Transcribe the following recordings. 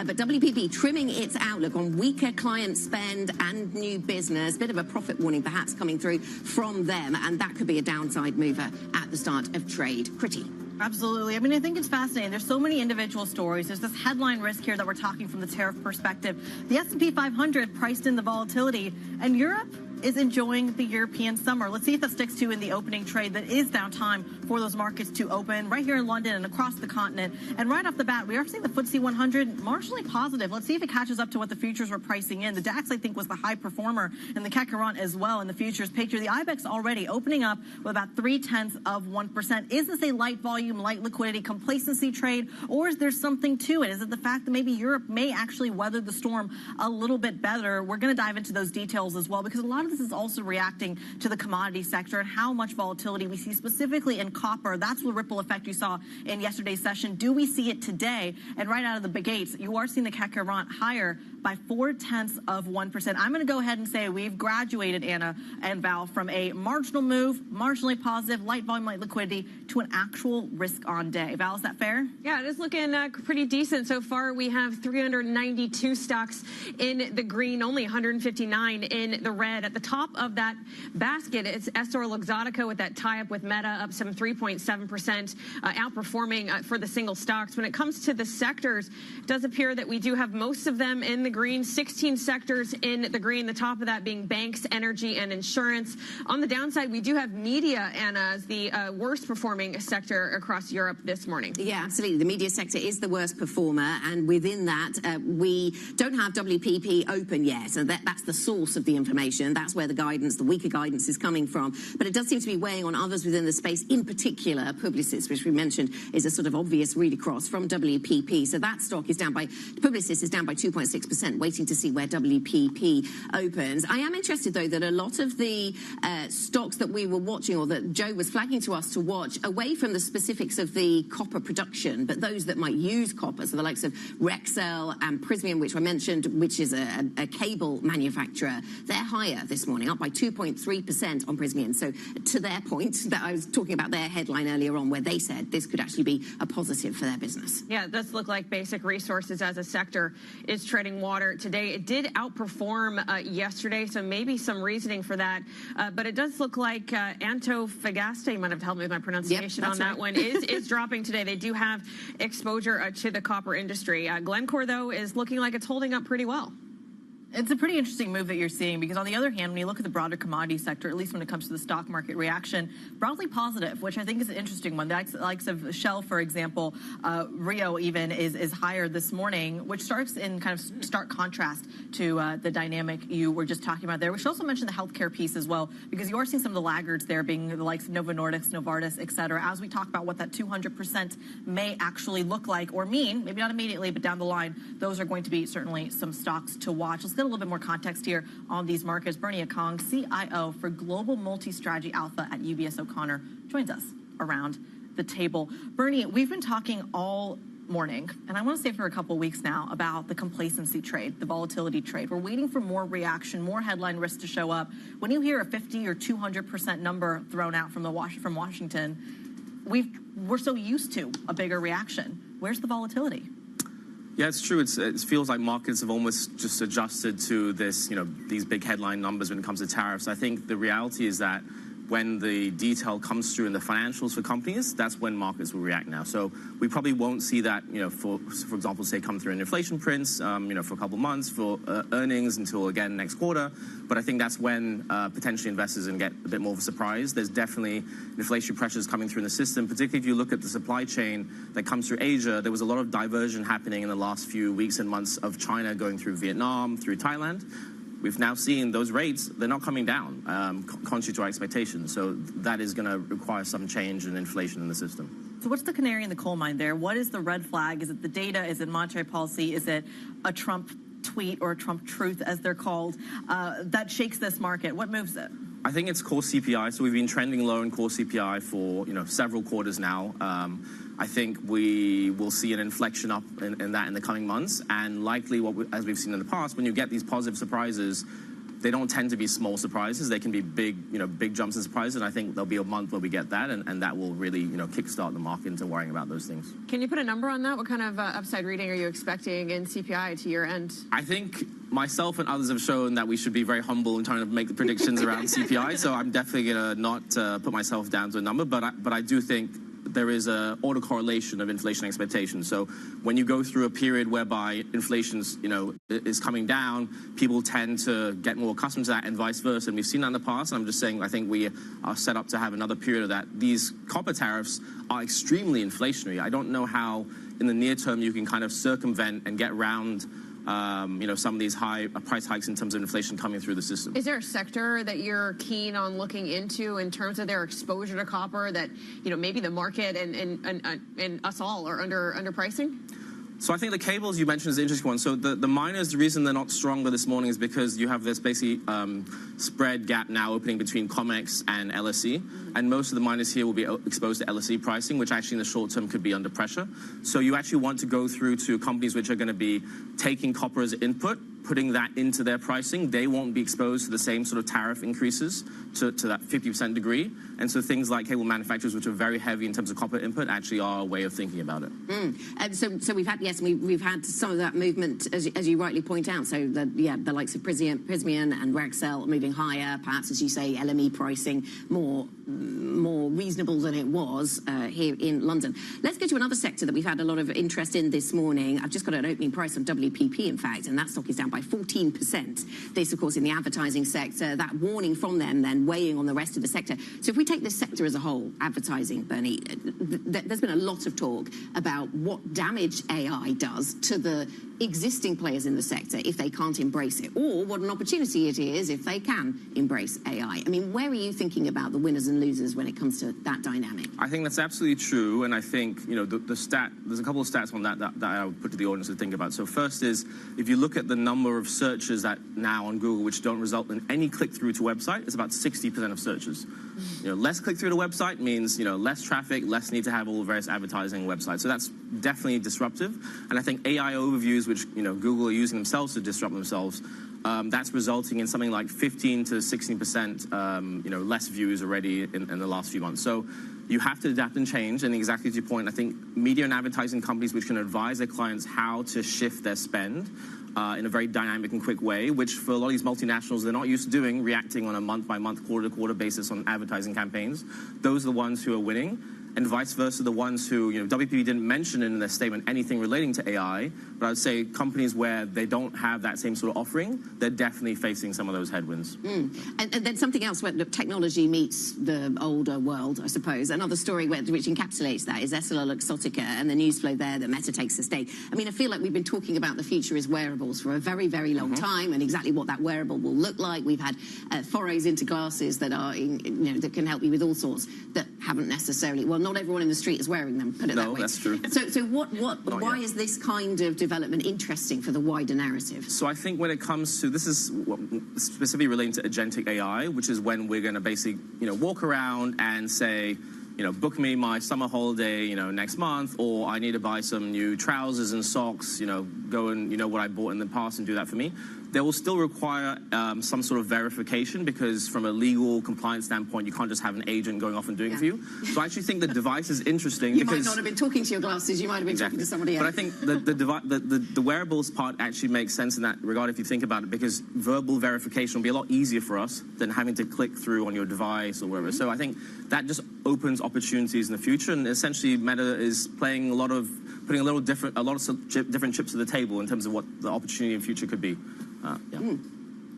But WPP trimming its outlook on weaker client spend and new business. Bit of a profit warning perhaps coming through from them, and that could be a downside mover at the start of trade. Kritty. Absolutely. I mean, I think it's fascinating. There's so many individual stories. There's this headline risk here that we're talking from the tariff perspective. The S&P 500 priced in the volatility, and Europe is enjoying the European summer. Let's see if that sticks to in the opening trade. That is downtime for those markets to open right here in London and across the continent. And right off the bat, we are seeing the FTSE 100 marginally positive. Let's see if it catches up to what the futures were pricing in. The DAX, I think, was the high performer, and the CAC 40 as well in the futures picture. The IBEX already opening up with about 0.3%. Is this a light volume, light liquidity, complacency trade, or is there something to it? Is it the fact that maybe Europe may actually weather the storm a little bit better? We're going to dive into those details as well, because a lot of this is also reacting to the commodity sector and how much volatility we see specifically in copper. That's the ripple effect you saw in yesterday's session. Do we see it today? And right out of the gates, you are seeing the CAC 40 higher by 0.4%. I'm going to go ahead and say we've graduated, Anna and Val, from a marginal move, marginally positive, light volume, light liquidity, to an actual risk on day. Val, is that fair? Yeah, it is looking pretty decent so far. We have 392 stocks in the green, only 159 in the red. At the top of that basket, it's EssilorLuxottica with that tie-up with Meta, up some 3.7%, outperforming for the single stocks. When it comes to the sectors, it does appear that we do have most of them in the green, 16 sectors in the green, the top of that being banks, energy, and insurance. On the downside, we do have media, Anna, as the worst performing sector across Europe this morning. Yeah, absolutely. The media sector is the worst performer, and within that, we don't have WPP open yet, so that's the source of the information. That's where the guidance, the weaker guidance, is coming from. But it does seem to be weighing on others within the space, in particular Publicis, which we mentioned is a sort of obvious read across from WPP. So that stock is down by, Publicis is down by 2.6%, waiting to see where WPP opens. I am interested, though, that a lot of the stocks that we were watching, or that Joe was flagging to us to watch, away from the specifics of the copper production, but those that might use copper, so the likes of Rexel and Prysmian, which I mentioned, which is a cable manufacturer, they're higher this morning, up by 2.3% on Prysmian. So to their point that I was talking about their headline earlier on, where they said this could actually be a positive for their business. Yeah, it does look like basic resources as a sector is treading water today. It did outperform yesterday, so maybe some reasoning for that. But it does look like Antofagasta, you might have to help me with my pronunciation on that one, is dropping today. They do have exposure to the copper industry. Glencore, though, is looking like it's holding up pretty well. It's a pretty interesting move that you're seeing, because on the other hand, when you look at the broader commodity sector, at least when it comes to the stock market reaction, broadly positive, which I think is an interesting one. The likes of Shell, for example, Rio even is higher this morning, which starts in kind of stark contrast to the dynamic you were just talking about there. We should also mention the healthcare piece as well, because you are seeing some of the laggards there being the likes of Novo Nordisk, Novartis, et cetera, as we talk about what that 200% may actually look like or mean, maybe not immediately, but down the line. Those are going to be certainly some stocks to watch. Let's get a little bit more context here on these markets. Bernie Akong, CIO for Global Multi-Strategy Alpha at UBS O'Connor, joins us around the table. Bernie, we've been talking all morning, and I want to say for a couple of weeks now, about the complacency trade, the volatility trade. We're waiting for more reaction, more headline risk to show up. When you hear a 50 or 200% number thrown out from Washington, we're so used to a bigger reaction. Where's the volatility? Yeah, it's true. It feels like markets have almost just adjusted to this, these big headline numbers when it comes to tariffs. I think the reality is that when the detail comes through in the financials for companies, that's when markets will react now. So we probably won't see that, for example, say come through in inflation prints, for a couple of months, for earnings until again next quarter. But I think that's when potentially investors are going to get a bit more of a surprise. There's definitely inflationary pressures coming through in the system, particularly if you look at the supply chain that comes through Asia. There was a lot of diversion happening in the last few weeks and months of China going through Vietnam, through Thailand. We've now seen those rates, they're not coming down, contrary to our expectations. So that is going to require some change in inflation in the system. So what's the canary in the coal mine there? What is the red flag? Is it the data? Is it monetary policy? Is it a Trump tweet or a Trump truth, as they're called, that shakes this market? What moves it? I think it's core CPI. So we've been trending low in core CPI for several quarters now. I think we will see an inflection up in that in the coming months, and likely, as we've seen in the past, when you get these positive surprises, they don't tend to be small surprises. They can be big, big jumps in surprises, and I think there'll be a month where we get that, and that will really, kickstart the market into worrying about those things. Can you put a number on that? What kind of upside reading are you expecting in CPI to year end? I think myself and others have shown that we should be very humble in trying to make the predictions around CPI, so I'm definitely going to not put myself down to a number, but I do think there is an autocorrelation of inflation expectations. So when you go through a period whereby inflation is coming down, people tend to get more accustomed to that, and vice versa. And we've seen that in the past. And I'm just saying, I think we are set up to have another period of that. These copper tariffs are extremely inflationary. I don't know how in the near term you can kind of circumvent and get around some of these high price hikes in terms of inflation coming through the system. Is there a sector that you're keen on looking into in terms of their exposure to copper that, maybe the market and us all are underpricing? So I think the cables you mentioned is an interesting one. So the miners, the reason they're not stronger this morning is because you have this basically spread gap now opening between COMEX and LSE. And most of the miners here will be exposed to LSE pricing, which actually in the short term could be under pressure. So you actually want to go through to companies which are going to be taking copper as input, putting that into their pricing. They won't be exposed to the same sort of tariff increases to that 50% degree. And so things like cable manufacturers, which are very heavy in terms of copper input, actually are a way of thinking about it. And so we've had some of that movement, as you rightly point out. So the likes of Prysmian and Rexel moving higher, perhaps, as you say, LME pricing more reasonable than it was here in London. Let's go to another sector that we've had a lot of interest in this morning. I've just got an opening price of WPP, in fact, and that stock is down by 14%. This, of course, in the advertising sector, that warning from them then weighing on the rest of the sector. So if we take this sector as a whole, advertising, Bernie, there's been a lot of talk about what damage AI does to the existing players in the sector if they can't embrace it, or what an opportunity it is if they can embrace AI. I mean, where are you thinking about the winners and losers when it comes to that dynamic? I think that's absolutely true, and I think there's a couple of stats on that I would put to the audience to think about. So first is, if you look at the number of searches that now on Google which don't result in any click-through to website, it's about 60% of searches. Less click-through to website means less traffic, less need to have all the various advertising websites. So that's definitely disruptive, and I think AI overviews, which Google are using themselves to disrupt themselves, that's resulting in something like 15 to 16% less views already in the last few months. So you have to adapt and change, and exactly to your point, I think media and advertising companies which can advise their clients how to shift their spend in a very dynamic and quick way, which for a lot of these multinationals, they're not used to doing, reacting on a month-by-month, quarter-to-quarter basis on advertising campaigns. Those are the ones who are winning. And vice versa, the ones who, WPP didn't mention in their statement anything relating to AI, but I would say companies where they don't have that same sort of offering, they're definitely facing some of those headwinds. And then something else where technology meets the older world, I suppose. Another story which encapsulates that is EssilorLuxottica and the news flow there that Meta takes a stake. I mean, I feel like we've been talking about the future as wearables for a very, very long time, and exactly what that wearable will look like. We've had forays into glasses that are, that can help you with all sorts that haven't necessarily, well, not everyone in the street is wearing them, put it that way. No, that's true. So why is this kind of development interesting for the wider narrative? So I think when it comes to, this is specifically relating to agentic AI, which is when we're going to basically, walk around and say, book me my summer holiday, next month, or I need to buy some new trousers and socks, go and, what I bought in the past and do that for me. They will still require some sort of verification because from a legal compliance standpoint, you can't just have an agent going off and doing it for you. So I actually think the device is interesting. You might not have been talking to your glasses, you might have been talking to somebody else. But I think the wearables part actually makes sense in that regard if you think about it, because verbal verification will be a lot easier for us than having to click through on your device or wherever. So I think that just opens opportunities in the future, and essentially Meta is putting a lot of different chips to the table in terms of what the opportunity in the future could be.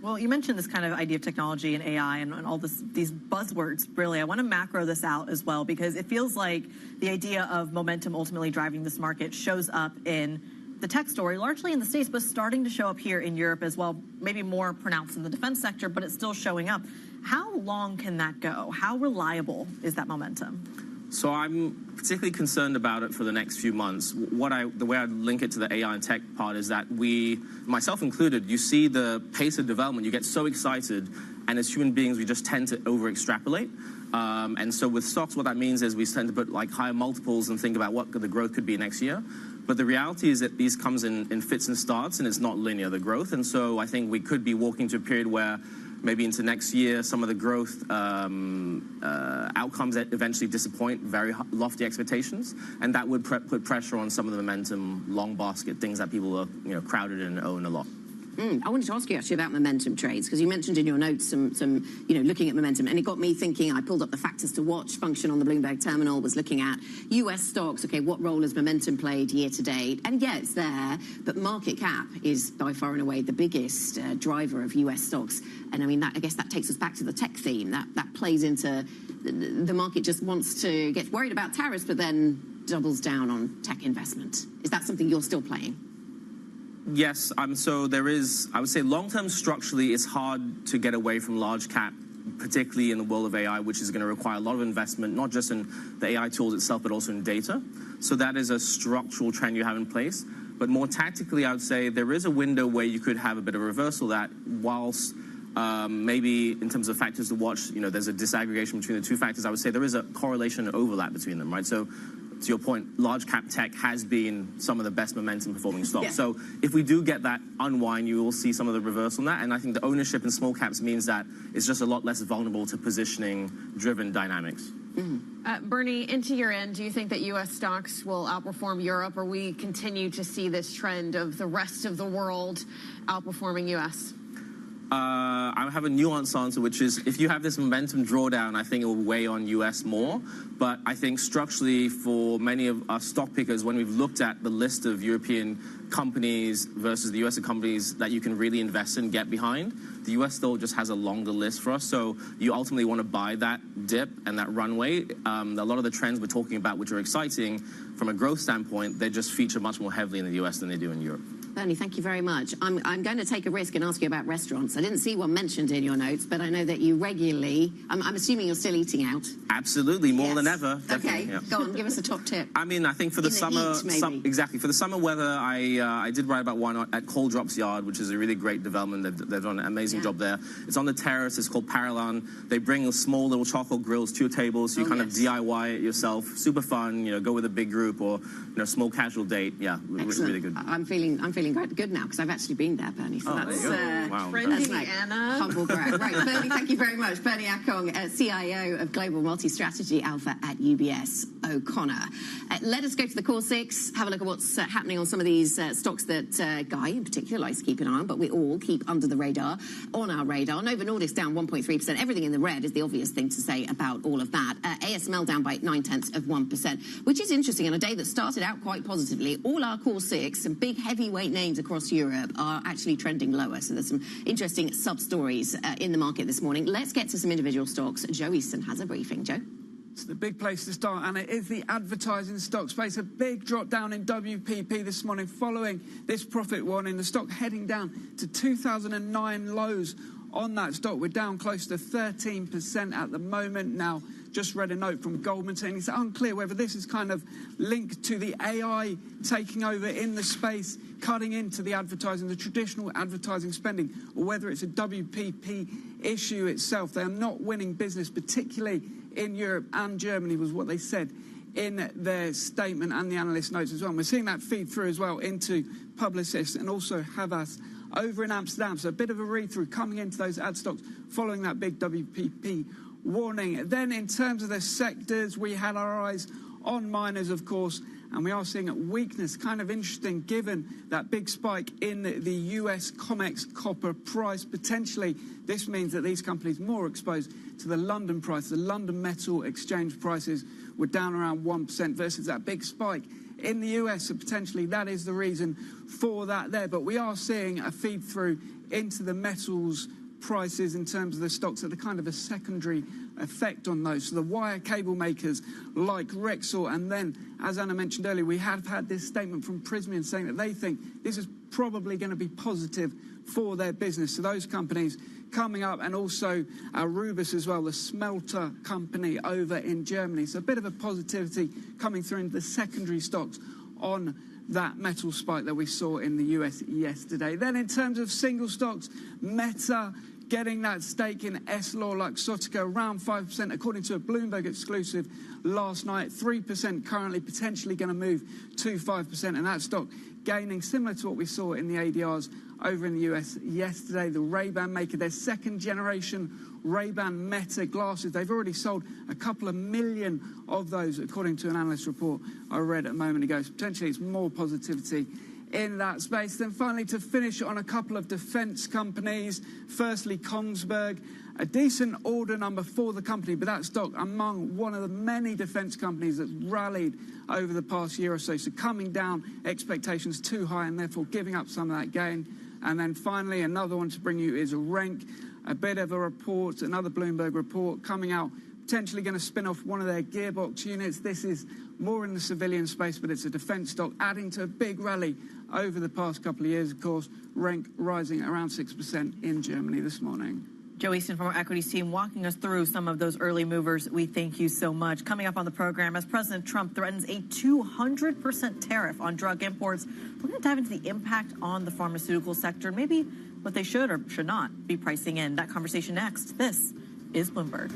Well, you mentioned this kind of idea of technology and AI and all these buzzwords, really. I want to macro this out as well, because it feels like the idea of momentum ultimately driving this market shows up in the tech story, largely in the States, but starting to show up here in Europe as well, maybe more pronounced in the defense sector, but it's still showing up. How long can that go? How reliable is that momentum? So I'm particularly concerned about it for the next few months. The way I link it to the AI and tech part is that we, myself included, you see the pace of development, you get so excited, and as human beings, we just tend to over-extrapolate. And so with stocks, what that means is we tend to put like higher multiples and think about what the growth could be next year. But the reality is that these comes in fits and starts, and it's not linear, the growth. And so I think we could be walking to a period where maybe into next year, some of the growth outcomes that eventually disappoint very lofty expectations, and that would put pressure on some of the momentum, long basket things that people are crowded in and own a lot. I wanted to ask you actually about momentum trades, because you mentioned in your notes some looking at momentum, and it got me thinking. I pulled up the factors to watch function on the Bloomberg terminal, was looking at US stocks. Okay, what role has momentum played year to date? And yeah, it's there, but market cap is by far and away the biggest driver of US stocks. And I mean, I guess that takes us back to the tech theme. That plays into the market just wants to get worried about tariffs, but then doubles down on tech investment. Is that something you're still playing? Yes, so there is, I would say long-term structurally, it's hard to get away from large cap, particularly in the world of AI, which is going to require a lot of investment, not just in the AI tools itself, but also in data. So that is a structural trend you have in place. But more tactically, I would say there is a window where you could have a bit of reversal that whilst maybe in terms of factors to watch, there's a disaggregation between the two factors, I would say there is a correlation and overlap between them, right? So to your point, large cap tech has been some of the best momentum performing stocks. Yeah. So if we do get that unwind, you will see some of the reversal on that. And I think the ownership in small caps means that it's just a lot less vulnerable to positioning driven dynamics. Bernie, into your end, do you think that U.S. stocks will outperform Europe, or we continue to see this trend of the rest of the world outperforming U.S.? I have a nuanced answer, which is if you have this momentum drawdown, I think it will weigh on US more. But I think structurally for many of our stock pickers, when we've looked at the list of European companies versus the US companies that you can really invest in, get behind, the US still just has a longer list for us. So you ultimately want to buy that dip and that runway. A lot of the trends we're talking about, which are exciting from a growth standpoint, they just feature much more heavily in the US than they do in Europe. Bernie, thank you very much. I'm going to take a risk and ask you about restaurants. I didn't see one mentioned in your notes, but I know that you regularly, I'm assuming you're still eating out. Absolutely, more than ever. Okay, yeah. Go on, give us a top tip. I mean, I think for the summer, exactly, for the summer weather, I did write about one at Cold Drops Yard, which is a really great development. They've done an amazing job there. It's on the terrace, it's called Parallon. They bring small little charcoal grills to your table, so you kind of DIY it yourself. Super fun, go with a big group or small casual date. Yeah, really good. I'm feeling quite good now because I've actually been there, Bernie. So that's trendy, Anna. Humble brag. Right, Bernie, thank you very much. Bernie Akong, CIO of Global Multi-Strategy Alpha at UBS O'Connor. Let us go to the core six, have a look at what's happening on some of these stocks that Guy in particular likes to keep an eye on, but we all keep under the radar, on our radar. Novo Nordisk down 1.3%. Everything in the red is the obvious thing to say about all of that. ASML down by 0.9%, which is interesting on a day that started out quite positively. All our core six, some big heavyweight names across Europe, are actually trending lower. So there's some interesting sub-stories in the market this morning. Let's get to some individual stocks. Joe Easton has a briefing. Joe? It's the big place to start, and it is the advertising stock space. A big drop down in WPP this morning following this profit warning. The stock heading down to 2009 lows on that stock. We're down close to 13% at the moment now. Just read a note from Goldman saying it's unclear whether this is kind of linked to the AI taking over in the space, cutting into the advertising, the traditional advertising spending, or whether it's a WPP issue itself. They are not winning business, particularly in Europe and Germany, was what they said in their statement and the analyst notes as well. And we're seeing that feed through as well into Publicis and also Havas over in Amsterdam. So a bit of a read-through coming into those ad stocks following that big WPP warning. Then in terms of the sectors, we had our eyes on miners, of course, and we are seeing a weakness. Kind of interesting given that big spike in the US COMEX copper price. Potentially, this means that these companies more exposed to the London price. The London Metal Exchange prices were down around 1% versus that big spike in the US. So potentially that is the reason for that there. But we are seeing a feed through into the metals prices in terms of the stocks that are kind of a secondary effect on those. So the wire cable makers like Rexel, and then, as Anna mentioned earlier, we have had this statement from Prysmian saying that they think this is probably going to be positive for their business. So those companies coming up, and also Rubis as well, the smelter company over in Germany. So a bit of a positivity coming through into the secondary stocks on that metal spike that we saw in the US yesterday. Then in terms of single stocks, Meta getting that stake in EssilorLuxottica around 5%, according to a Bloomberg exclusive last night. 3% currently, potentially going to move to 5%, and that stock gaining similar to what we saw in the ADRs over in the US yesterday. The Ray-Ban maker, their second generation Ray-Ban Meta glasses, they've already sold a couple of million of those, according to an analyst report I read a moment ago. So potentially it's more positivity in that space. Then finally, to finish on a couple of defence companies. Firstly, Kongsberg, a decent order number for the company, but that stock among one of the many defence companies that's rallied over the past year or so. So coming down, expectations too high, and therefore giving up some of that gain. And then finally, another one to bring you is Renk, a bit of a report, another Bloomberg report coming out, potentially going to spin off one of their gearbox units. This is more in the civilian space, but it's a defence stock, adding to a big rally over the past couple of years. Of course, Renk rising around 6% in Germany this morning. Joe Easton from our equities team walking us through some of those early movers. We thank you so much. Coming up on the program, as President Trump threatens a 200% tariff on drug imports, we're going to dive into the impact on the pharmaceutical sector, maybe what they should or should not be pricing in. That conversation next. This is Bloomberg.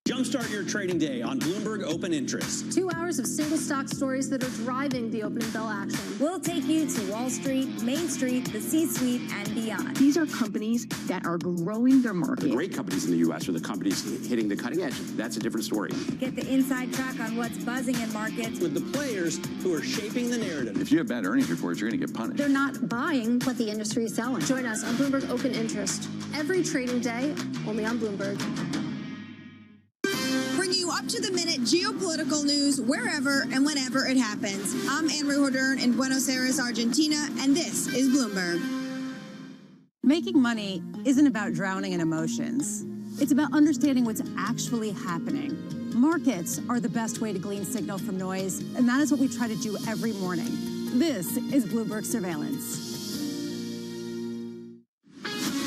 Jumpstart your trading day on Bloomberg Open Interest. 2 hours of single stock stories that are driving the opening bell action. We'll take you to Wall Street, Main Street, the C-suite, and beyond. These are companies that are growing their market. The great companies in the U.S. are the companies hitting the cutting edge. That's a different story. Get the inside track on what's buzzing in markets. With the players who are shaping the narrative. If you have bad earnings reports, you're going to get punished. They're not buying what the industry is selling. Join us on Bloomberg Open Interest every trading day, only on Bloomberg. You up-to-the-minute geopolitical news wherever and whenever it happens. I'm Anne-Marie Hordern in Buenos Aires, Argentina, and this is Bloomberg. Making money isn't about drowning in emotions. It's about understanding what's actually happening. Markets are the best way to glean signal from noise, and that is what we try to do every morning. This is Bloomberg Surveillance.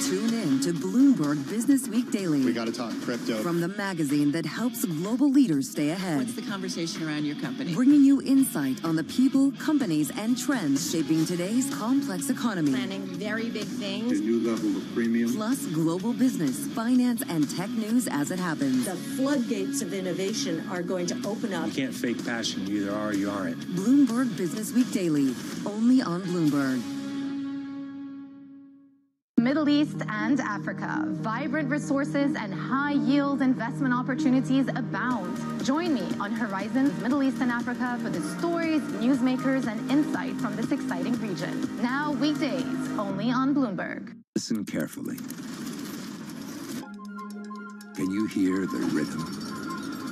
Tune in to Bloomberg Business Week Daily. We got to talk crypto. From the magazine that helps global leaders stay ahead. What's the conversation around your company? Bringing you insight on the people, companies, and trends shaping today's complex economy. Planning very big things. A new level of premium. Plus global business, finance, and tech news as it happens. The floodgates of innovation are going to open up. You can't fake passion. You either are or you aren't. Bloomberg Business Week Daily, only on Bloomberg. Middle East and Africa. Vibrant resources and high-yield investment opportunities abound. Join me on Horizons Middle East and Africa for the stories, newsmakers, and insight from this exciting region. Now weekdays, only on Bloomberg. Listen carefully. Can you hear the rhythm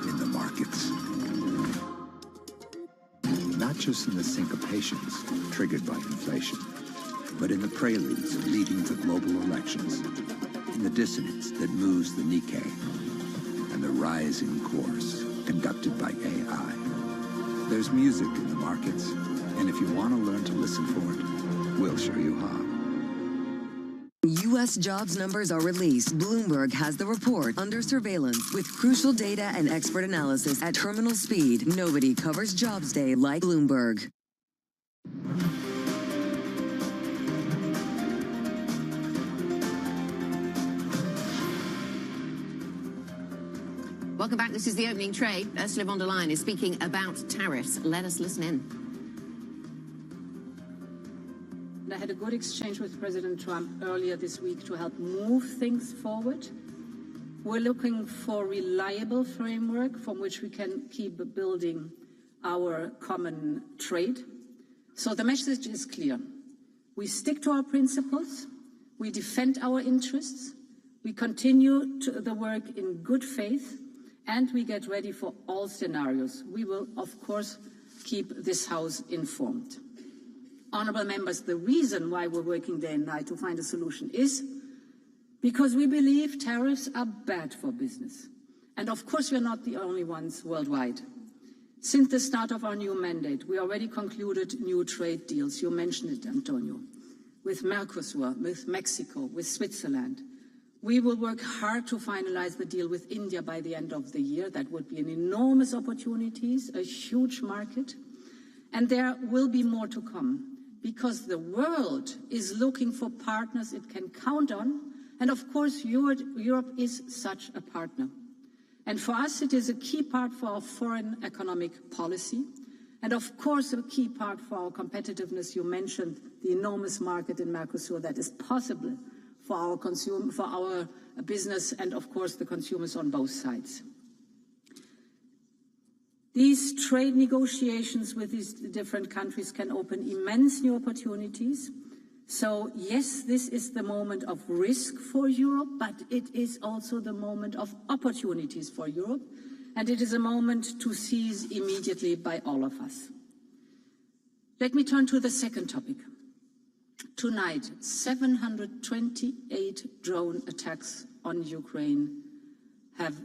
in the markets? Not just in the syncopations triggered by inflation, but in the preludes leading to global elections, in the dissonance that moves the Nikkei, and the rising course conducted by AI. There's music in the markets, and if you want to learn to listen for it, we'll show you how. U.S. jobs numbers are released. Bloomberg has the report under surveillance with crucial data and expert analysis at terminal speed. Nobody covers Jobs Day like Bloomberg. Welcome back. This is the opening trade. Ursula von der Leyen is speaking about tariffs. Let us listen in. I had a good exchange with President Trump earlier this week to help move things forward. We're looking for a reliable framework from which we can keep building our common trade. So the message is clear. We stick to our principles, we defend our interests, we continue the work in good faith, and we get ready for all scenarios. We will, of course, keep this House informed. Honourable members, the reason why we're working day and night to find a solution is because we believe tariffs are bad for business. And of course, we're not the only ones worldwide. Since the start of our new mandate, we already concluded new trade deals. You mentioned it, Antonio, with Mercosur, with Mexico, with Switzerland. We will work hard to finalize the deal with India by the end of the year. That would be an enormous opportunity, a huge market. And there will be more to come, because the world is looking for partners it can count on. And of course, Europe is such a partner. And for us, it is a key part for our foreign economic policy. And of course, a key part for our competitiveness. You mentioned the enormous market in Mercosur that is possible for our business and of course the consumers on both sides. These trade negotiations with these different countries can open immense new opportunities. So yes, this is the moment of risk for Europe, but it is also the moment of opportunities for Europe, and it is a moment to seize immediately by all of us. Let me turn to the second topic. Tonight, 728 drone attacks on Ukraine have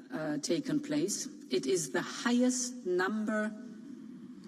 taken place. It is the highest number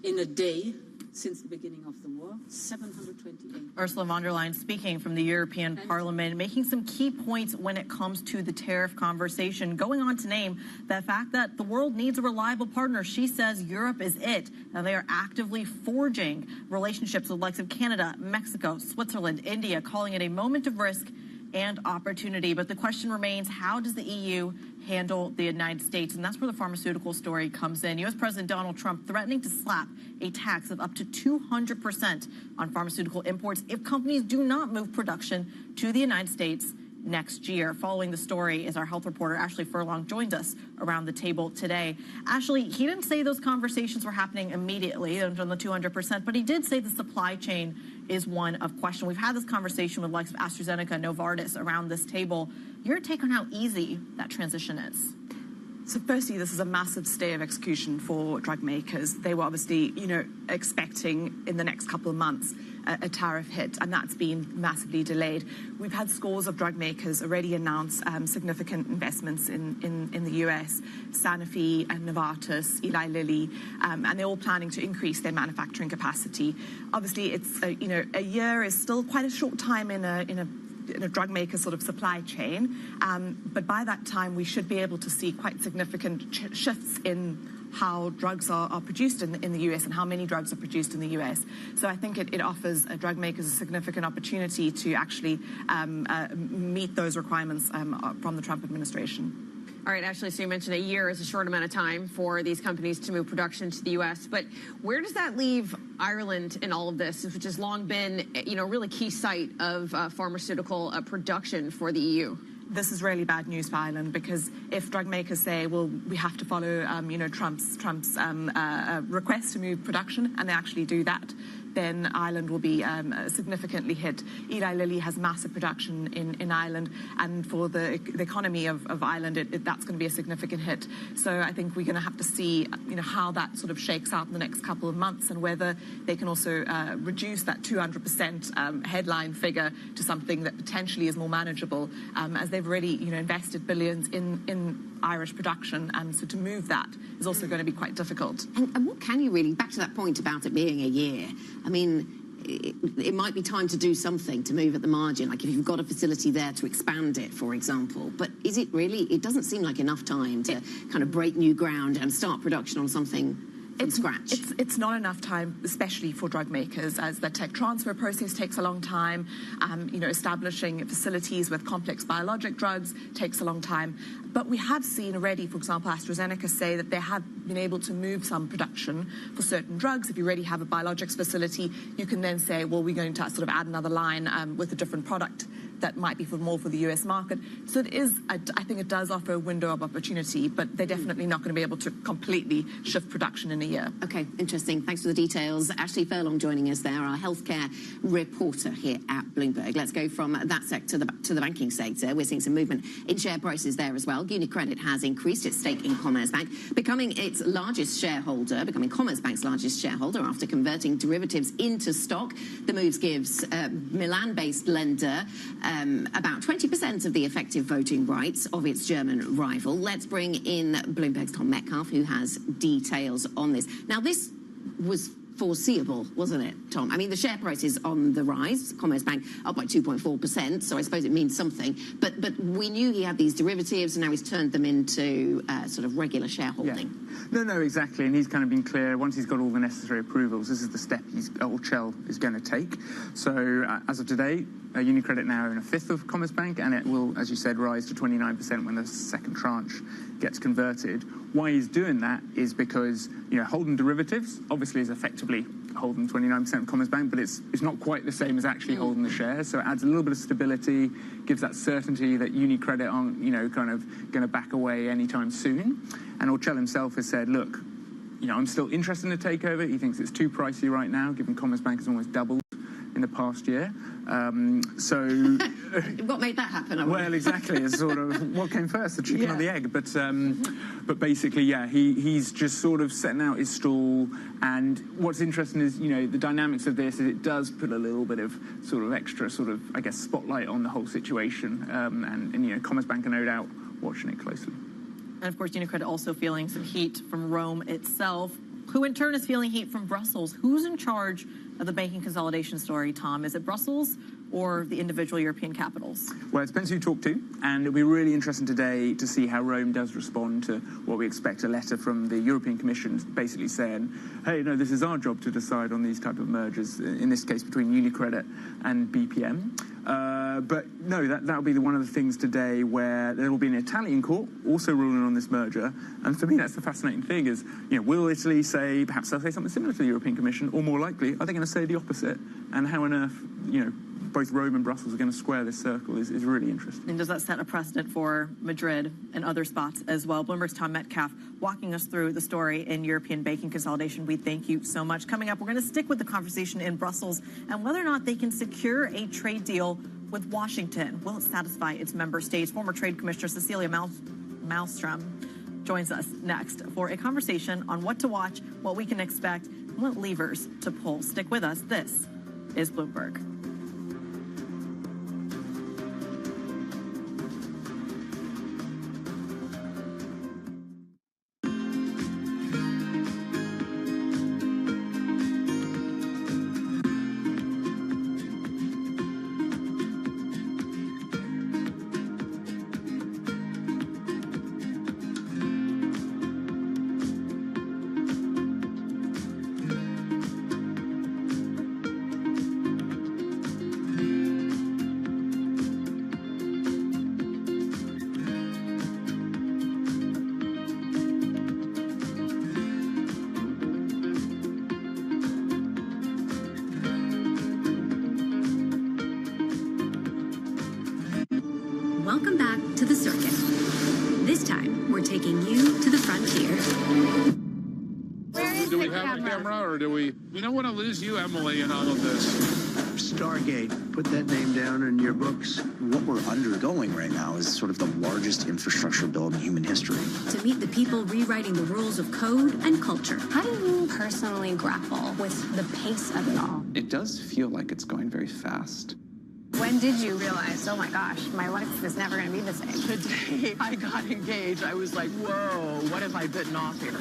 in a day since the beginning of the war, 728. Ursula von der Leyen speaking from the European Parliament, making some key points when it comes to the tariff conversation, going on to name the fact that the world needs a reliable partner. She says Europe is it. Now, they are actively forging relationships with the likes of Canada, Mexico, Switzerland, India, calling it a moment of risk and opportunity. But the question remains, how does the EU handle the United States? And that's where the pharmaceutical story comes in. U.S. President Donald Trump threatening to slap a tax of up to 200% on pharmaceutical imports if companies do not move production to the United States next year. Following the story is our health reporter, Ashley Furlong, joins us around the table today. Ashley, he didn't say those conversations were happening immediately on the 200%, but he did say the supply chain is one of question. We've had this conversation with likes of AstraZeneca and Novartis around this table. Your take on how easy that transition is? So firstly, this is a massive stay of execution for drug makers. They were obviously, expecting in the next couple of months a tariff hit, and that's been massively delayed. We've had scores of drug makers already announce significant investments in the US, Sanofi and Novartis, Eli Lilly, and they're all planning to increase their manufacturing capacity. Obviously, it's a year is still quite a short time in a drug maker sort of supply chain, but by that time we should be able to see quite significant shifts in how drugs are produced in the US and how many drugs are produced in the US. So I think it offers drug makers a significant opportunity to actually meet those requirements from the Trump administration. All right, Ashley, so you mentioned a year is a short amount of time for these companies to move production to the U.S., but where does that leave Ireland in all of this, which has long been, a really key site of pharmaceutical production for the EU? this is really bad news for Ireland, because if drug makers say, well, we have to follow, Trump's request to move production, and they actually do that, then Ireland will be significantly hit. Eli Lilly has massive production in Ireland, and for the economy of Ireland, that's going to be a significant hit. So I think we're going to have to see, how that sort of shakes out in the next couple of months, and whether they can also reduce that 200% headline figure to something that potentially is more manageable, as they've already, invested billions in Irish production, and so to move that is also going to be quite difficult. And what can you really, back to that point about it being a year, I mean, it might be time to do something to move at the margin, like if you've got a facility there to expand it, for example. But is it really, it doesn't seem like enough time to kind of break new ground and start production on something from scratch. It's not enough time, especially for drug makers, as the tech transfer process takes a long time. Establishing facilities with complex biologic drugs takes a long time. But we have seen already, for example, AstraZeneca say that they have been able to move some production for certain drugs. If you already have a biologics facility, you can then say, well, we're going to sort of add another line with a different product that might be more for the US market. So it is, I think it does offer a window of opportunity, but they're definitely not going to be able to completely shift production in a year. Okay, interesting. Thanks for the details. Ashley Furlong joining us there, our healthcare reporter here at Bloomberg. Let's go from that sector to the banking sector. We're seeing some movement in share prices there as well. UniCredit has increased its stake in Commerzbank, becoming Commerzbank's largest shareholder after converting derivatives into stock. The moves gives Milan-based lender about 20% of the effective voting rights of its German rival. Let's bring in Bloomberg's Tom Metcalf, who has details on this. Now, this was foreseeable, wasn't it, Tom? I mean, the share price is on the rise. Commerzbank up by 2.4%, so I suppose it means something. But we knew he had these derivatives, and now he's turned them into sort of regular shareholding. Yeah. No, exactly. And he's kind of been clear, once he's got all the necessary approvals, this is the step Shell is going to take. So as of today, UniCredit now own a fifth of Commerzbank, and it will, as you said, rise to 29% when the second tranche gets converted. Why he's doing that is because, holding derivatives obviously is effectively holding 29% of Commerzbank, but it's not quite the same as actually holding the shares. So it adds a little bit of stability, gives that certainty that UniCredit aren't, kind of going to back away anytime soon. And Shell himself has said, look, I'm still interested in the takeover. He thinks it's too pricey right now, given Commerzbank has almost doubled in the past year. What made that happen? Well, exactly. It's sort of what came first, the chicken or the egg. But basically, he's just sort of setting out his stall. And what's interesting is, the dynamics of this is it does put a little bit of sort of extra sort of, I guess, spotlight on the whole situation. And Commerzbank are no doubt watching it closely. And of course, UniCredit also feeling some heat from Rome itself, who in turn is feeling heat from Brussels. Who's in charge of the banking consolidation story, Tom? Is it Brussels or the individual European capitals? Well, it depends who you talk to, and it'll be really interesting today to see how Rome does respond to what we expect, a letter from the European Commission basically saying, hey, no, this is our job to decide on these type of mergers, in this case between UniCredit and BPM. But no, that'll be one of the things today where there will be an Italian court also ruling on this merger. And for me, that's the fascinating thing is, will Italy say, perhaps they'll say something similar to the European Commission, or more likely, are they going to say the opposite? And how on earth, both Rome and Brussels are going to square this circle is really interesting. And does that set a precedent for Madrid and other spots as well? Bloomberg's Tom Metcalf walking us through the story in European banking consolidation. We thank you so much. Coming up, we're going to stick with the conversation in Brussels and whether or not they can secure a trade deal with Washington. Will it satisfy its member states? Former Trade Commissioner Cecilia Malmström joins us next for a conversation on what to watch, what we can expect, and what levers to pull. Stick with us. This is Bloomberg. Welcome back to the circuit. This time, we're taking you to the frontier. Do we have a camera, or do we don't want to lose you, Emily, in all of this? Stargate, put that name down in your books. What we're undergoing right now is sort of the largest infrastructure bill in human history. To meet the people rewriting the rules of code and culture. How do you personally grapple with the pace of it all? It does feel like it's going very fast. When did you realize, oh my gosh, my life is never going to be the same? The day I got engaged, I was like, whoa, what have I bitten off here?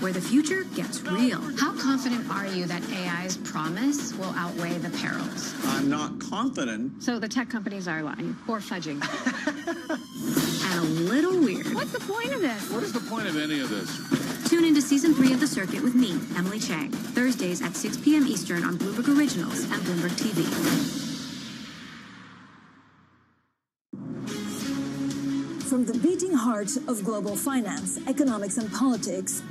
Where the future gets real. How confident are you that AI's promise will outweigh the perils? I'm not confident. So the tech companies are lying or fudging. And a little weird. What's the point of this? What is the point of any of this? Tune into Season 3 of The Circuit with me, Emily Chang, Thursdays at 6 p.m. Eastern on Bloomberg Originals and Bloomberg TV. From the beating heart of global finance, economics, and politics,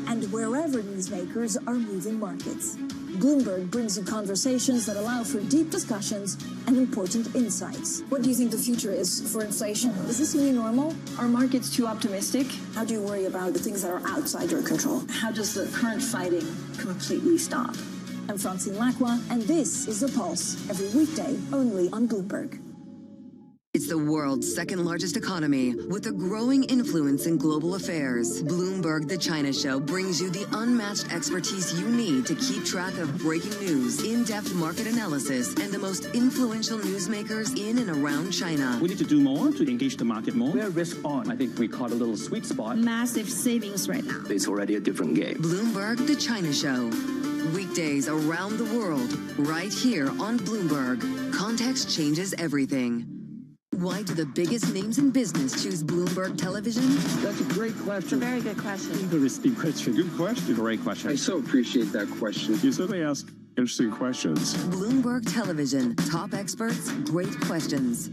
and wherever newsmakers are moving markets, Bloomberg brings you conversations that allow for deep discussions and important insights. What do you think the future is for inflation? Is this new normal? Are markets too optimistic? How do you worry about the things that are outside your control? How does the current fighting completely stop? I'm Francine Lacroix, and this is The Pulse, every weekday only on Bloomberg. It's the world's second largest economy with a growing influence in global affairs. Bloomberg The China Show brings you the unmatched expertise you need to keep track of breaking news, in-depth market analysis, and the most influential newsmakers in and around China. We need to do more to engage the market more. We're risk on. I think we caught a little sweet spot. Massive savings right now. It's already a different game. Bloomberg The China Show. Weekdays around the world, right here on Bloomberg. Context changes everything. Why do the biggest names in business choose Bloomberg Television? That's a great question. It's a very good question. Interesting question. Good question. Great question. I so appreciate that question. You certainly ask interesting questions. Bloomberg Television. Top experts, great questions.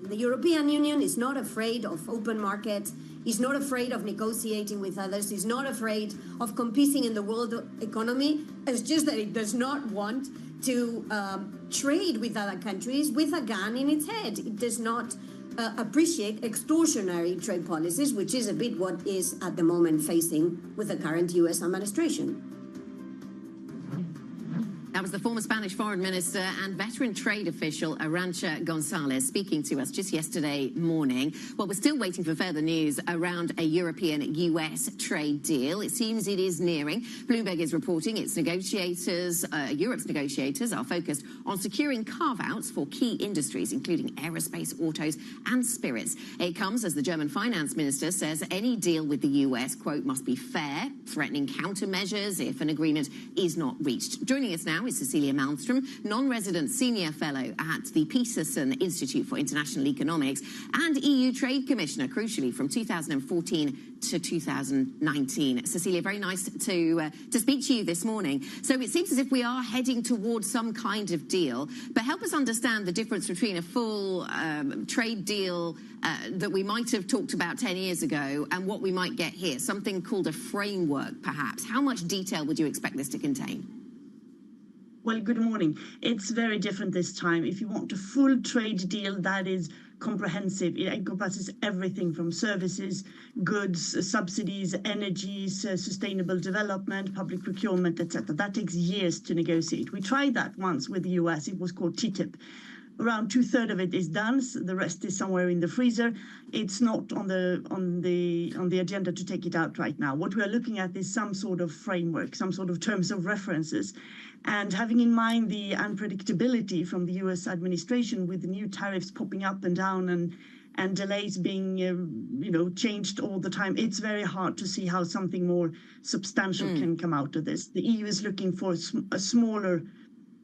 The European Union is not afraid of open markets, is not afraid of negotiating with others, is not afraid of competing in the world economy. It's just that it does not want to trade with other countries with a gun in its head. It does not appreciate extortionary trade policies, which is a bit what is at the moment facing with the current US administration. That was the former Spanish foreign minister and veteran trade official Arantxa Gonzalez speaking to us just yesterday morning. Well, we're still waiting for further news around a European-US trade deal. It seems it is nearing. Bloomberg is reporting its negotiators, Europe's negotiators, are focused on securing carve-outs for key industries, including aerospace, autos, and spirits. It comes as the German finance minister says any deal with the US, quote, must be fair, threatening countermeasures if an agreement is not reached. Joining us now is Cecilia Malmström, non-resident senior fellow at the Peterson Institute for International Economics and EU Trade Commissioner, crucially, from 2014 to 2019. Cecilia, very nice to speak to you this morning. So it seems as if we are heading towards some kind of deal, but help us understand the difference between a full trade deal that we might have talked about 10 years ago and what we might get here, something called a framework, perhaps. How much detail would you expect this to contain? Well, good morning. It's very different this time. If you want a full trade deal that is comprehensive, it encompasses everything from services, goods, subsidies, energies, sustainable development, public procurement, etc. That takes years to negotiate. We tried that once with the US. It was called TTIP. Around 2/3 of it is done. So the rest is somewhere in the freezer. It's not on the agenda to take it out right now. What we are looking at is some sort of framework, some sort of terms of references, and having in mind the unpredictability from the U.S. administration with the new tariffs popping up and down and delays being changed all the time. It's very hard to see how something more substantial can come out of this. The EU is looking for a smaller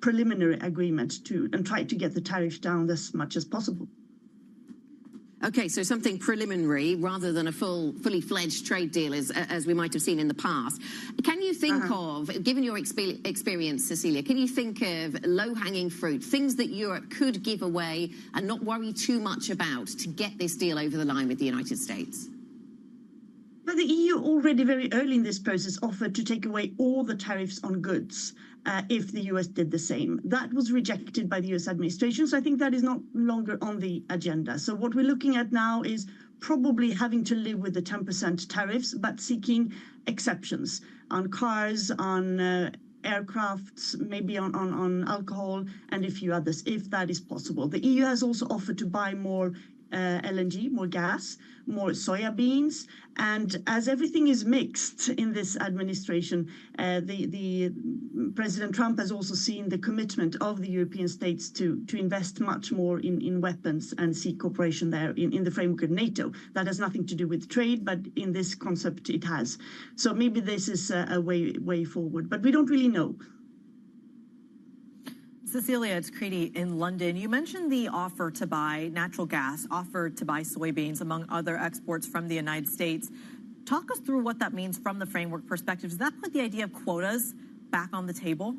preliminary agreement and try to get the tariffs down as much as possible. Okay, so something preliminary rather than a fully fledged trade deal as we might have seen in the past. Can you think of, given your experience, Cecilia, can you think of low-hanging fruit, things that Europe could give away and not worry too much about to get this deal over the line with the United States? But the EU already very early in this process offered to take away all the tariffs on goods if the US did the same. That was rejected by the US administration, so I think that is no longer on the agenda. So what we're looking at now is probably having to live with the 10% tariffs, but seeking exceptions on cars, on aircrafts, maybe on alcohol, and a few others, if that is possible. The EU has also offered to buy more LNG, more gas, more soya beans, and as everything is mixed in this administration, the President Trump has also seen the commitment of the European states to invest much more in weapons and seek cooperation there in the framework of NATO. That has nothing to do with trade, but in this concept it has. So maybe this is a way forward, but we don't really know. Cecilia, it's Creedy in London. You mentioned the offer to buy natural gas, offer to buy soybeans, among other exports from the United States. Talk us through what that means from the framework perspective. Does that put the idea of quotas back on the table?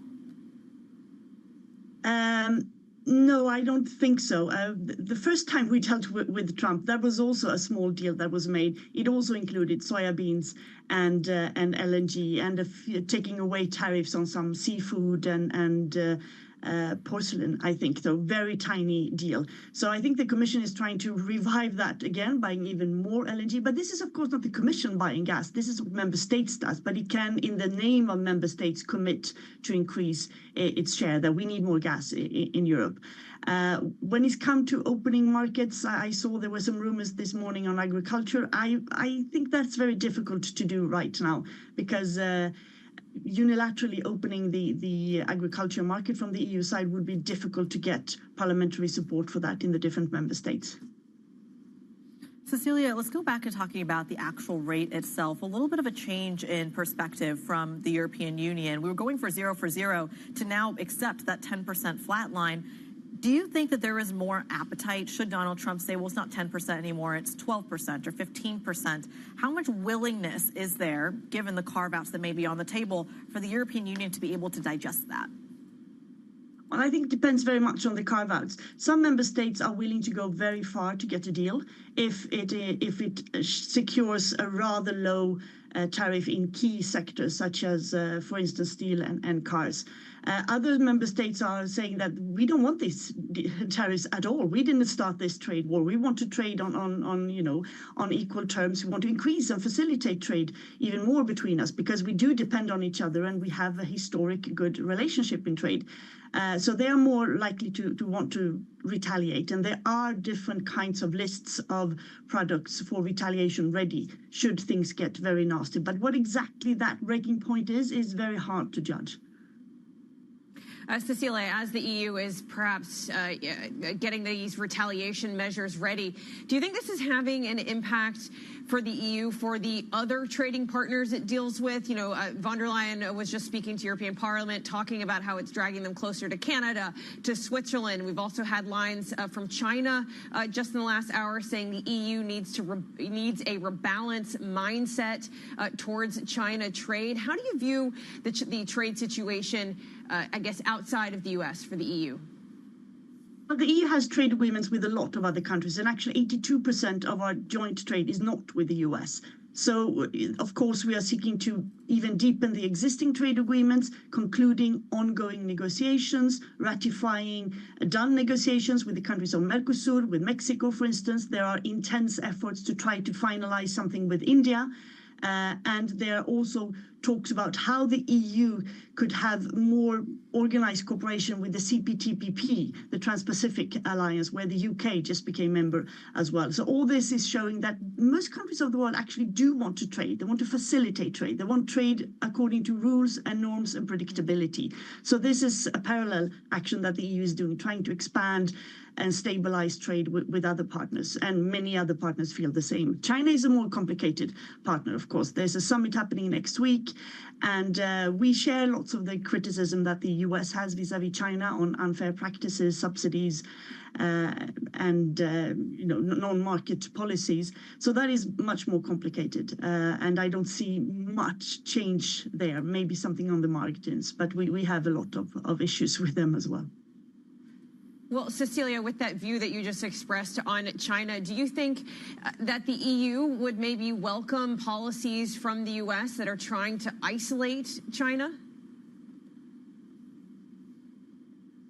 No, I don't think so. The first time we dealt with Trump, there was also a small deal that was made. It also included soybeans and LNG and taking away tariffs on some seafood and porcelain, I think, so very tiny deal. So I think the Commission is trying to revive that again, buying even more LNG. But this is, of course, not the Commission buying gas. This is what Member States does. But it can, in the name of Member States, commit to increase its share, that we need more gas in Europe. When it's come to opening markets, I saw there were some rumors this morning on agriculture. I think that's very difficult to do right now because unilaterally opening the agriculture market from the EU side would be difficult to get parliamentary support for that in the different member states. Cecilia, let's go back to talking about the actual rate itself. A little bit of a change in perspective from the European Union. We were going for zero to now accept that 10% flat line. Do you think that there is more appetite? Should Donald Trump say, well, it's not 10% anymore, it's 12% or 15%? How much willingness is there, given the carve-outs that may be on the table, for the European Union to be able to digest that? Well, I think it depends very much on the carve-outs. Some member states are willing to go very far to get a deal if it secures a rather low tariff in key sectors, such as, for instance, steel and cars. Other member states are saying that we don't want these tariffs at all. We didn't start this trade war. We want to trade on equal terms. We want to increase and facilitate trade even more between us because we do depend on each other and we have a historic good relationship in trade. So they are more likely to want to retaliate. And there are different kinds of lists of products for retaliation ready should things get very nasty. But what exactly that breaking point is very hard to judge. Cecilia, as the EU is perhaps getting these retaliation measures ready, do you think this is having an impact for the EU, for the other trading partners it deals with? You know, von der Leyen was just speaking to European Parliament, talking about how it's dragging them closer to Canada, to Switzerland. We've also had lines from China just in the last hour saying the EU needs a rebalance mindset towards China trade. How do you view the trade situation, I guess, outside of the U.S. for the EU? Well, the EU has trade agreements with a lot of other countries, and actually 82% of our joint trade is not with the US. So, of course, we are seeking to even deepen the existing trade agreements, concluding ongoing negotiations, ratifying done negotiations with the countries of Mercosur, with Mexico, for instance. There are intense efforts to try to finalize something with India. And there are also talks about how the EU could have more organized cooperation with the CPTPP, the Trans-Pacific Alliance, where the UK just became member as well. So all this is showing that most countries of the world actually do want to trade. They want to facilitate trade. They want trade according to rules and norms and predictability. So this is a parallel action that the EU is doing, trying to expand and stabilize trade with other partners, and many other partners feel the same. China is a more complicated partner, of course. There's a summit happening next week. And we share lots of the criticism that the US has vis-a-vis China on unfair practices, subsidies, and non-market policies. So that is much more complicated, and I don't see much change there. Maybe something on the margins, but we have a lot of issues with them as well. Well, Cecilia, with that view that you just expressed on China, do you think that the EU would maybe welcome policies from the US that are trying to isolate China?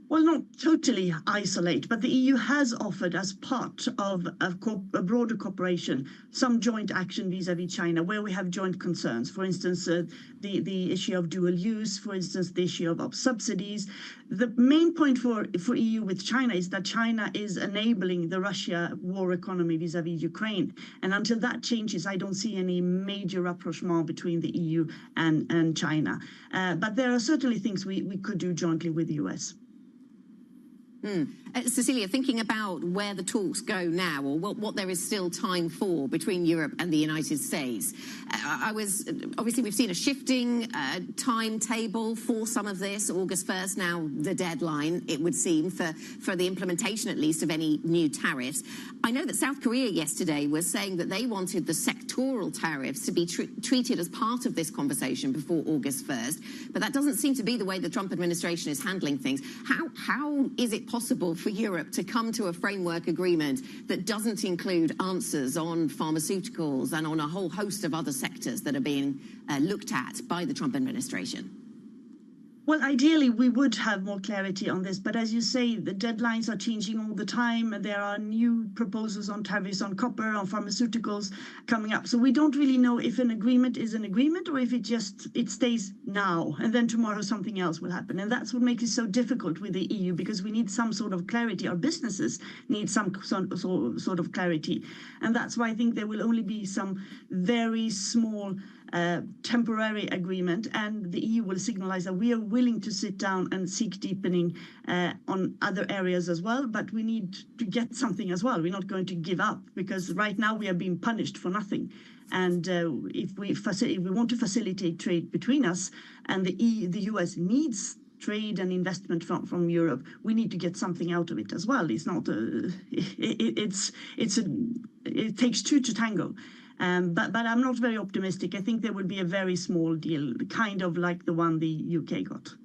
Well, not totally isolate, but the EU has offered, as part of a broader cooperation, some joint action vis-a-vis China, where we have joint concerns. For instance, the issue of dual use, for instance, the issue of subsidies. The main point for EU with China is that China is enabling the Russia war economy vis-a-vis Ukraine. And until that changes, I don't see any major rapprochement between the EU and China. But there are certainly things we could do jointly with the US. Cecilia, thinking about where the talks go now, or what there is still time for between Europe and the United States, obviously we've seen a shifting timetable for some of this. August 1st now the deadline, it would seem, for the implementation at least of any new tariffs. I know that South Korea yesterday was saying that they wanted the sectoral tariffs to be treated as part of this conversation before August 1st, but that doesn't seem to be the way the Trump administration is handling things. How is it possible for Europe to come to a framework agreement that doesn't include answers on pharmaceuticals and on a whole host of other sectors that are being looked at by the Trump administration? Well, ideally, we would have more clarity on this. But as you say, the deadlines are changing all the time. There are new proposals on tariffs on copper, on pharmaceuticals coming up. So we don't really know if an agreement is an agreement or if it stays now and then tomorrow something else will happen. And that's what makes it so difficult with the EU, because we need some sort of clarity. Our businesses need some sort of clarity. And that's why I think there will only be some very small temporary agreement, and the EU will signalize that we are willing to sit down and seek deepening on other areas as well, but we need to get something as well. We're not going to give up, because right now we are being punished for nothing. And if we want to facilitate trade between us, and the US needs trade and investment from Europe, we need to get something out of it as well. It's not it takes two to tango. But I'm not very optimistic. I think there will be a very small deal, kind of like the one the UK got.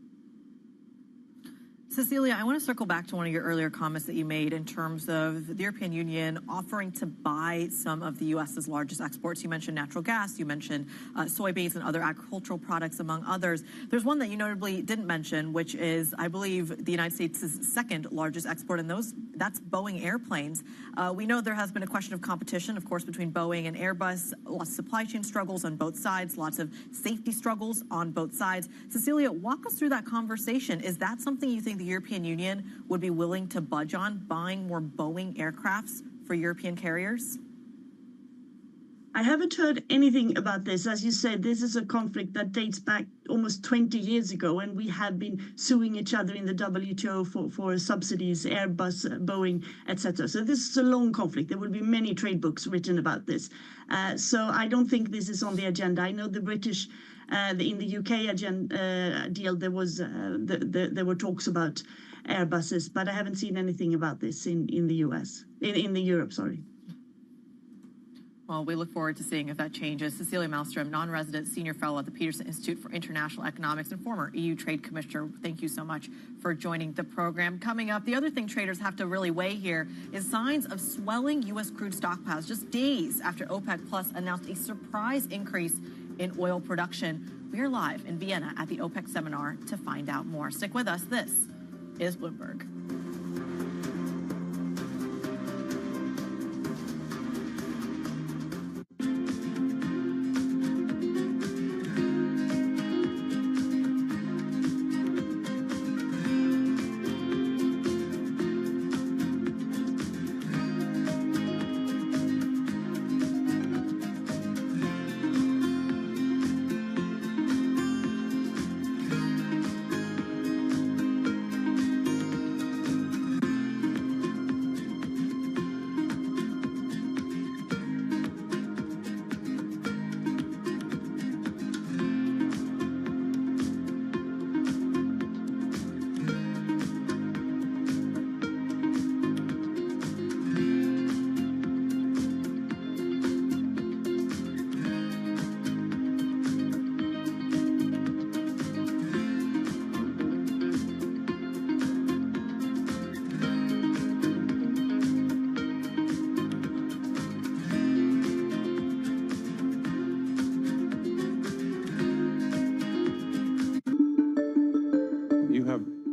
Cecilia, I want to circle back to one of your earlier comments that you made in terms of the European Union offering to buy some of the U.S.'s largest exports. You mentioned natural gas, you mentioned soybeans and other agricultural products, among others. There's one that you notably didn't mention, which is, I believe, the United States' second largest export, and that's Boeing airplanes. We know there has been a question of competition, of course, between Boeing and Airbus, lots of supply chain struggles on both sides, lots of safety struggles on both sides. Cecilia, walk us through that conversation. Is that something you think the European Union would be willing to budge on, buying more Boeing aircrafts for European carriers? I haven't heard anything about this. As you said, this is a conflict that dates back almost 20 years ago, and we have been suing each other in the WTO for subsidies, Airbus, Boeing, etc. So this is a long conflict. There will be many trade books written about this. So I don't think this is on the agenda. I know the British, in the UK deal, there were talks about Airbuses, but I haven't seen anything about this in the US, in Europe, sorry. Well, we look forward to seeing if that changes. Cecilia Malmström, non-resident senior fellow at the Peterson Institute for International Economics and former EU Trade Commissioner. Thank you so much for joining the program. Coming up, the other thing traders have to really weigh here is signs of swelling U.S. crude stockpiles just days after OPEC Plus announced a surprise increase in oil production. We are live in Vienna at the OPEC seminar to find out more. Stick with us. This is Bloomberg.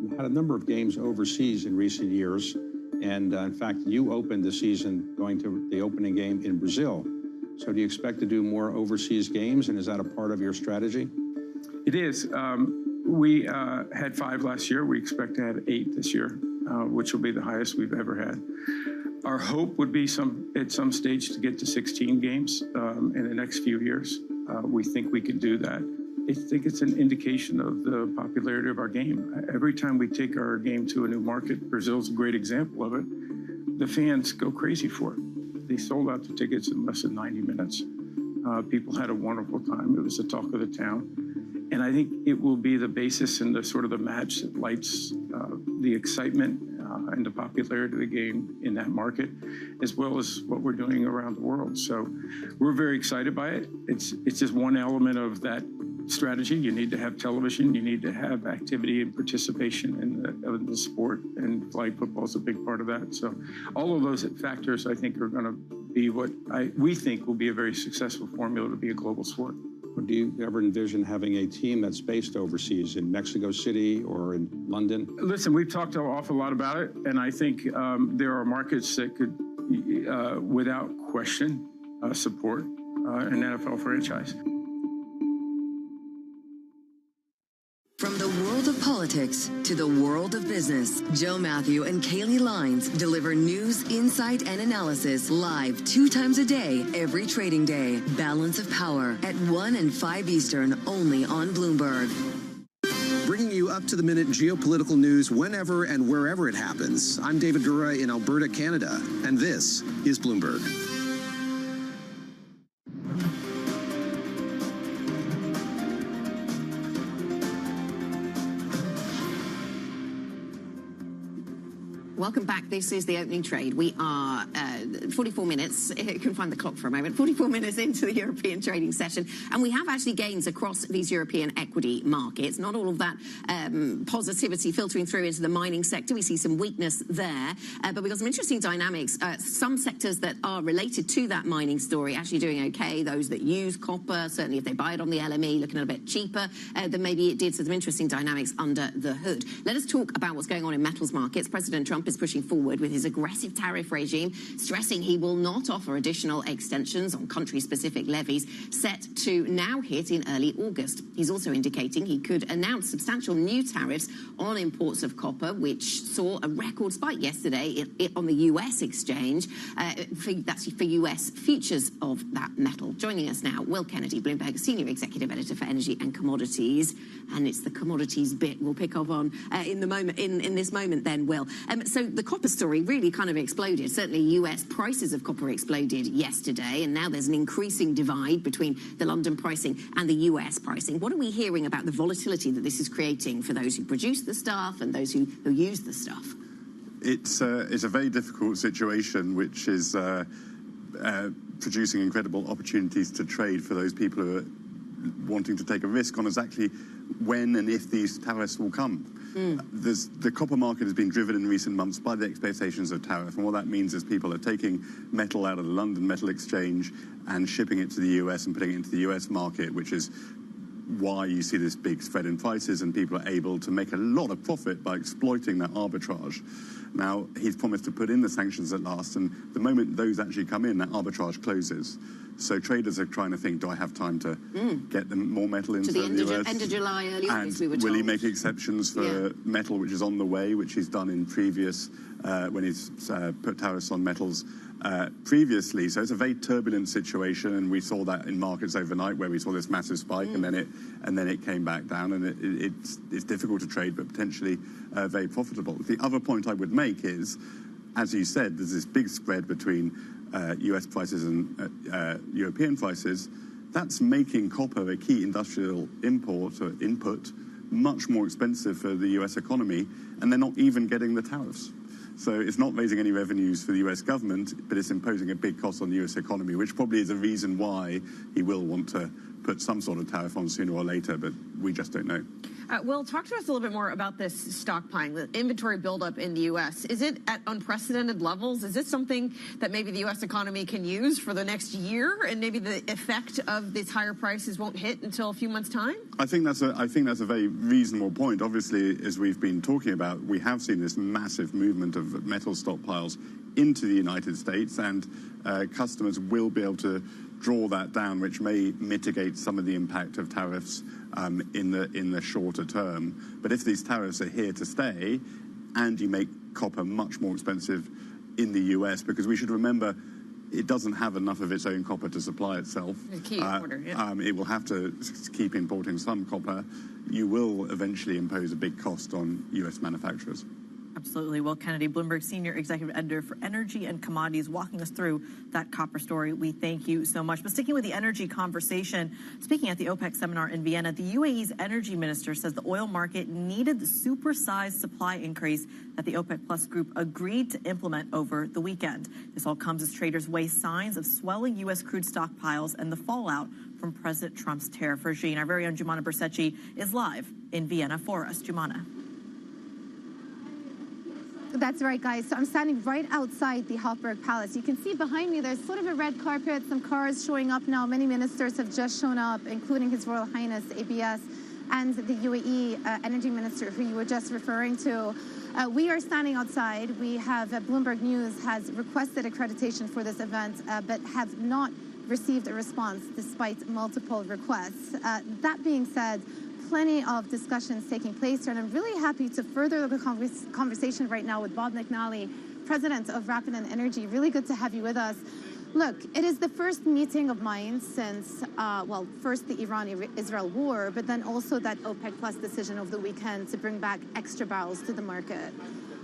We've had a number of games overseas in recent years, and in fact, you opened the season going to the opening game in Brazil. So do you expect to do more overseas games, and is that a part of your strategy? It is. We had 5 last year. We expect to have 8 this year, which will be the highest we've ever had. Our hope would be at some stage to get to 16 games in the next few years. We think we can do that. I think it's an indication of the popularity of our game. Every time we take our game to a new market, Brazil's a great example of it, the fans go crazy for it. They sold out the tickets in less than 90 minutes. People had a wonderful time. It was the talk of the town. And I think it will be the basis and the sort of the match that lights the excitement and the popularity of the game in that market, as well as what we're doing around the world. So we're very excited by it. It's just one element of that strategy. You need to have television. You need to have activity and participation in the sport, and flag football is a big part of that. So all of those factors, I think, are going to be what we think will be a very successful formula to be a global sport. Do you ever envision having a team that's based overseas in Mexico City or in London? Listen, we've talked an awful lot about it, and I think there are markets that could, without question, support an NFL franchise. From the world of politics to the world of business, Joe Matthew and Kaylee Lines deliver news, insight, and analysis live 2 times a day, every trading day. Balance of Power at 1 and 5 Eastern, only on Bloomberg. Bringing you up-to-the-minute geopolitical news whenever and wherever it happens. I'm David Gura in Alberta, Canada, and this is Bloomberg. Welcome back. This is the opening trade. We are 44 minutes, you can find the clock for a moment, 44 minutes into the European trading session. And we have actually gains across these European equity markets. Not all of that positivity filtering through into the mining sector. We see some weakness there. But we've got some interesting dynamics. Some sectors that are related to that mining story actually doing okay. Those that use copper, certainly if they buy it on the LME, looking a bit cheaper than maybe it did. So some interesting dynamics under the hood. Let us talk about what's going on in metals markets. President Trump is pushing forward with his aggressive tariff regime, stressing he will not offer additional extensions on country-specific levies set to now hit in early August. He's also indicating he could announce substantial new tariffs on imports of copper, which saw a record spike yesterday on the U.S. exchange. That's for U.S. futures of that metal. Joining us now, Will Kennedy, Bloomberg Senior Executive Editor for Energy and Commodities. And it's the commodities bit we'll pick up on in this moment then, Will. So the copper story really kind of exploded. Certainly US prices of copper exploded yesterday, and now there's an increasing divide between the London pricing and the US pricing. What are we hearing about the volatility that this is creating for those who produce the stuff and those who use the stuff? It's a very difficult situation, which is producing incredible opportunities to trade for those people who are wanting to take a risk on exactly when and if these tariffs will come. The copper market has been driven in recent months by the expectations of tariff, and what that means is people are taking metal out of the London Metal Exchange and shipping it to the US and putting it into the US market, which is why you see this big spread in prices, and people are able to make a lot of profit by exploiting that arbitrage. Now, he's promised to put in the sanctions at last, and the moment those actually come in, that arbitrage closes. So traders are trying to think, do I have time to get them more metal into the US? End of July, early August, we were told. Will he make exceptions for metal, which is on the way, which he's done in previous, when he's put tariffs on metals previously? So it's a very turbulent situation, and we saw that in markets overnight, where we saw this massive spike, and then it came back down, and it's difficult to trade, but potentially very profitable. The other point I would make is, as you said, there's this big spread between US prices and European prices. That's making copper, a key industrial import or input, much more expensive for the US economy, and they're not even getting the tariffs. So it's not raising any revenues for the US government, but it's imposing a big cost on the US economy, which probably is a reason why he will want to put some sort of tariff on sooner or later, but we just don't know. Will, talk to us a little bit more about this stockpiling, the inventory buildup in the U.S. Is it at unprecedented levels? Is it something that maybe the U.S. economy can use for the next year, and maybe the effect of these higher prices won't hit until a few months' time? I think that's a very reasonable point. Obviously, as we've been talking about, we have seen this massive movement of metal stockpiles into the United States, and customers will be able to draw that down, which may mitigate some of the impact of tariffs in the shorter term. But if these tariffs are here to stay, and you make copper much more expensive in the US, because we should remember it doesn't have enough of its own copper to supply itself. It will have to keep importing some copper. You will eventually impose a big cost on US manufacturers. Absolutely. Will Kennedy, Bloomberg Senior Executive Editor for Energy and Commodities, walking us through that copper story. We thank you so much. But sticking with the energy conversation, speaking at the OPEC seminar in Vienna, the UAE's energy minister says the oil market needed the supersized supply increase that the OPEC Plus group agreed to implement over the weekend. This all comes as traders weigh signs of swelling U.S. crude stockpiles and the fallout from President Trump's tariff regime. Our very own Jumana Bersecci is live in Vienna for us. Jumana. That's right, guys. So I'm standing right outside the Hofburg Palace. You can see behind me there's sort of a red carpet, some cars showing up now. Many ministers have just shown up, including His Royal Highness ABS and the UAE energy minister who you were just referring to. We are standing outside. We have Bloomberg News has requested accreditation for this event, but have not received a response despite multiple requests. That being said, plenty of discussions taking place here, and I'm really happy to further the conversation right now with Bob McNally, president of Rapid Energy. Really good to have you with us. Look, it is the first meeting of minds since, well, first the Iran-Israel war, but then also that OPEC Plus decision over the weekend to bring back extra barrels to the market.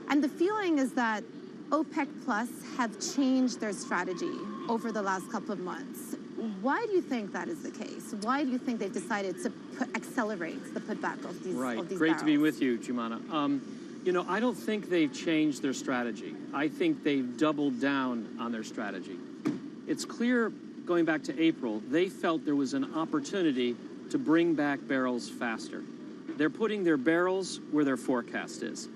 And the feeling is that OPEC Plus have changed their strategy over the last couple of months. Why do you think that is the case? Why do you think they've decided to accelerate the putback of these Right. Great barrels? to be with you, Jumana. You know, I don't think they've changed their strategy. I think they've doubled down on their strategy. It's clear, going back to April, they felt there was an opportunity to bring back barrels faster. They're putting their barrels where their forecast is.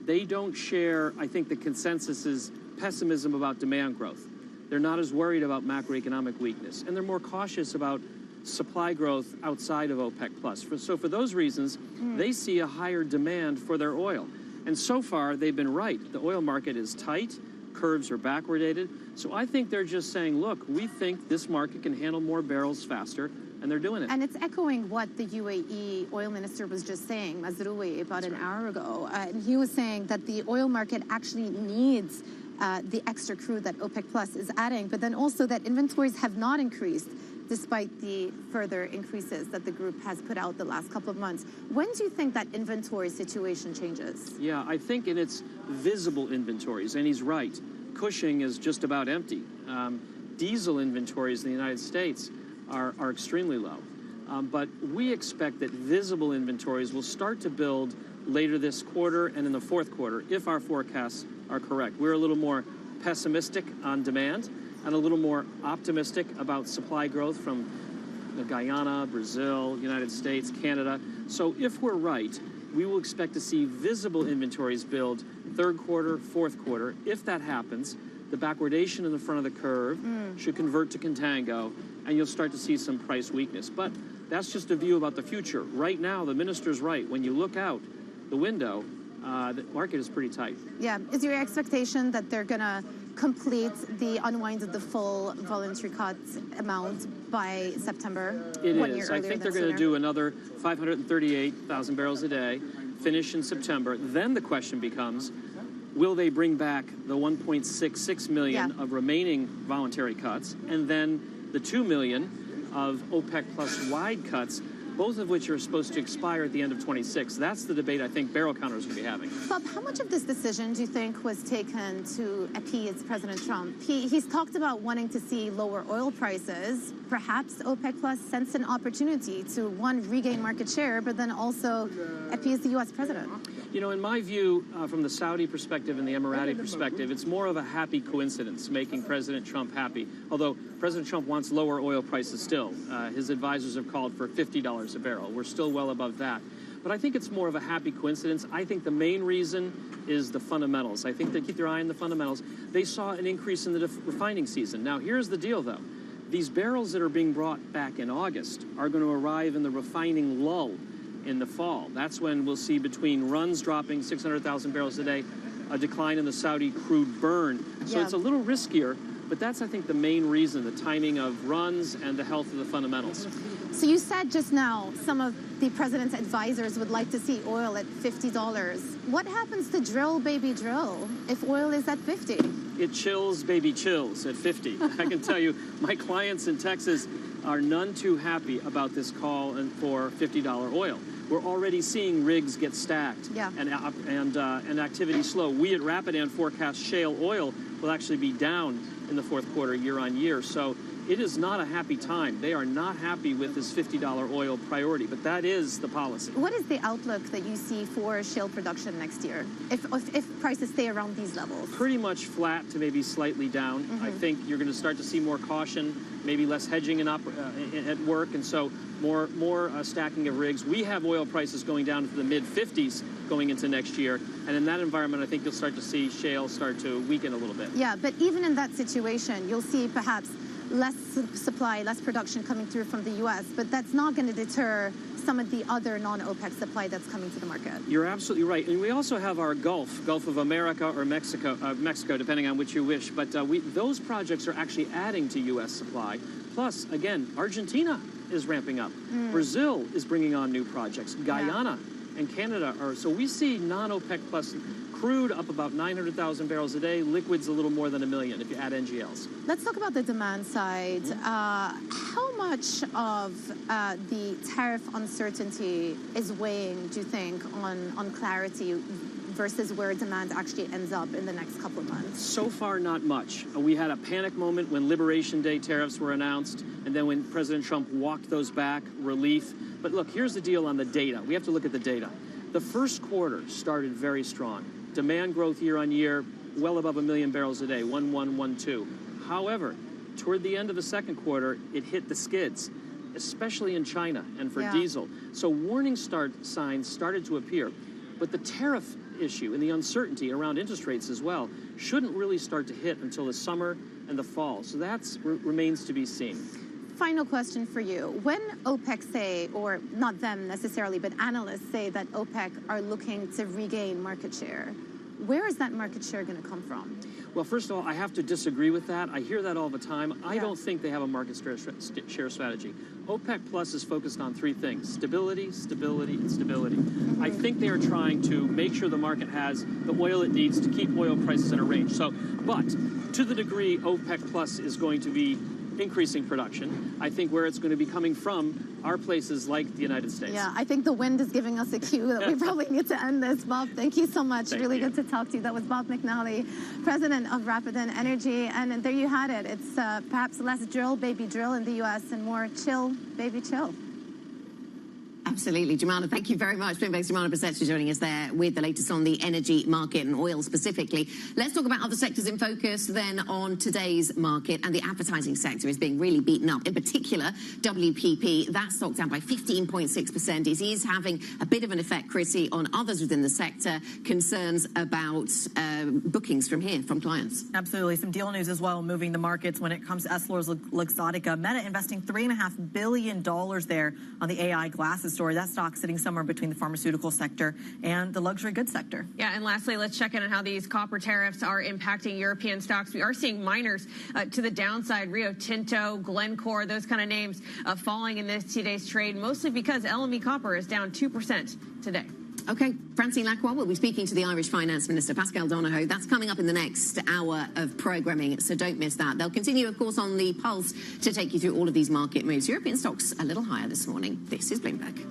They don't share, I think, the consensus is pessimism about demand growth. They're not as worried about macroeconomic weakness, and they're more cautious about supply growth outside of OPEC+. So for those reasons, they see a higher demand for their oil. And so far, they've been right. The oil market is tight, curves are backwardated. So I think they're just saying, look, we think this market can handle more barrels faster, and they're doing it. And it's echoing what the UAE oil minister was just saying, Mazroui, about an hour ago. And he was saying that the oil market actually needs the extra crude that OPEC Plus is adding, but then also that inventories have not increased despite the further increases that the group has put out the last couple of months. When do you think that inventory situation changes? Yeah, I think in its visible inventories, and he's right. Cushing is just about empty. Diesel inventories in the United States are extremely low. But we expect that visible inventories will start to build later this quarter and in the fourth quarter, if our forecasts are correct. We're a little more pessimistic on demand and a little more optimistic about supply growth from Guyana, Brazil, United States, Canada. So if we're right, we will expect to see visible inventories build third quarter, fourth quarter. If that happens, the backwardation in the front of the curve should convert to contango, and you'll start to see some price weakness. But that's just a view about the future. Right now, the minister's right. When you look out the window, the market is pretty tight. Yeah. Is your expectation that they're going to complete the unwind of the full voluntary cut amount by September? It is. I think they're going to do another 538,000 barrels a day, finish in September. Then the question becomes, will they bring back the 1.66 million of remaining voluntary cuts, and then the 2 million of OPEC plus wide cuts, both of which are supposed to expire at the end of 26. That's the debate I think barrel counters will be having. Bob, how much of this decision do you think was taken to appease President Trump? He's talked about wanting to see lower oil prices. Perhaps OPEC Plus sensed an opportunity to, one, regain market share, but then also appease the U.S. president. You know, in my view, from the Saudi perspective and the Emirati perspective, it's more of a happy coincidence making President Trump happy. Although President Trump wants lower oil prices still. His advisors have called for $50 a barrel. We're still well above that. But I think it's more of a happy coincidence. I think the main reason is the fundamentals. I think they keep their eye on the fundamentals. They saw an increase in the refining season. Now, here's the deal, though. These barrels that are being brought back in August are going to arrive in the refining lull in the fall. That's when we'll see between runs dropping 600,000 barrels a day, a decline in the Saudi crude burn. So it's a little riskier, but that's, I think, the main reason, the timing of runs and the health of the fundamentals. So you said just now some of the president's advisors would like to see oil at $50. What happens to drill, baby, drill if oil is at 50? It chills, baby, chills at 50. I can tell you, my clients in Texas are none too happy about this call for $50 oil. We're already seeing rigs get stacked and activity slow. We at Rapidan forecast shale oil will actually be down in the fourth quarter year on year. So it is not a happy time. They are not happy with this $50 oil priority, but that is the policy. What is the outlook that you see for shale production next year if prices stay around these levels? Pretty much flat to maybe slightly down. I think you're going to start to see more caution, maybe less hedging at work, and so more stacking of rigs. We have oil prices going down to the mid-50s going into next year, and in that environment, I think you'll start to see shale start to weaken a little bit. Yeah, but even in that situation, you'll see perhaps less supply, less production coming through from the U.S., but that's not going to deter some of the other non-OPEC supply that's coming to the market. You're absolutely right. And we also have our Gulf of America or Mexico, depending on which you wish. But those projects are actually adding to U.S. supply. Plus, again, Argentina is ramping up. Brazil is bringing on new projects. Guyana and Canada are. So we see non-OPEC plus crude up about 900,000 barrels a day, liquids a little more than 1 million if you add NGLs. Let's talk about the demand side. How much of the tariff uncertainty is weighing, do you think, on clarity versus where demand actually ends up in the next couple of months? So far, not much. We had a panic moment when Liberation Day tariffs were announced, and then when President Trump walked those back, relief. But look, here's the deal on the data. We have to look at the data. The first quarter started very strong. Demand growth year on year, well above 1 million barrels a day, 1.112. However, toward the end of the second quarter, it hit the skids, especially in China and for diesel. So warning signs started to appear. But the tariff issue and the uncertainty around interest rates as well shouldn't really start to hit until the summer and the fall. So that remains to be seen. Final question for you. When OPEC say, or not them necessarily, but analysts say that OPEC are looking to regain market share, where is that market share going to come from? Well, first of all, I have to disagree with that. I hear that all the time. I don't think they have a market share strategy. OPEC Plus is focused on 3 things: stability, stability, and stability. I think they are trying to make sure the market has the oil it needs to keep oil prices in a range. So, but to the degree OPEC Plus is going to be increasing production, I think where it's going to be coming from are places like the United States. Yeah, I think the wind is giving us a cue that we probably need to end this. Bob, thank you so much. Really good to talk to you. That was Bob McNally, president of Rapidan Energy. And there you had it. It's perhaps less drill, baby, drill in the U.S. and more chill, baby, chill. Absolutely. Jumana, thank you very much. Bloomberg's Jumana Brzezinski joining us there with the latest on the energy market and oil specifically. Let's talk about other sectors in focus then on today's market. And the advertising sector is being really beaten up. In particular, WPP, that stock down by 15.6%. It is having a bit of an effect, Chrissy, on others within the sector. Concerns about bookings from here, from clients. Absolutely. Some deal news as well moving the markets when it comes to EssilorLuxottica. Meta investing $3.5 billion there on the AI glasses story. That stock sitting somewhere between the pharmaceutical sector and the luxury goods sector. Yeah, and lastly, let's check in on how these copper tariffs are impacting European stocks. We are seeing miners to the downside. Rio Tinto, Glencore, those kind of names falling in today's trade, mostly because LME copper is down 2% today. Okay, Francine Lacroix will be speaking to the Irish Finance Minister, Pascal Donohoe. That's coming up in the next hour of programming, so don't miss that. They'll continue, of course, on the Pulse to take you through all of these market moves. European stocks a little higher this morning. This is Bloomberg.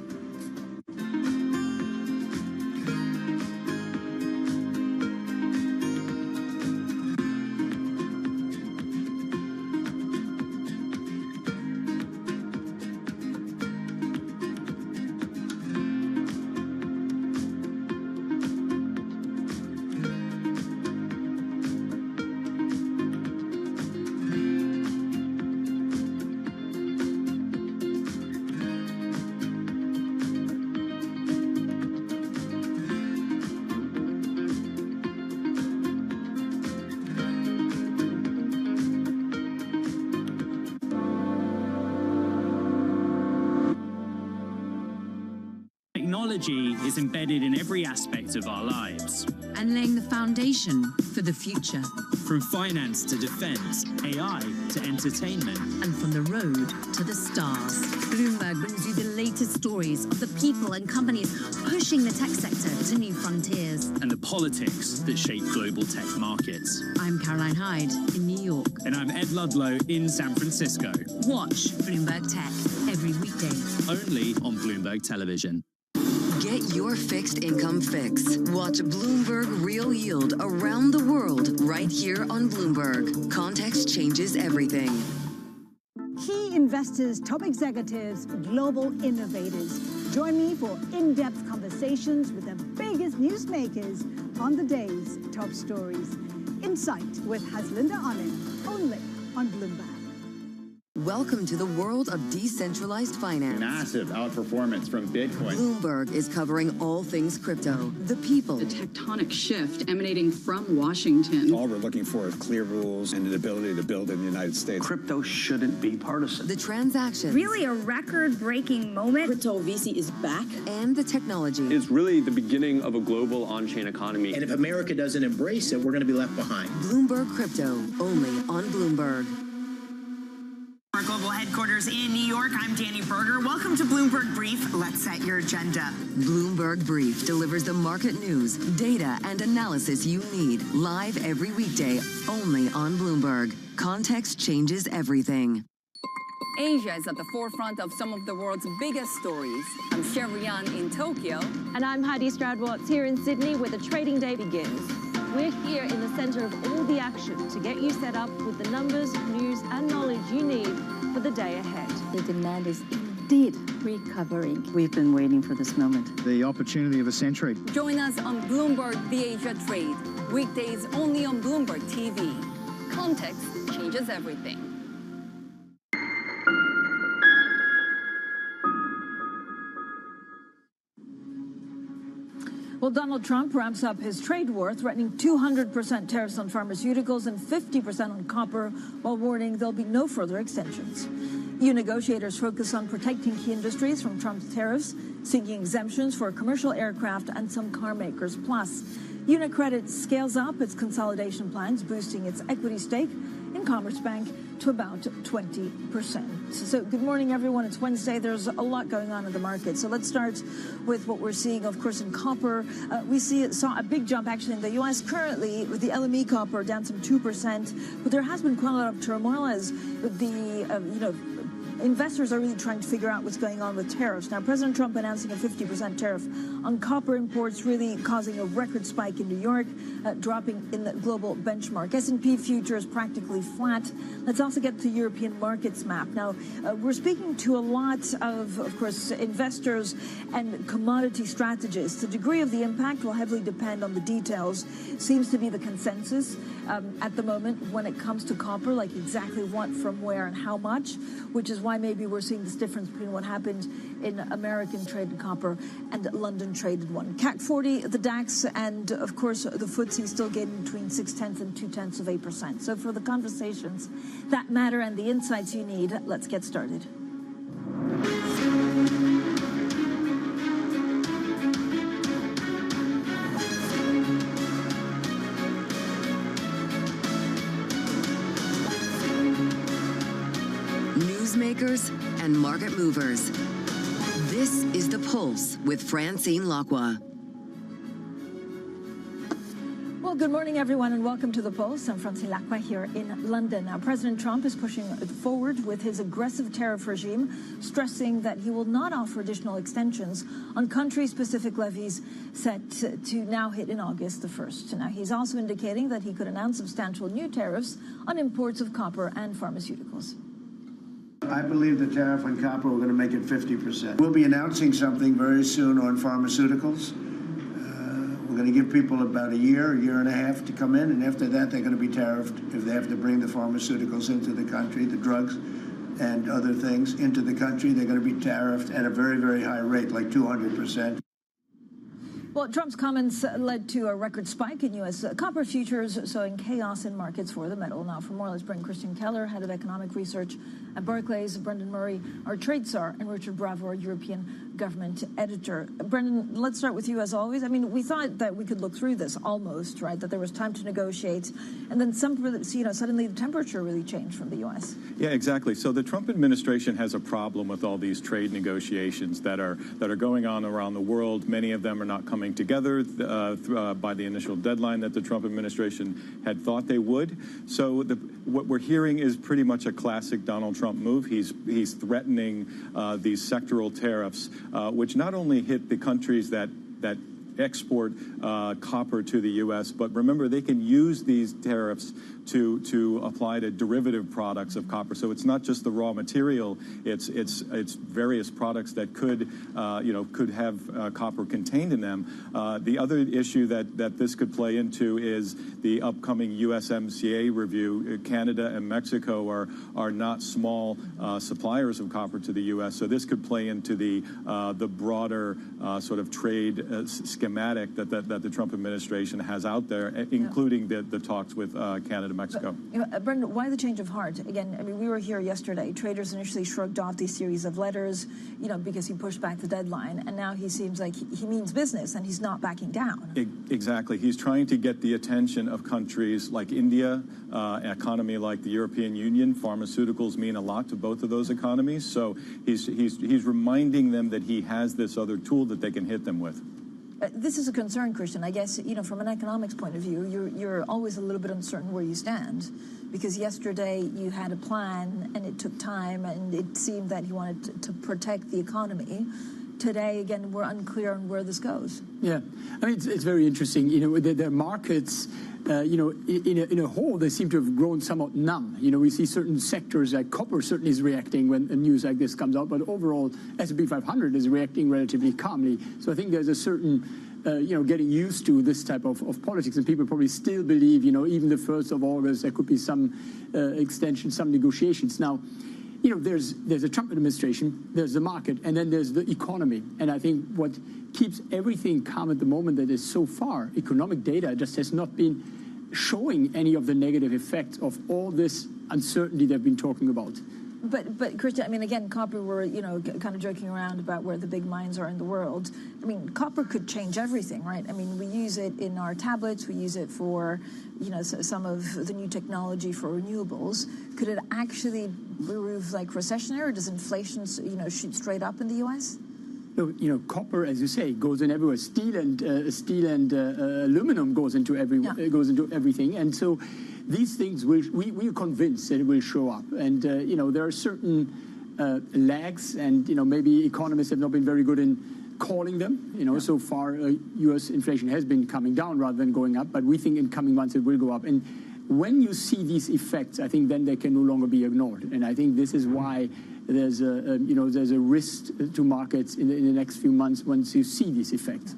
technology is embedded in every aspect of our lives. And laying the foundation for the future. From finance to defense, AI to entertainment. And from the road to the stars. Bloomberg brings you the latest stories of the people and companies pushing the tech sector to new frontiers. And the politics that shape global tech markets. I'm Caroline Hyde in New York. And I'm Ed Ludlow in San Francisco. Watch Bloomberg Tech every weekday. Only on Bloomberg Television. Get your fixed income fix. Watch Bloomberg Real Yield around the world right here on Bloomberg. Context changes everything. Key investors, top executives, global innovators. Join me for in-depth conversations with the biggest newsmakers on the day's top stories. Insight with Haslinda Onen, only on Bloomberg. Welcome to the world of decentralized finance. Massive outperformance from Bitcoin. Bloomberg is covering all things crypto, the people. The tectonic shift emanating from Washington. All we're looking for is clear rules and the ability to build in the United States. Crypto shouldn't be partisan. The transactions. Really a record-breaking moment. Crypto VC is back. And the technology. It's really the beginning of a global on-chain economy. And if America doesn't embrace it, we're going to be left behind. Bloomberg Crypto, only on Bloomberg. Our global headquarters in New York, I'm Danny Berger. Welcome to Bloomberg Brief. Let's set your agenda. Bloomberg Brief delivers the market news, data, and analysis you need live every weekday, only on Bloomberg. Context changes everything. Asia is at the forefront of some of the world's biggest stories. I'm Sherrian in Tokyo. And I'm Heidi Stroud-Watts here in Sydney, where the trading day begins. We're here in the center of all the action to get you set up with the numbers, news, and knowledge you need for the day ahead. The demand is indeed recovering. We've been waiting for this moment. The opportunity of a century. Join us on Bloomberg The Asia Trade. Weekdays only on Bloomberg TV. Context changes everything. Well, Donald Trump ramps up his trade war, threatening 200% tariffs on pharmaceuticals and 50% on copper, while warning there'll be no further extensions. EU negotiators focus on protecting key industries from Trump's tariffs, seeking exemptions for commercial aircraft and some car makers. Plus, UniCredit scales up its consolidation plans, boosting its equity stake in Commerce Bank to about 20%. So good morning, everyone. It's Wednesday. There's a lot going on in the market. So let's start with what we're seeing, of course, in copper. We saw a big jump, actually, in the U.S. currently with the LME copper down some 2%. But there has been quite a lot of turmoil as the, investors are really trying to figure out what's going on with tariffs. Now, President Trump announcing a 50% tariff on copper imports, really causing a record spike in New York, dropping in the global benchmark. S&P futures practically flat. Let's also get to the European markets map. Now, we're speaking to a lot of course, investors and commodity strategists. The degree of the impact will heavily depend on the details. Seems to be the consensus at the moment when it comes to copper, like exactly what, from where, and how much, which is why maybe we're seeing this difference between what happened in American traded copper and London traded one. CAC 40, the DAX, and of course the FTSE still gaining between 0.6 and 0.2%. So for the conversations that matter and the insights you need, let's get started. Newsmakers and market movers. This is The Pulse with Francine Lacqua. Well, good morning, everyone, and welcome to The Pulse. I'm Francine Lacqua here in London. Now, President Trump is pushing forward with his aggressive tariff regime, stressing that he will not offer additional extensions on country-specific levies set to now hit in August the 1st. Now, he's also indicating that he could announce substantial new tariffs on imports of copper and pharmaceuticals. I believe the tariff on copper, we're going to make it 50%. We'll be announcing something very soon on pharmaceuticals. We're going to give people about a year and a half to come in, and after that, they're going to be tariffed if they have to bring the pharmaceuticals into the country, the drugs and other things into the country. They're going to be tariffed at a very, very high rate, like 200%. Well, Trump's comments led to a record spike in U.S. copper futures, sowing chaos in markets for the metal. Now, for more, let's bring Christian Keller, head of economic research at Barclays, Brendan Murray, our trade czar, and Richard Bravo, our European government editor. Brendan, let's start with you as always. I mean, we thought that we could look through this almost, right? That there was time to negotiate, and then suddenly the temperature really changed from the U.S. Yeah, exactly. So the Trump administration has a problem with all these trade negotiations that are going on around the world. Many of them are not coming together by the initial deadline that the Trump administration had thought they would. So what we're hearing is pretty much a classic Donald Trump move. He's threatening these sectoral tariffs, which not only hit the countries that export copper to the U.S., but remember, they can use these tariffs to apply to derivative products of copper. So it's not just the raw material; it's various products that could have copper contained in them. The other issue that this could play into is the upcoming USMCA review. Canada and Mexico are not small suppliers of copper to the U.S. So this could play into the broader sort of trade schematic that the Trump administration has out there, including the talks with Canada. Mexico. Brendan, why the change of heart? Again, I mean, we were here yesterday. Traders initially shrugged off these series of letters, because he pushed back the deadline, and now he seems like he means business, and he's not backing down. Exactly. He's trying to get the attention of countries like India, an economy like the European Union. Pharmaceuticals mean a lot to both of those economies, so he's reminding them that he has this other tool that they can hit them with. This is a concern, Christian. I guess, from an economics point of view, you're always a little bit uncertain where you stand, because yesterday you had a plan and it took time and it seemed that he wanted to protect the economy. Today, again, we're unclear on where this goes. Yeah, I mean, it's very interesting. The markets, in a whole, they seem to have grown somewhat numb. We see certain sectors like copper certainly is reacting when news like this comes out, but overall, S&P 500 is reacting relatively calmly. So I think there's a certain, getting used to this type of politics, and people probably still believe, even the 1st of August, there could be some extension, some negotiations. Now, there's a Trump administration, there's the market, and then there's the economy. And I think what keeps everything calm at the moment that is so far, economic data just has not been showing any of the negative effects of all this uncertainty they've been talking about. But Christian, I mean, again, copper, we're, kind of joking around about where the big mines are in the world. I mean, copper could change everything, right? I mean, we use it in our tablets. We use it for, some of the new technology for renewables. Could it actually prove recessionary, or does inflation, shoot straight up in the U.S.? No, copper, as you say, goes in everywhere. Steel and aluminum goes into everything, and so these things we are convinced that it will show up. And there are certain lags, and maybe economists have not been very good in calling them. So far, U.S. inflation has been coming down rather than going up, but we think in coming months it will go up. And when you see these effects, I think then they can no longer be ignored. And I think this is why there's a risk to markets in the next few months once you see these effects.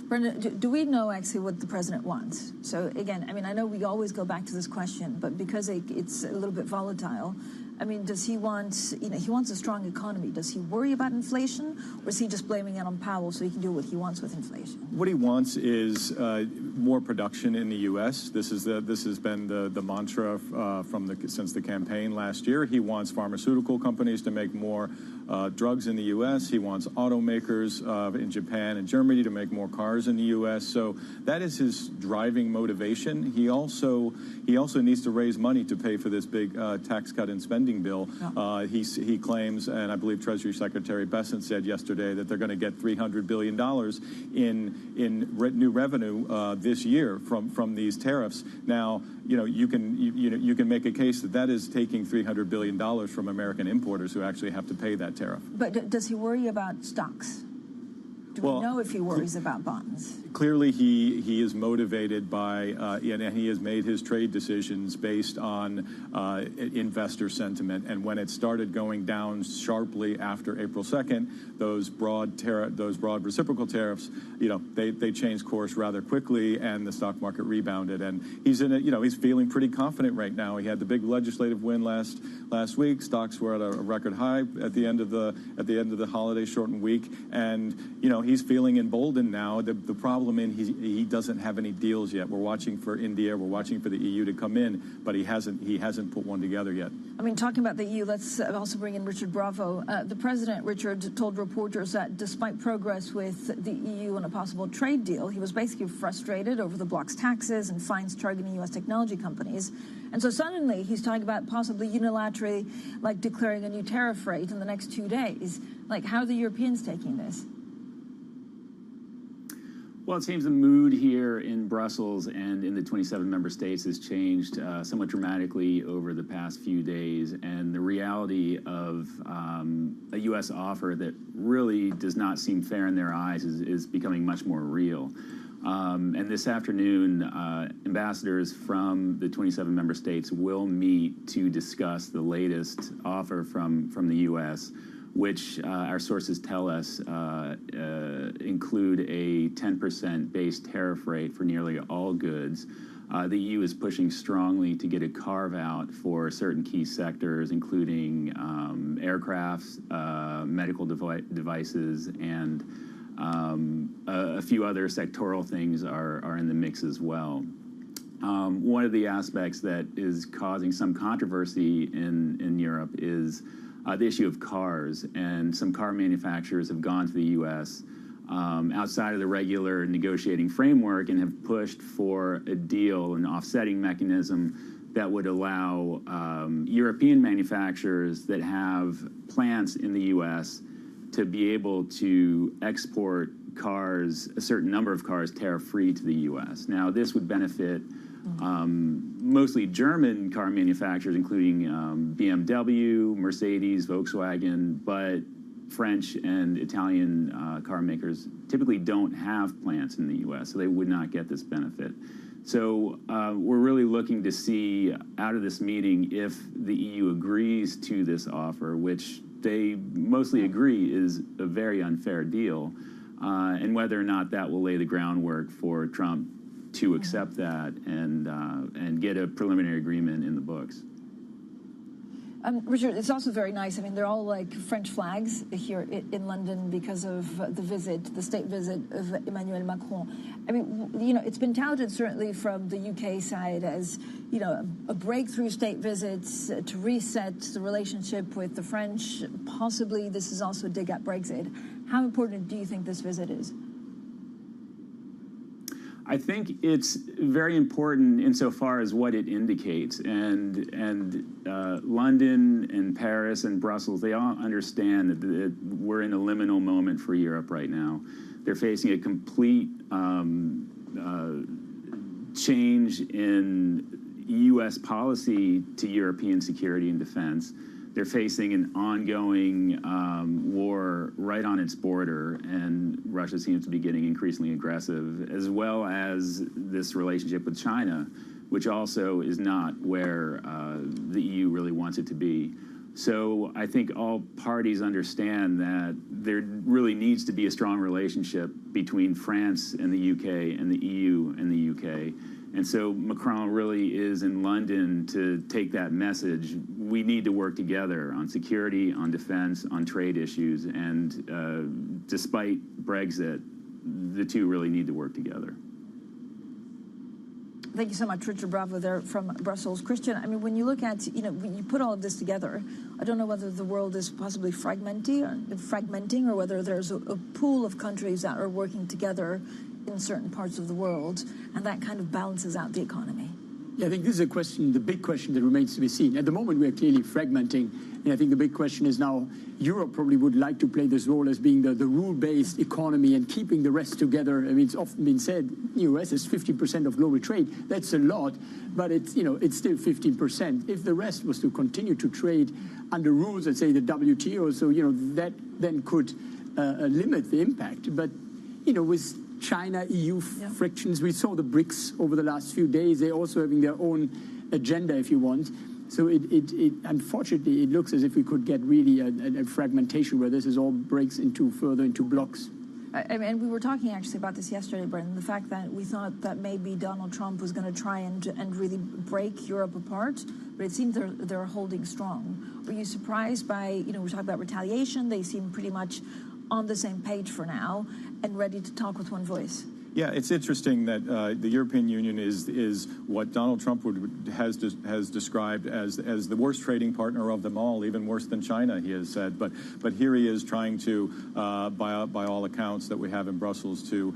Brendan, do we know actually what the president wants? So again, I mean, I know we always go back to this question, but because it's a little bit volatile, I mean, does he want, he wants a strong economy. Does he worry about inflation, or is he just blaming it on Powell so he can do what he wants with inflation? What he wants is more production in the U.S. This has been the mantra since the campaign last year. He wants pharmaceutical companies to make more drugs in the U.S. He wants automakers in Japan and Germany to make more cars in the U.S. So that is his driving motivation. He also needs to raise money to pay for this big tax cut and spending bill. He claims, and I believe Treasury Secretary Bessent said yesterday, that they're going to get $300 billion in new revenue this year from these tariffs. Now, you can make a case that is taking $300 billion from American importers who actually have to pay that tariff. But does he worry about stocks? Do we know if he worries about bonds? Clearly, he is motivated by, and he has made his trade decisions based on investor sentiment. And when it started going down sharply after April 2nd, those broad reciprocal tariffs, they changed course rather quickly, and the stock market rebounded. And he's he's feeling pretty confident right now. He had the big legislative win last week. Stocks were at a record high at the end of the holiday shortened week, and he's feeling emboldened now. The problem problem in he doesn't have any deals yet. We're watching for India, we're watching for the EU to come in, but he hasn't put one together yet. I mean, talking about the EU, let's also bring in Richard Bravo. The president, Richard, told reporters that despite progress with the EU on a possible trade deal, he was basically frustrated over the bloc's taxes and fines targeting U.S. technology companies. And so suddenly he's talking about possibly unilaterally, like, declaring a new tariff rate in the next 2 days. Like, how are the Europeans taking this? Well, it seems the mood here in Brussels and in the 27 member states has changed somewhat dramatically over the past few days, and the reality of a U.S. offer that really does not seem fair in their eyes is becoming much more real. And this afternoon, ambassadors from the 27 member states will meet to discuss the latest offer from the U.S., which our sources tell us include a 10% base tariff rate for nearly all goods. The EU is pushing strongly to get a carve-out for certain key sectors, including aircrafts, medical devices, and a few other sectoral things are in the mix as well. One of the aspects that is causing some controversy in Europe is the issue of cars, and some car manufacturers have gone to the U.S. Outside of the regular negotiating framework and have pushed for a deal, an offsetting mechanism that would allow European manufacturers that have plants in the U.S. to be able to export cars, a certain number of cars, tariff-free to the U.S. Now, this would benefit mostly German car manufacturers, including BMW, Mercedes, Volkswagen, but French and Italian car makers typically don't have plants in the U.S., so they would not get this benefit. So we're really looking to see out of this meeting if the EU agrees to this offer, which they mostly agree is a very unfair deal, and whether or not that will lay the groundwork for Trump to accept that and get a preliminary agreement in the books. Richard, it's also very nice. I mean, they're all like French flags here in London because of the state visit of Emmanuel Macron. I mean, you know, it's been touted certainly from the UK side as, you know, a breakthrough state visit to reset the relationship with the French. Possibly this is also a dig at Brexit. How important do you think this visit is? I think it's very important insofar as what it indicates, and London and Paris and Brussels, they all understand that we're in a liminal moment for Europe right now. They're facing a complete change in U.S. policy to European security and defense. They're facing an ongoing war right on its border, and Russia seems to be getting increasingly aggressive, as well as this relationship with China, which also is not where the EU really wants it to be. So I think all parties understand that there really needs to be a strong relationship between France and the UK and the EU and the UK. And so Macron really is in London to take that message. We need to work together on security, on defense, on trade issues. And despite Brexit, the two really need to work together. Thank you so much, Richard Bravo there from Brussels. Christian, I mean, when you look at, you know, when you put all of this together, I don't know whether the world is possibly fragmenting or whether there's a pool of countries that are working together in certain parts of the world, and that kind of balances out the economy. Yeah, I think this is a question, the big question that remains to be seen. At the moment, we are clearly fragmenting, and I think the big question is now, Europe probably would like to play this role as being the rule-based economy and keeping the rest together. I mean, it's often been said, the US is 50% of global trade. That's a lot, but it's, you know, it's still 15%. If the rest was to continue to trade under rules that say the WTO, so, you know, that then could limit the impact. But, you know, with China, EU frictions. We saw the BRICS over the last few days. They're also having their own agenda, if you want. So it unfortunately, it looks as if we could get really a fragmentation where this is all breaks further into blocks. And we were talking actually about this yesterday, Brendan, the fact that we thought that maybe Donald Trump was going to try and really break Europe apart, but it seems they're holding strong. Were you surprised by, you know, we're talking about retaliation. They seem pretty much on the same page for now and ready to talk with one voice. Yeah, it's interesting that the European Union is what Donald Trump has described as the worst trading partner of them all, even worse than China, he has said. But here he is trying to, by all accounts that we have in Brussels, to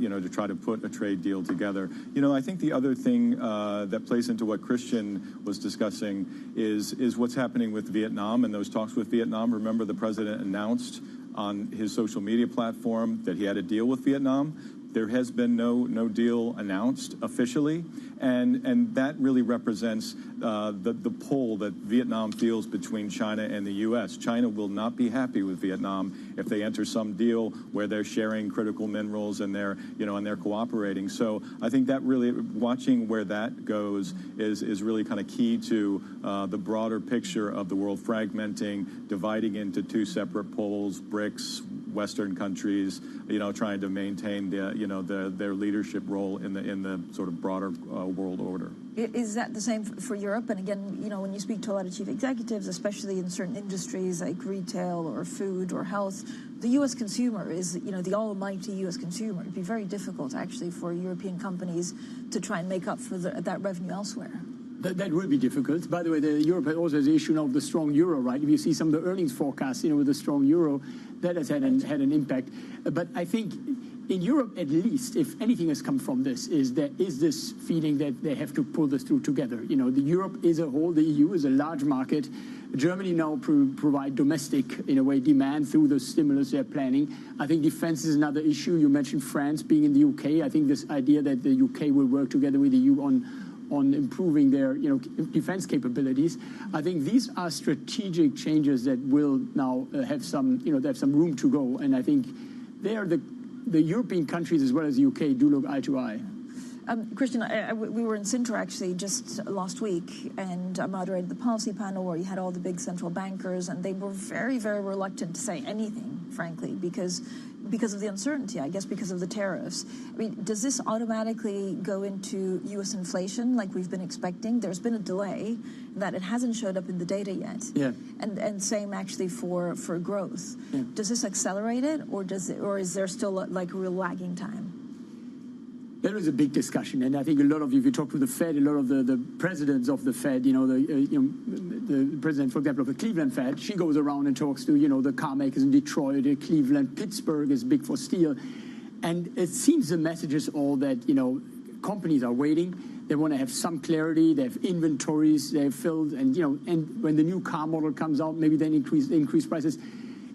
to try to put a trade deal together. I think the other thing that plays into what Christian was discussing is what's happening with Vietnam and those talks with Vietnam. Remember, the president announced on his social media platform that he had a deal with Vietnam. There has been no deal announced officially, and that really represents the pull that Vietnam feels between China and the U.S. China will not be happy with Vietnam if they enter some deal where they're sharing critical minerals and they're cooperating. So I think that really, watching where that goes is really kind of key to the broader picture of the world fragmenting, dividing into two separate poles, BRICS, Western countries, trying to maintain their leadership role in the sort of broader world order. Is that the same for Europe? And again, when you speak to a lot of chief executives, especially in certain industries like retail or food or health, the U.S. consumer is, the almighty U.S. consumer. It'd be very difficult, actually, for European companies to try and make up for that revenue elsewhere. That will be difficult. By the way, Europe also has the issue of the strong euro, right? If you see some of the earnings forecasts, with the strong euro, that has had an impact. But I think in Europe, at least, if anything has come from this, is there is this feeling that they have to pull this through together. The Europe as a whole, the EU is a large market. Germany now provide domestic, in a way, demand through the stimulus they're planning. I think defense is another issue. You mentioned France being in the UK. I think this idea that the UK will work together with the EU on improving their defense capabilities. I think these are strategic changes that will now have some room to go, and I think they are the European countries as well as the UK do look eye to eye. Christian, we were in Sintra actually just last week, and I moderated the policy panel where you had all the big central bankers, and they were very, very reluctant to say anything, frankly, because of the uncertainty, I guess, because of the tariffs. I mean, does this automatically go into U.S. inflation like we've been expecting? There's been a delay that it hasn't showed up in the data yet. Yeah. And same actually for growth. Yeah. Does this accelerate it, or is there still like a real lagging time? There is a big discussion, and I think a lot of, if you talk to the Fed, a lot of the presidents of the Fed, the president, for example, of the Cleveland Fed, she goes around and talks to, the car makers in Detroit, Cleveland, Pittsburgh is big for steel. And it seems the message is all that, companies are waiting. They want to have some clarity. They have inventories they've filled, and when the new car model comes out, maybe then increase prices.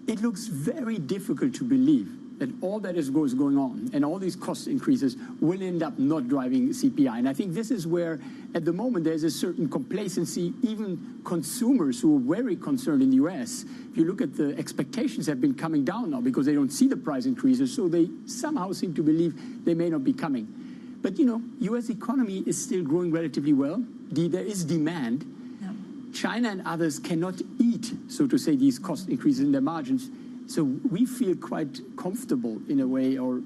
It looks very difficult to believe that all that is going on and all these cost increases will end up not driving CPI. And I think this is where, at the moment, there's a certain complacency. Even consumers who are very concerned in the U.S., if you look at the expectations have been coming down now because they don't see the price increases, so they somehow seem to believe they may not be coming. But, U.S. economy is still growing relatively well. There is demand. Yeah. China and others cannot eat, so to say, these cost increases in their margins. So we feel quite comfortable in a way, or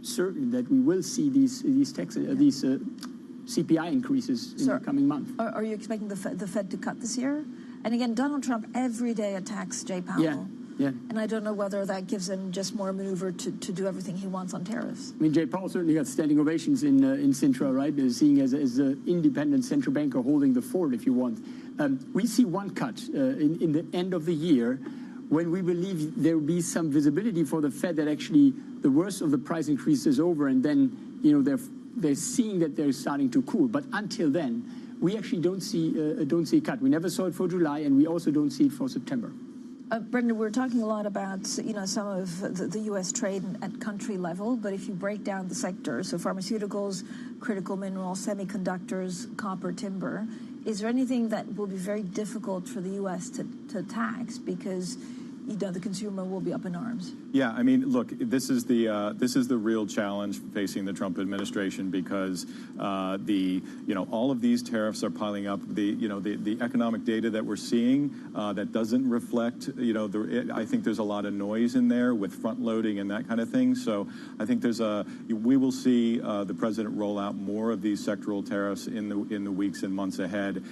certain that we will see these CPI increases in the coming month. Are you expecting the Fed to cut this year? And again, Donald Trump every day attacks Jay Powell. Yeah. And I don't know whether that gives him just more maneuver to do everything he wants on tariffs. I mean, Jay Powell certainly got standing ovations in Sintra, right? Seeing as the independent central banker holding the fort, if you want. We see one cut in the end of the year, when we believe there will be some visibility for the Fed that actually the worst of the price increase is over, and then they're seeing that they're starting to cool. But until then, we actually don't see a cut. We never saw it for July, and we also don't see it for September. Brendan, we're talking a lot about some of the U.S. trade at country level, but if you break down the sectors, so pharmaceuticals, critical minerals, semiconductors, copper, timber, is there anything that will be very difficult for the U.S. to tax because the consumer will be up in arms? Yeah, I mean, look, this is the real challenge facing the Trump administration, because all of these tariffs are piling up. The economic data that we're seeing that doesn't reflect I think there's a lot of noise in there with front loading and that kind of thing. So I think we will see the president roll out more of these sectoral tariffs in the weeks and months ahead.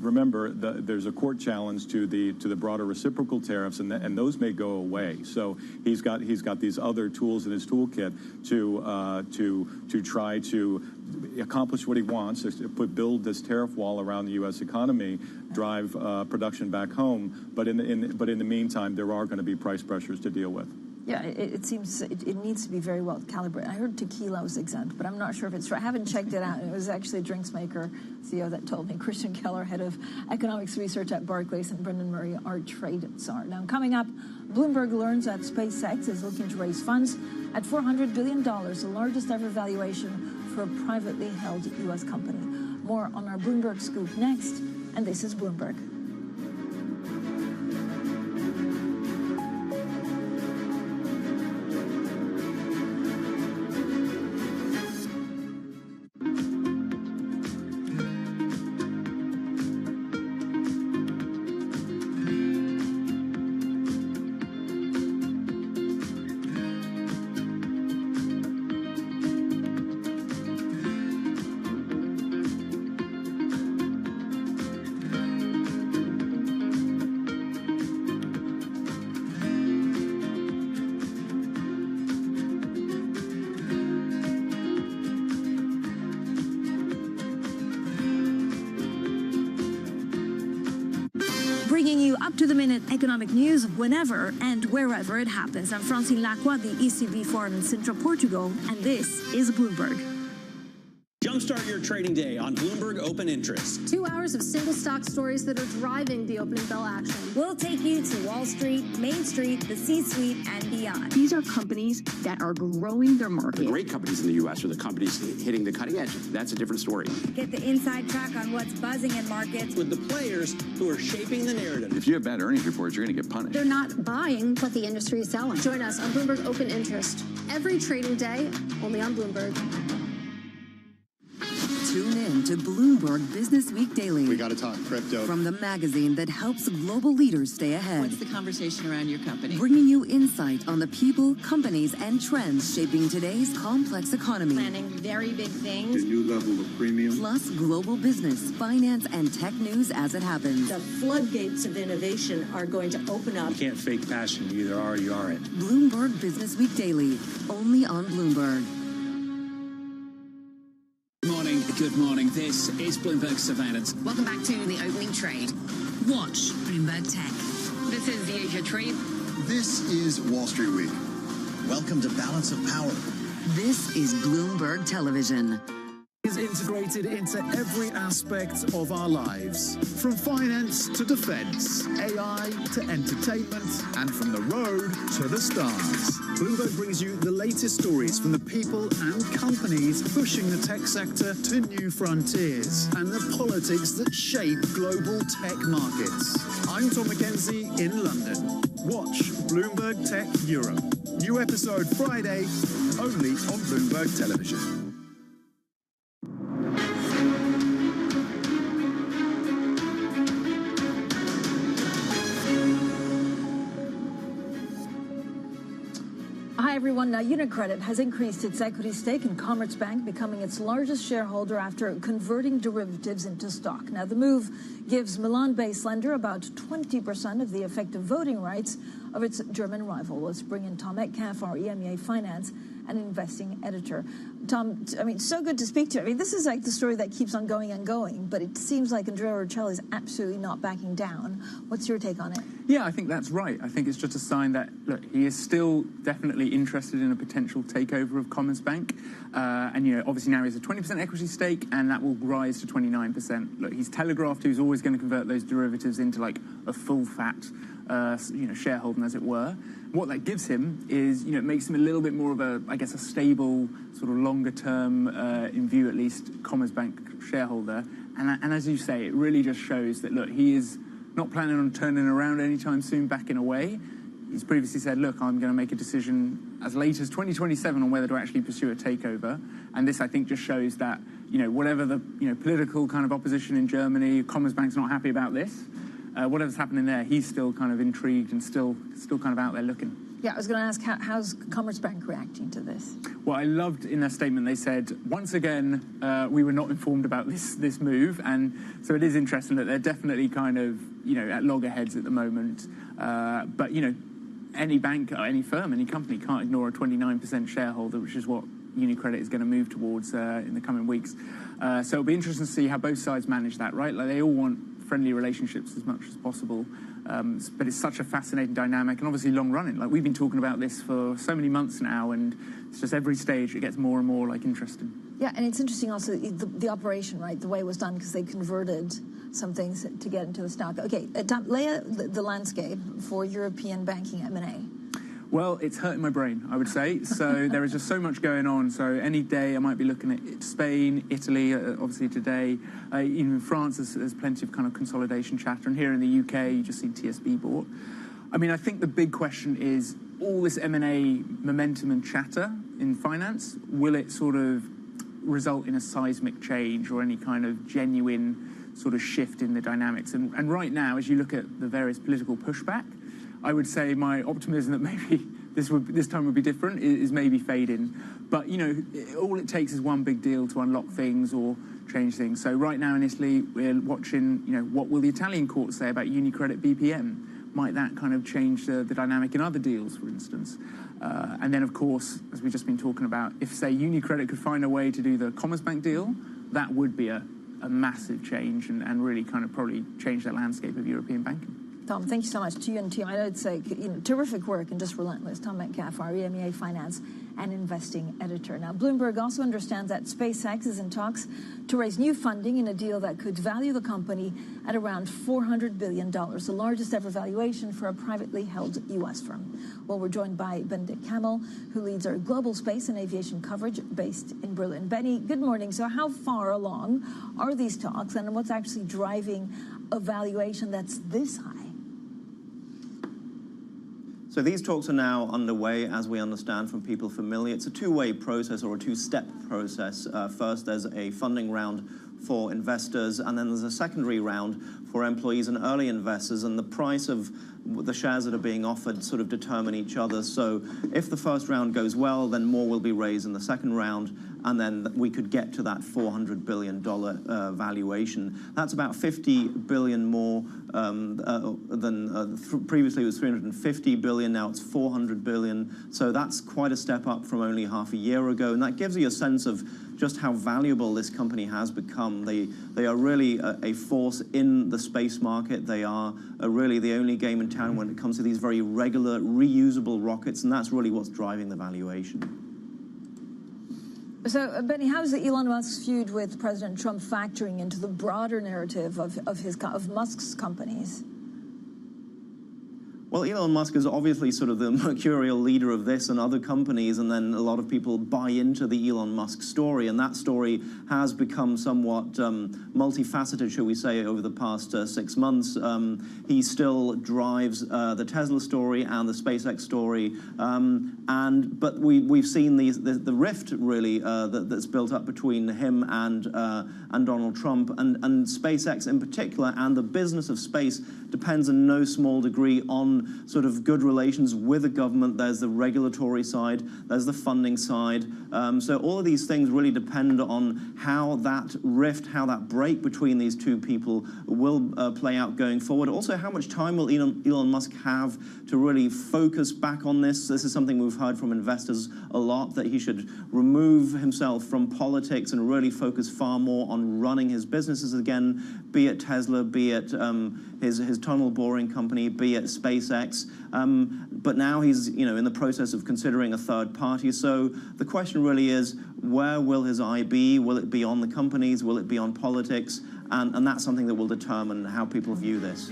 remember, there's a court challenge to the broader reciprocal tariffs, and those may go away. So he's got these other tools in his toolkit to try to accomplish what he wants, build this tariff wall around the U.S. economy, drive production back home. But in the meantime, there are going to be price pressures to deal with. Yeah, it seems it needs to be very well calibrated. I heard tequila was exempt, but I'm not sure if it's true. I haven't checked it out. It was actually a drinks maker CEO that told me. Christian Keller, head of economics research at Barclays, and Brendan Murray, our trade czar. Now, coming up, Bloomberg learns that SpaceX is looking to raise funds at $400 billion, the largest ever valuation for a privately held U.S. company. More on our Bloomberg scoop next, and this is Bloomberg. Bringing you up-to-the-minute economic news whenever and wherever it happens. I'm Francine Lacroix, the ECB forum in Central Portugal, and this is Bloomberg. Jumpstart your trading day on Bloomberg Open Interest. 2 hours of single stock stories that are driving the opening bell action. We'll take you to Wall Street, Main Street, the C-suite, and beyond. These are companies that are growing their market. The great companies in the U.S. are the companies hitting the cutting edge. That's a different story. Get the inside track on what's buzzing in markets. With the players who are shaping the narrative. If you have bad earnings reports, you're going to get punished. They're not buying what the industry is selling. Join us on Bloomberg Open Interest every trading day, only on Bloomberg. Tune in to Bloomberg Business Week Daily. We got to talk crypto. From the magazine that helps global leaders stay ahead. What's the conversation around your company? Bringing you insight on the people, companies, and trends shaping today's complex economy. Planning very big things. The new level of premium. Plus global business, finance, and tech news as it happens. The floodgates of innovation are going to open up. You can't fake passion. You either are or you aren't. Bloomberg Business Week Daily, only on Bloomberg. Good morning. This is Bloomberg Surveillance. Welcome back to the opening trade. Watch Bloomberg Tech. This is the Asia Trade. This is Wall Street Week. Welcome to Balance of Power. This is Bloomberg Television. Is integrated into every aspect of our lives, from finance to defense, AI to entertainment, and from the road to the stars. Bloomberg brings you the latest stories from the people and companies pushing the tech sector to new frontiers and the politics that shape global tech markets. I'm Tom McKenzie in London. Watch Bloomberg Tech Europe. New episode Friday, only on Bloomberg Television. Hi, everyone. Now, UniCredit has increased its equity stake in Commerzbank, becoming its largest shareholder after converting derivatives into stock. Now, the move gives Milan-based lender about 20% of the effective voting rights of its German rival. Let's bring in Tom Metcalf, our EMEA finance and investing editor. Tom, I mean, so good to speak to you. I mean, this is like the story that keeps on going and going, but it seems like Andrea Rocelli is absolutely not backing down. What's your take on it? Yeah, I think that's right. I think it's just a sign that, look, he is still definitely interested in a potential takeover of Commerzbank. And, you know, obviously now he has a 20% equity stake, and that will rise to 29%. Look, he's telegraphed he's always going to convert those derivatives into, like, a full-fat, shareholding, as it were. What that gives him is, it makes him a little bit more of a, I guess, a stable, sort of longer-term, in view at least, Commerzbank shareholder. And as you say, it really just shows that, look, he is not planning on turning around anytime soon, backing away. He's previously said, look, I'm going to make a decision as late as 2027 on whether to actually pursue a takeover. And this, I think, just shows that, whatever the, political kind of opposition in Germany, Commerzbank's not happy about this. Whatever's happening there, he's still kind of intrigued and still kind of out there looking. Yeah, I was going to ask, how's Commerzbank reacting to this? Well, I loved in their statement, they said, once again, we were not informed about this move. And so it is interesting that they're definitely kind of, at loggerheads at the moment. But, any bank, or any firm, any company can't ignore a 29% shareholder, which is what UniCredit is going to move towards in the coming weeks. So it'll be interesting to see how both sides manage that, right? Like, they all want friendly relationships as much as possible. But it's such a fascinating dynamic and obviously long running. Like, we've been talking about this for so many months now, and it's just every stage it gets more and more interesting. Yeah, and it's interesting also the operation, right? The way it was done, because they converted some things to get into the stock. Okay, lay out the landscape for European banking M&A. Well, it's hurting my brain, I would say. So there is just so much going on. So any day I might be looking at Spain, Italy, obviously today. Even in France, there's plenty of kind of consolidation chatter. And here in the UK, you just see TSB bought. I mean, I think the big question is, all this M&A momentum and chatter in finance, will it sort of result in a seismic change or any kind of genuine sort of shift in the dynamics? And right now, as you look at the various political pushback, I would say my optimism that maybe this time would be different is maybe fading. But, all it takes is one big deal to unlock things or change things. So right now in Italy, we're watching, what will the Italian court say about UniCredit BPM? Might that kind of change the dynamic in other deals, for instance? And then, of course, as we've just been talking about, if, say, UniCredit could find a way to do the Commerzbank deal, that would be a massive change and really kind of probably change the landscape of European banking. Tom, thank you so much to you and team. I know it's terrific work and just relentless. Tom Metcalf, our EMEA Finance and Investing Editor. Now, Bloomberg also understands that SpaceX is in talks to raise new funding in a deal that could value the company at around $400 billion, the largest ever valuation for a privately held U.S. firm. Well, we're joined by Benedict Kamel, who leads our global space and aviation coverage based in Berlin. Benny, good morning. So how far along are these talks, and what's actually driving a valuation that's this high? So these talks are now underway, as we understand from people familiar. It's a two-way process or a two-step process. First, there's a funding round for investors, and then there's a secondary round for employees and early investors, and the price of the shares that are being offered sort of determine each other. So if the first round goes well, then more will be raised in the second round, and then we could get to that $400 billion valuation. That's about $50 billion more than previously it was $350 billion, now it's $400 billion. So that's quite a step up from only half a year ago, and that gives you a sense of just how valuable this company has become. They are really a force in the space market. They are really the only game in town when it comes to these very regular, reusable rockets, and that's really what's driving the valuation. So, Benny, how is Elon Musk's feud with President Trump factoring into the broader narrative of Musk's companies? Well, Elon Musk is obviously sort of the mercurial leader of this and other companies, and then a lot of people buy into the Elon Musk story, and that story has become somewhat multifaceted, shall we say, over the past 6 months. He still drives the Tesla story and the SpaceX story, but we've seen the rift really that's built up between him and Donald Trump, and SpaceX in particular, and the business of space depends in no small degree on sort of good relations with the government. There's the regulatory side, there's the funding side. So all of these things really depend on how that rift, how that break between these two people will play out going forward. Also, how much time will Elon Musk have to really focus back on this? This is something we've heard from investors a lot, that he should remove himself from politics and really focus far more on running his businesses again, be it Tesla, be it his tunnel boring company, be it SpaceX. But now he's in the process of considering a third party. So the question really is, where will his eye be? Will it be on the companies? Will it be on politics? And that's something that will determine how people view this.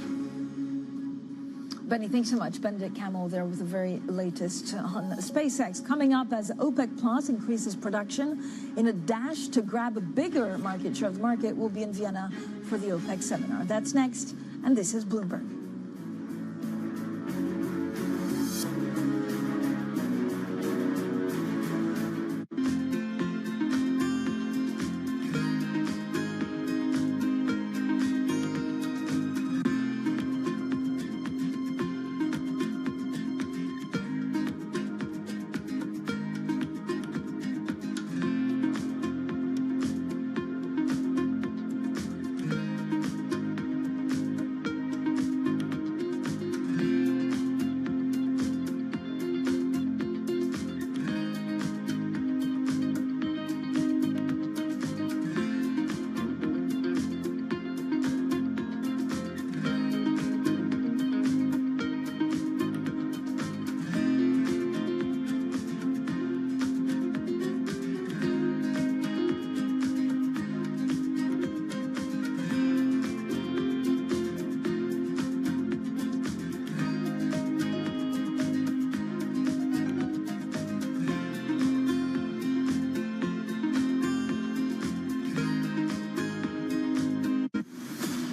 Benny, thanks so much. Benedict Kamel there with the very latest on SpaceX. Coming up, as OPEC Plus increases production in a dash to grab a bigger market share of the market, we'll be in Vienna for the OPEC seminar. That's next, and this is Bloomberg.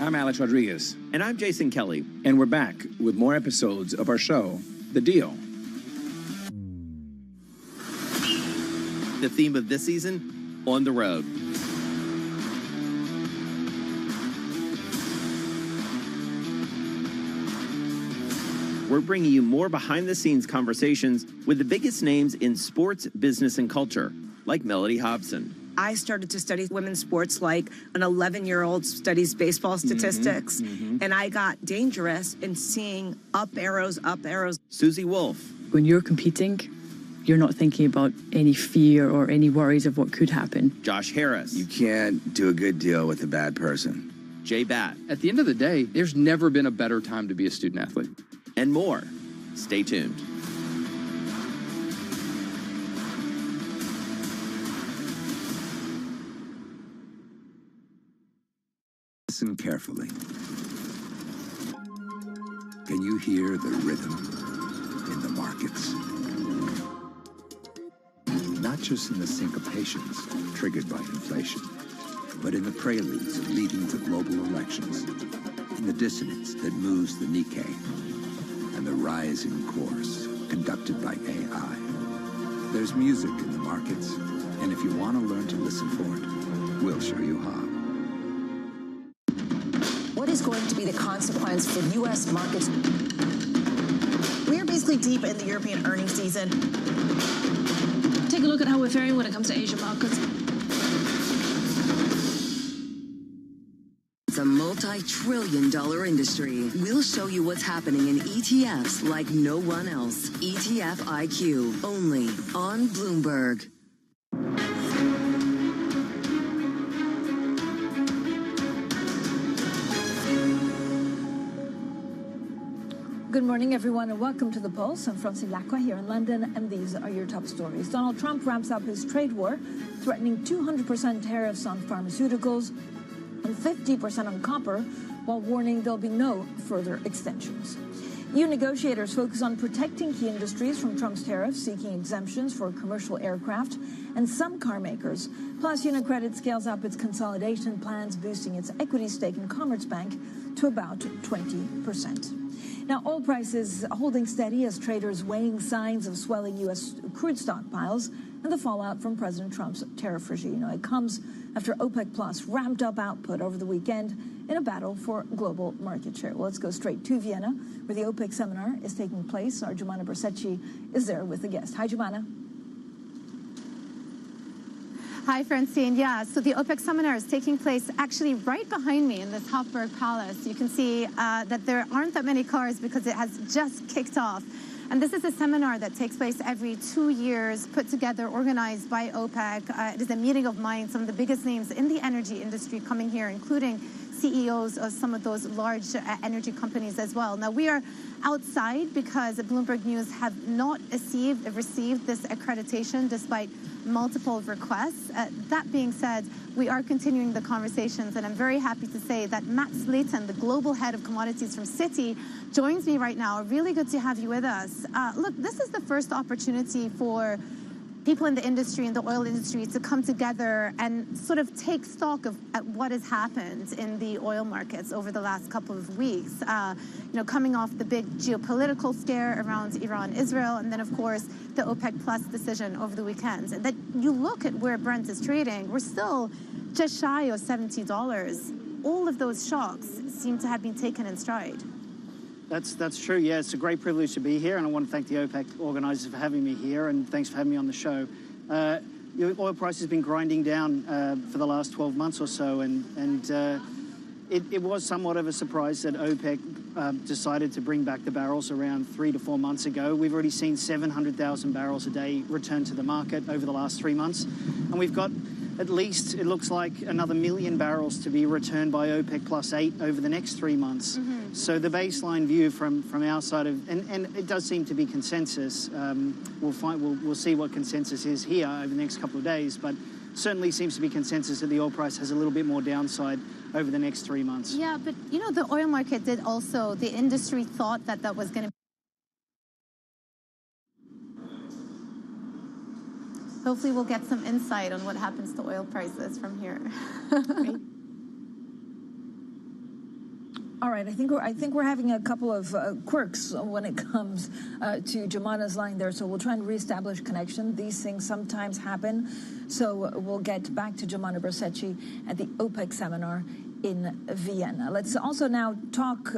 I'm Alex Rodriguez. And I'm Jason Kelly. And we're back with more episodes of our show, The Deal. The theme of this season, On the Road. We're bringing you more behind-the-scenes conversations with the biggest names in sports, business, and culture, like Melody Hobson. I started to study women's sports like an 11-year-old studies baseball statistics, and I got dangerous in seeing up arrows. Susie Wolf. When you're competing, you're not thinking about any fear or any worries of what could happen. Josh Harris. You can't do a good deal with a bad person. Jay Batt. At the end of the day, there's never been a better time to be a student athlete. And more. Stay tuned. Listen carefully. Can you hear the rhythm in the markets? Not just in the syncopations triggered by inflation, but in the preludes leading to global elections, in the dissonance that moves the Nikkei, and the rising course conducted by AI. There's music in the markets, and if you want to learn to listen for it, we'll show you how. What is going to be the consequence for U.S. markets? We are basically deep in the European earnings season. Take a look at how we're faring when it comes to Asian markets. It's a multi-trillion-dollar industry. We'll show you what's happening in ETFs like no one else. ETF IQ, only on Bloomberg. Good morning, everyone, and welcome to The Pulse. I'm Francine Lacqua here in London, and these are your top stories. Donald Trump ramps up his trade war, threatening 200% tariffs on pharmaceuticals and 50% on copper, while warning there'll be no further extensions. EU negotiators focus on protecting key industries from Trump's tariffs, seeking exemptions for commercial aircraft and some car makers. Plus, UniCredit scales up its consolidation plans, boosting its equity stake in Commerzbank to about 20%. Now, oil prices holding steady as traders weighing signs of swelling U.S. crude stockpiles and the fallout from President Trump's tariff regime. It comes after OPEC Plus ramped up output over the weekend in a battle for global market share. Well, let's go straight to Vienna, where the OPEC seminar is taking place. Our Jumana Bersecci is there with the guest. Hi, Jumana. Hi, Francine. Yeah, so the OPEC seminar is taking place actually right behind me in this Hofburg Palace. You can see that there aren't that many cars because it has just kicked off. And this is a seminar that takes place every 2 years, put together, organized by OPEC. It is a meeting of minds, some of the biggest names in the energy industry coming here, including CEOs of some of those large energy companies as well. Now, we are outside because Bloomberg News have not received this accreditation despite multiple requests. That being said, we are continuing the conversations, and I'm very happy to say that Matt Slayton, the global head of commodities from Citi, joins me right now. Really good to have you with us. Look, this is the first opportunity for people in the industry, in the oil industry, to come together and sort of take stock of what has happened in the oil markets over the last couple of weeks. Coming off the big geopolitical scare around Iran, Israel, and then, of course, the OPEC Plus decision over the weekend. And that you look at where Brent is trading, we're still just shy of $70. All of those shocks seem to have been taken in stride. That's true. Yeah, it's a great privilege to be here, and I want to thank the OPEC organizers for having me here, and thanks for having me on the show. Oil price has been grinding down for the last 12 months or so, and it was somewhat of a surprise that OPEC decided to bring back the barrels around 3 to 4 months ago. We've already seen 700,000 barrels a day return to the market over the last 3 months, and we've got at least, it looks like, another 1 million barrels to be returned by OPEC plus 8 over the next 3 months. So the baseline view from our side of, and it does seem to be consensus. We'll see what consensus is here over the next couple of days, but certainly seems to be consensus that the oil price has a little bit more downside over the next 3 months. Yeah, but the oil market did also, the industry thought that was going to. Hopefully we'll get some insight on what happens to oil prices from here. All right, I think we're having a couple of quirks when it comes to Jumana's line there, so we'll try and reestablish connection. These things sometimes happen, so we'll get back to Jumana Bercetci at the OPEC seminar in Vienna. Let's also now talk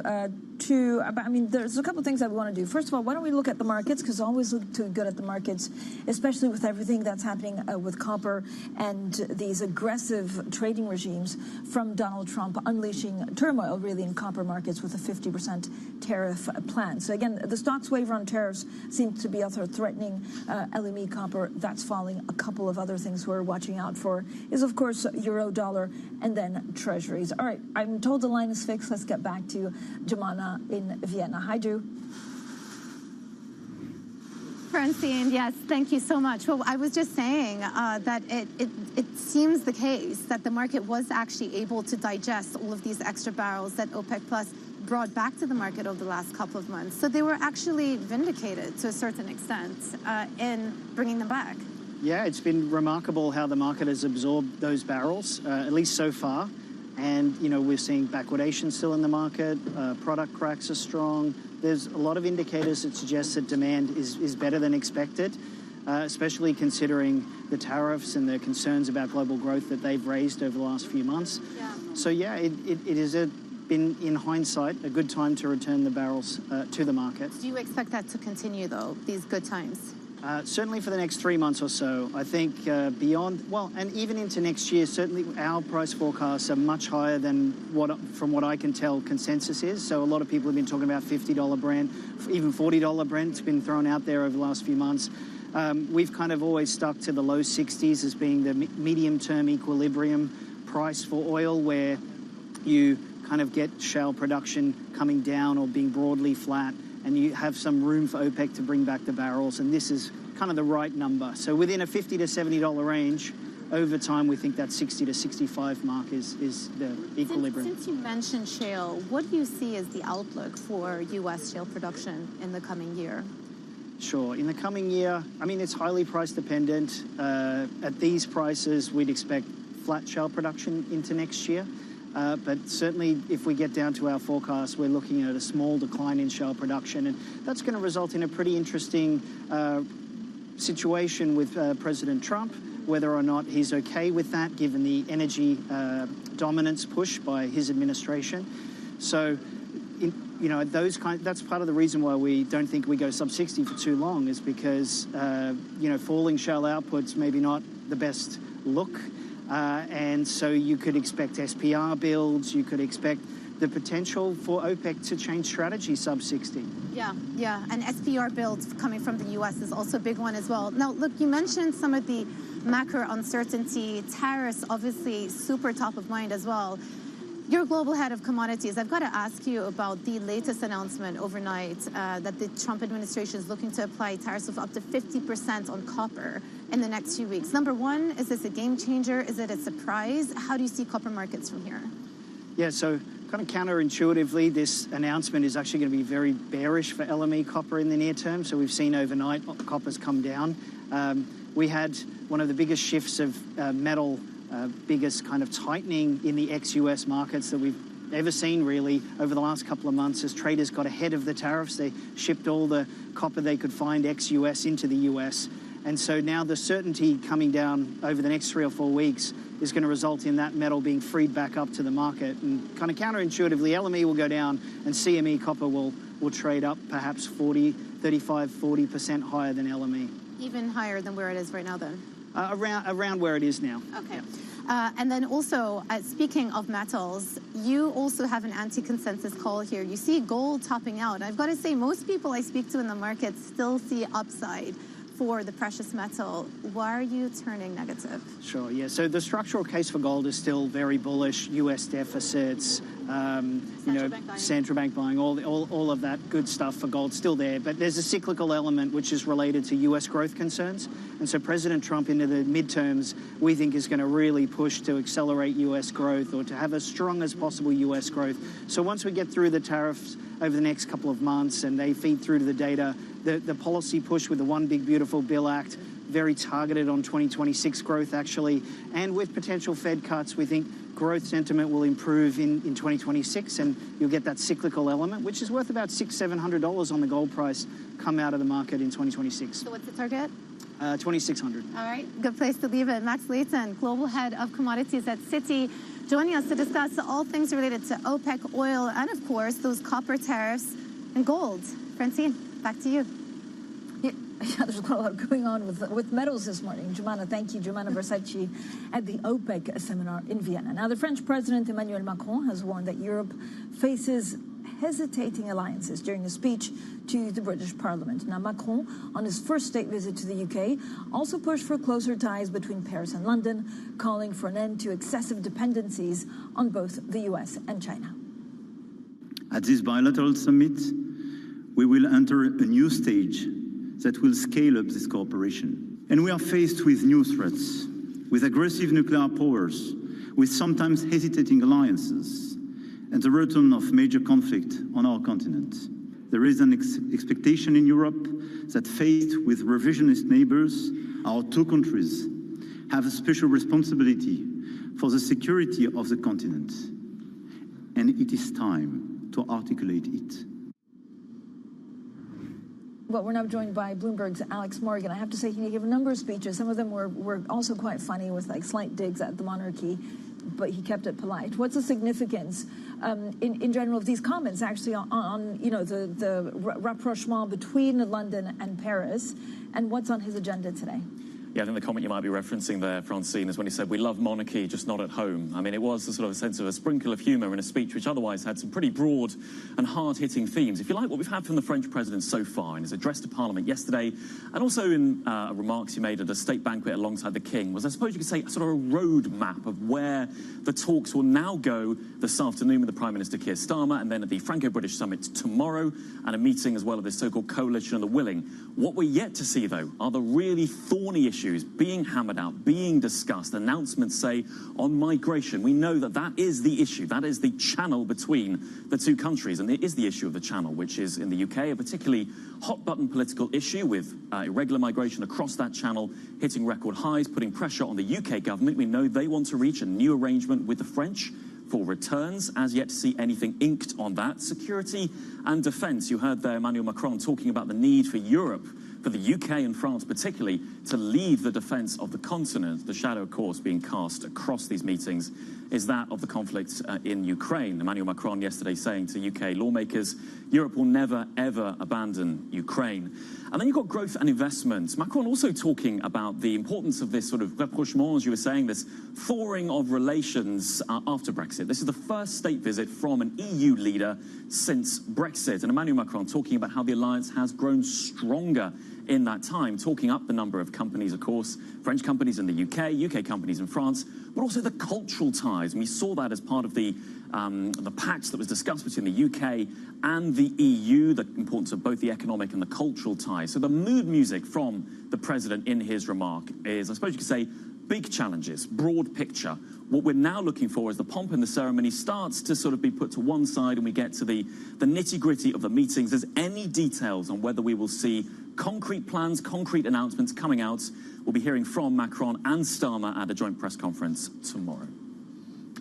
there's a couple of things that we want to do. First of all, why don't we look at the markets, because always look too good at the markets, especially with everything that's happening with copper and these aggressive trading regimes from Donald Trump unleashing turmoil really in copper markets with a 50% tariff plan. So again, the stocks waiver on tariffs seems to be also threatening LME copper. That's falling. A couple of other things we're watching out for is, of course, euro dollar and then treasuries. All right, I'm told the line is fixed. Let's get back to Jumana in Vienna. Hi, Drew. Francine, yes, thank you so much. Well, I was just saying that it seems the case that the market was actually able to digest all of these extra barrels that OPEC Plus brought back to the market over the last couple of months. So they were actually vindicated to a certain extent in bringing them back. Yeah, it's been remarkable how the market has absorbed those barrels, at least so far. And, we're seeing backwardation still in the market. Product cracks are strong. There's a lot of indicators that suggest that demand is better than expected, especially considering the tariffs and the concerns about global growth that they've raised over the last few months. Yeah. So, yeah, it has been, in hindsight, a good time to return the barrels to the market. Do you expect that to continue, though, these good times? Certainly for the next 3 months or so. I think beyond, and even into next year, certainly our price forecasts are much higher than from what I can tell, consensus is. So a lot of people have been talking about $50 Brent, even $40 Brent. It's been thrown out there over the last few months. We've kind of always stuck to the low 60s as being the medium-term equilibrium price for oil, where you kind of get shale production coming down or being broadly flat, and you have some room for OPEC to bring back the barrels, and this is kind of the right number. So within a $50 to $70 range, over time, we think that 60 to 65 mark is the equilibrium. Since you mentioned shale, what do you see as the outlook for U.S. shale production in the coming year? Sure. In the coming year, it's highly price dependent. At these prices, we'd expect flat shale production into next year. But certainly, if we get down to our forecast, we're looking at a small decline in shale production, and that's going to result in a pretty interesting situation with President Trump, whether or not he's okay with that, given the energy dominance push by his administration. So, that's part of the reason why we don't think we go sub 60 for too long, is because falling shale output's maybe not the best look. And so you could expect SPR builds, you could expect the potential for OPEC to change strategy sub 60. Yeah, and SPR builds coming from the U.S. is also a big one as well. Now, look, you mentioned some of the macro uncertainty, tariffs obviously super top of mind as well. You're global head of commodities. I've got to ask you about the latest announcement overnight that the Trump administration is looking to apply tariffs of up to 50% on copper in the next few weeks. Number one, is this a game changer? Is it a surprise? How do you see copper markets from here? Yeah, so kind of counterintuitively, this announcement is actually going to be very bearish for LME copper in the near term. So we've seen overnight copper's come down. We had one of the biggest shifts of metal, biggest kind of tightening in the ex-US markets that we've ever seen, really, over the last couple of months, as traders got ahead of the tariffs. They shipped all the copper they could find ex-US into the US. And so now the certainty coming down over the next 3 or 4 weeks is going to result in that metal being freed back up to the market. And kind of counterintuitively, LME will go down and CME copper will trade up perhaps 35-40% higher than LME. Even higher than where it is right now, then? Around where it is now. Okay. And then also, speaking of metals, you also have an anti-consensus call here. You see gold topping out. I've got to say, most people I speak to in the market still see upside for the precious metal. Why are you turning negative? Sure, yeah. So the structural case for gold is still very bullish. U.S. deficits, central bank buying, all of that good stuff for gold still there. But there's a cyclical element which is related to U.S. growth concerns. And so President Trump into the midterms, we think, is going to really push to accelerate U.S. growth, or to have as strong as possible U.S. growth. So once we get through the tariffs over the next couple of months and they feed through to the data, the policy push with the One Big Beautiful Bill Act, very targeted on 2026 growth, actually. And with potential Fed cuts, we think growth sentiment will improve in 2026, and you'll get that cyclical element, which is worth about $600-700 on the gold price, come out of the market in 2026. So what's the target? 2,600. All right, good place to leave it. Max Layton, Global Head of Commodities at Citi, joining us to discuss all things related to OPEC, oil, and of course, those copper tariffs and gold. Francine, back to you. Yeah, there's quite a lot going on with metals this morning. Jumana, thank you. Jumana Versace at the OPEC seminar in Vienna. Now, the French President Emmanuel Macron has warned that Europe faces hesitating alliances during a speech to the British Parliament. Now, Macron, on his first state visit to the UK, also pushed for closer ties between Paris and London, calling for an end to excessive dependencies on both the US and China. At this bilateral summit, we will enter a new stage that will scale up this cooperation. And we are faced with new threats, with aggressive nuclear powers, with sometimes hesitating alliances, and the return of major conflict on our continent. There is an expectation in Europe that faced with revisionist neighbors, our two countries have a special responsibility for the security of the continent. And it is time to articulate it. Well, we're now joined by Bloomberg's Alex Morgan. I have to say, he gave a number of speeches. Some of them were also quite funny, with like slight digs at the monarchy, but he kept it polite. What's the significance, in general, of these comments actually on the rapprochement between London and Paris, and what's on his agenda today? Yeah, I think the comment you might be referencing there, Francine, is when he said, "We love monarchy, just not at home." I mean, it was a sort of a sense of a sprinkle of humour in a speech which otherwise had some pretty broad and hard-hitting themes. If you like, what we've had from the French president so far in his address to Parliament yesterday, and also in remarks he made at a state banquet alongside the King, was, I suppose you could say, sort of a road map of where the talks will now go this afternoon with the Prime Minister Keir Starmer, and then at the Franco-British Summit tomorrow, and a meeting as well of this so-called coalition of the willing. What we're yet to see, though, are the really thorny issues being hammered out, being discussed. Announcements say on migration. We know that that is the issue. That is the channel between the two countries. And it is the issue of the channel, which is in the UK, a particularly hot-button political issue with irregular migration across that channel hitting record highs, putting pressure on the UK government. We know they want to reach a new arrangement with the French for returns, as yet to see anything inked on that. Security and defence. You heard there Emmanuel Macron talking about the need for Europe, for the UK and France particularly, to lead the defence of the continent. The shadow, of course, being cast across these meetings is that of the conflict in Ukraine. Emmanuel Macron yesterday saying to UK lawmakers, Europe will never, ever abandon Ukraine. And then you've got growth and investment. Macron also talking about the importance of this sort of rapprochement, as you were saying, this thawing of relations after Brexit. This is the first state visit from an EU leader since Brexit. And Emmanuel Macron talking about how the alliance has grown stronger in that time, talking up the number of companies, of course, French companies in the UK, UK companies in France, but also the cultural ties. And we saw that as part of the pact that was discussed between the UK and the EU, the importance of both the economic and the cultural ties. So the mood music from the president in his remark is, I suppose you could say, big challenges, broad picture. What we're now looking for is the pomp and the ceremony starts to sort of be put to one side and we get to the nitty-gritty of the meetings. There's any details on whether we will see concrete plans, concrete announcements coming out. We'll be hearing from Macron and Starmer at a joint press conference tomorrow.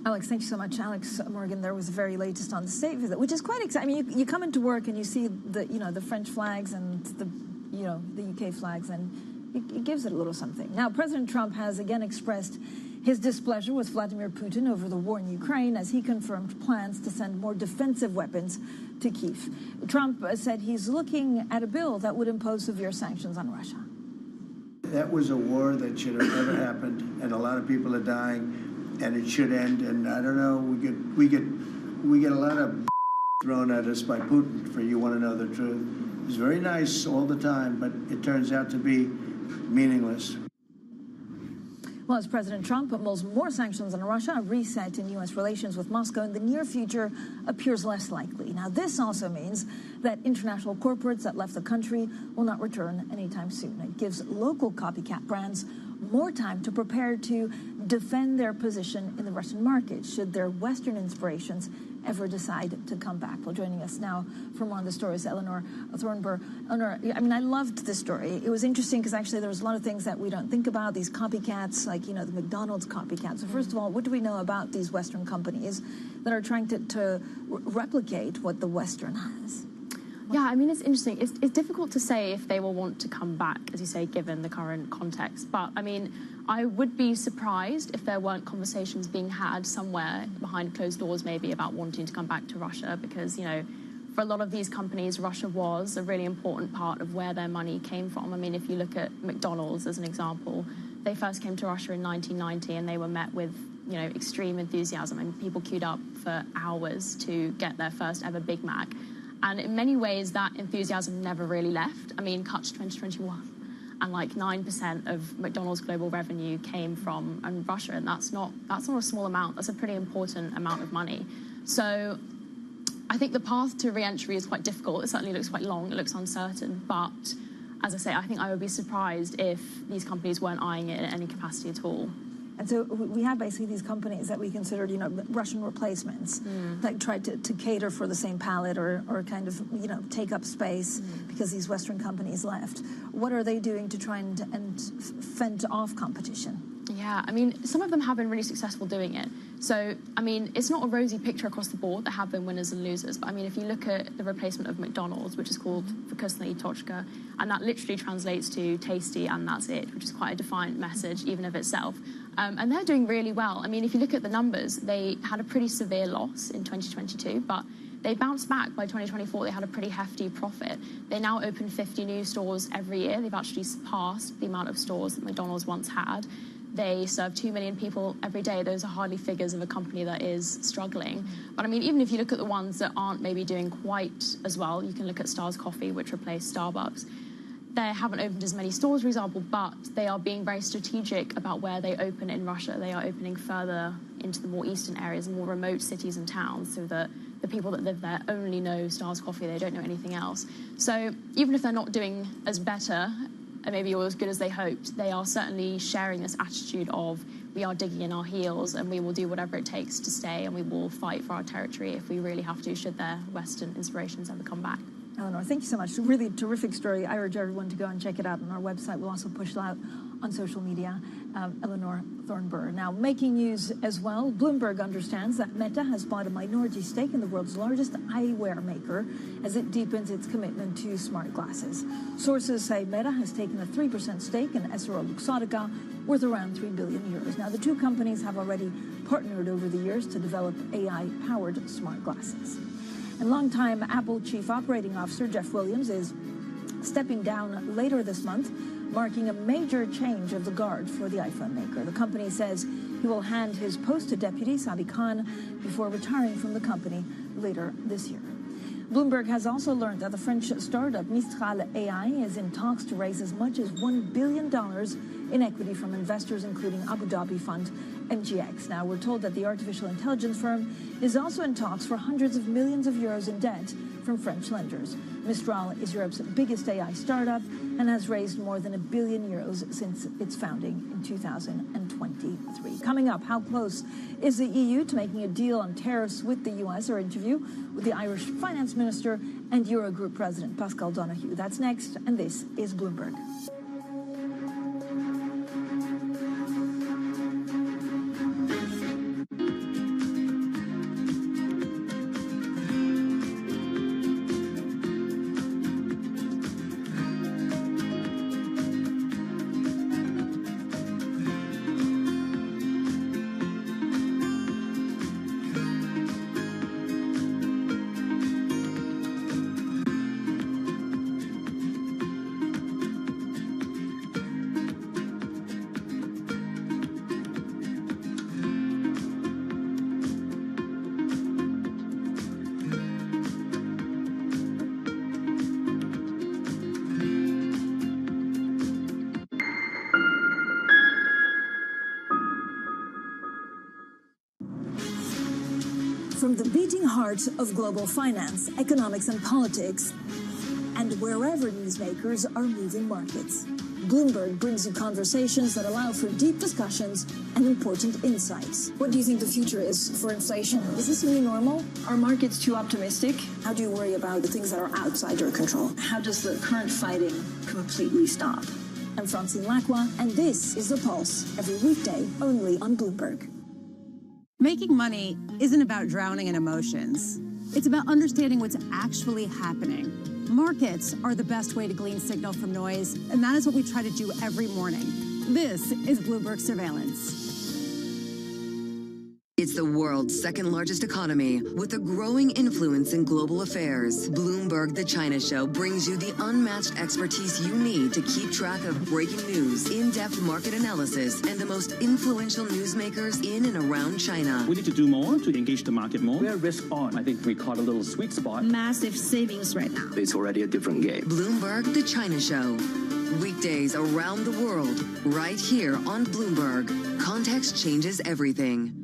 Alex, thank you so much. Alex Morgan, there was the very latest on the state visit, which is quite exciting. I mean, you come into work and you see the French flags and the UK flags, and it gives it a little something. Now, President Trump has again expressed his displeasure with Vladimir Putin over the war in Ukraine as he confirmed plans to send more defensive weapons to Kyiv. Trump said he's looking at a bill that would impose severe sanctions on Russia. That was a war that should have never happened, and a lot of people are dying, and it should end. And I don't know, we get a lot of thrown at us by Putin for you want to know the truth. He's very nice all the time, but it turns out to be meaningless. Well, as President Trump mulls more sanctions on Russia, a reset in U.S. relations with Moscow in the near future appears less likely. Now, this also means that international corporates that left the country will not return anytime soon. It gives local copycat brands more time to prepare to defend their position in the Russian market should their Western inspirations ever decide to come back. Well, joining us now for more on the stories, Eleanor Thornburg. Eleanor, I mean, I loved this story. It was interesting because actually there was a lot of things that we don't think about, these copycats, like, you know, the McDonald's copycats. So first of all, what do we know about these Western companies that are trying to replicate what the Western has? Yeah, I mean, it's interesting. It's difficult to say if they will want to come back, as you say, given the current context. But, I mean, I would be surprised if there weren't conversations being had somewhere behind closed doors maybe about wanting to come back to Russia because, you know, for a lot of these companies, Russia was a really important part of where their money came from. I mean, if you look at McDonald's as an example, they first came to Russia in 1990 and they were met with, you know, extreme enthusiasm and people queued up for hours to get their first ever Big Mac. And in many ways, that enthusiasm never really left. I mean, cut to 2021, and like 9% of McDonald's global revenue came from Russia, and that's not a small amount. That's a pretty important amount of money. So I think the path to re-entry is quite difficult. It certainly looks quite long. It looks uncertain. But as I say, I think I would be surprised if these companies weren't eyeing it in any capacity at all. And so we have basically these companies that we considered, you know, Russian replacements that tried to cater for the same palette or kind of, you know, take up space because these Western companies left. What are they doing to try and fend off competition? Yeah, I mean, some of them have been really successful doing it. So, I mean, it's not a rosy picture across the board. There have been winners and losers. But, I mean, if you look at the replacement of McDonald's, which is called Vkusnaya Tochka, and that literally translates to tasty and that's it, which is quite a defiant message even of itself. And they're doing really well. I mean, if you look at the numbers, they had a pretty severe loss in 2022, but they bounced back by 2024. They had a pretty hefty profit. They now open 50 new stores every year. They've actually surpassed the amount of stores that McDonald's once had. They serve 2 million people every day. Those are hardly figures of a company that is struggling. But I mean, even if you look at the ones that aren't maybe doing quite as well, you can look at Stars Coffee, which replaced Starbucks. They haven't opened as many stores, for example, but they are being very strategic about where they open in Russia. They are opening further into the more eastern areas, more remote cities and towns, so that the people that live there only know Stars Coffee. They don't know anything else. So even if they're not doing as better, and maybe or as good as they hoped, they are certainly sharing this attitude of we are digging in our heels and we will do whatever it takes to stay and we will fight for our territory if we really have to, should their Western inspirations ever come back. Eleanor, thank you so much. Really terrific story. I urge everyone to go and check it out on our website. We'll also push it out on social media. Eleanor Thornburg. Now, making news as well. Bloomberg understands that Meta has bought a minority stake in the world's largest eyewear maker as it deepens its commitment to smart glasses. Sources say Meta has taken a 3% stake in EssilorLuxottica, worth around 3 billion euros. Now, the two companies have already partnered over the years to develop AI-powered smart glasses. And longtime Apple Chief Operating Officer Jeff Williams is stepping down later this month, marking a major change of the guard for the iPhone maker. The company says he will hand his post to Deputy Sabi Khan before retiring from the company later this year. Bloomberg has also learned that the French startup Mistral AI is in talks to raise as much as $1 billion in equity from investors, including Abu Dhabi fund MGX. Now, we're told that the artificial intelligence firm is also in talks for hundreds of millions of euros in debt from French lenders. Mistral is Europe's biggest AI startup and has raised more than €1 billion since its founding in 2023. Coming up, how close is the EU to making a deal on tariffs with the US? Our interview with the Irish Finance Minister and Eurogroup President Pascal Donoghue. That's next, and this is Bloomberg. From the beating heart of global finance, economics and politics, and wherever newsmakers are moving markets, Bloomberg brings you conversations that allow for deep discussions and important insights. What do you think the future is for inflation? Is this a new normal? Are markets too optimistic? How do you worry about the things that are outside your control? How does the current fighting completely stop? I'm Francine Lacqua, and this is The Pulse, every weekday only on Bloomberg. Making money isn't about drowning in emotions. It's about understanding what's actually happening. Markets are the best way to glean signal from noise, and that is what we try to do every morning. This is Bloomberg Surveillance. It's the world's second largest economy with a growing influence in global affairs. Bloomberg The China Show brings you the unmatched expertise you need to keep track of breaking news, in-depth market analysis, and the most influential newsmakers in and around China. We need to do more to engage the market more. We're risk on. I think we caught a little sweet spot. Massive savings right now. It's already a different game. Bloomberg The China Show. Weekdays around the world, right here on Bloomberg. Context changes everything.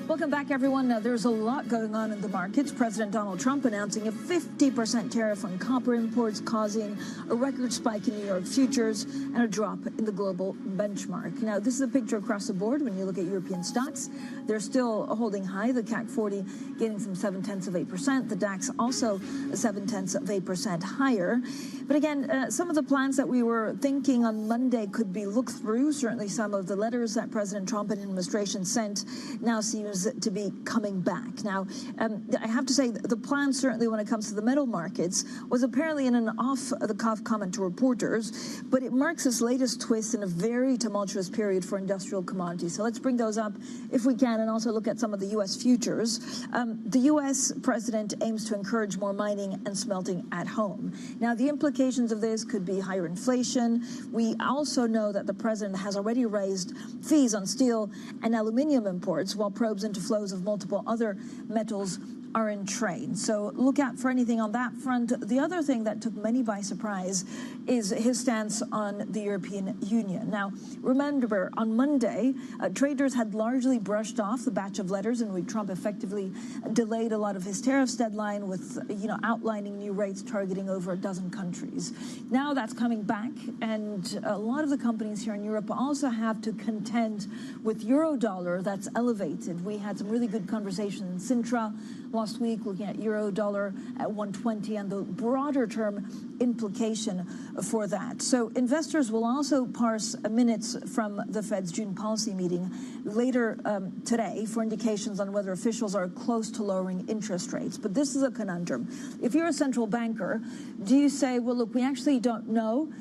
Welcome back, everyone. Now, there's a lot going on in the markets. President Donald Trump announcing a 50% tariff on copper imports, causing a record spike in New York futures and a drop in the global benchmark. Now, this is a picture across the board. When you look at European stocks, they're still holding high. The CAC 40 gaining some 0.7%. The DAX also 0.7% higher. But again, some of the plans that we were thinking on Monday could be looked through. Certainly some of the letters that President Trump and administration sent now seems to be coming back. Now, I have to say the plan, certainly when it comes to the metal markets, was apparently in an off-the-cuff comment to reporters, but it marks this latest twist in a very tumultuous period for industrial commodities. So let's bring those up if we can, and also look at some of the U.S. futures. The U.S. president aims to encourage more mining and smelting at home. Now, the implications of this could be higher inflation. We also know that the president has already raised fees on steel and aluminum imports, while probes into flows of multiple other metals are in trade. So look out for anything on that front. The other thing that took many by surprise is his stance on the European Union. Now, remember, on Monday, traders had largely brushed off the batch of letters in which Trump effectively delayed a lot of his tariffs deadline with, outlining new rates targeting over a dozen countries. Now that's coming back, and a lot of the companies here in Europe also have to contend with euro-dollar that's elevated. We had some really good conversations in Sintra last week looking at euro-dollar at 120 and the broader term implication for that. So investors will also parse minutes from the Fed's June policy meeting later today for indications on whether officials are close to lowering interest rates. But this is a conundrum. If you're a central banker, do you say, well, look, we actually don't know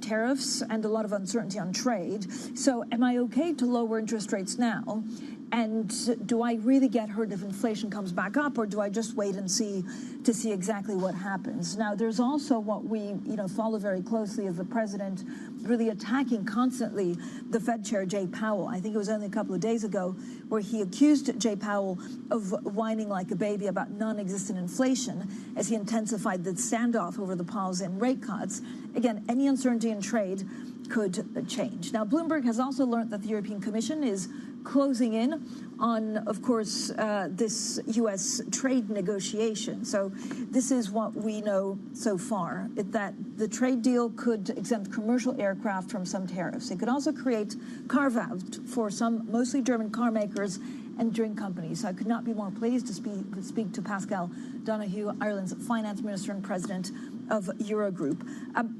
tariffs and a lot of uncertainty on trade, so am I okay to lower interest rates now? And do I really get hurt if inflation comes back up, or do I just wait and see to see exactly what happens? Now, there's also what we follow very closely is the president really attacking constantly the Fed chair, Jay Powell. I think it was only a couple of days ago where he accused Jay Powell of whining like a baby about non-existent inflation as he intensified the standoff over the pause in rate cuts. Again, any uncertainty in trade could change. Now, Bloomberg has also learned that the European Commission is closing in on, of course, this U.S. trade negotiation. So this is what we know so far, that the trade deal could exempt commercial aircraft from some tariffs. It could also create carve-out for some mostly German car makers and drink companies. So I could not be more pleased to speak to Pascal Donoghue, Ireland's finance minister and president of Eurogroup.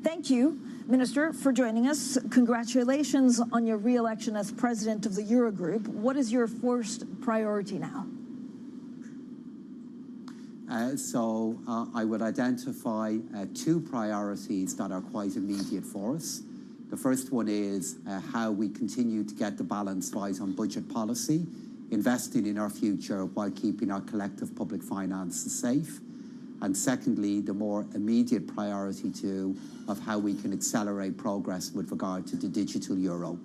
Thank you, Minister, for joining us. Congratulations on your re-election as president of the Eurogroup. What is your first priority now? I would identify two priorities that are quite immediate for us. The first one is how we continue to get the balance right on budget policy, investing in our future while keeping our collective public finances safe. And secondly, the more immediate priority too of how we can accelerate progress with regard to the digital euro.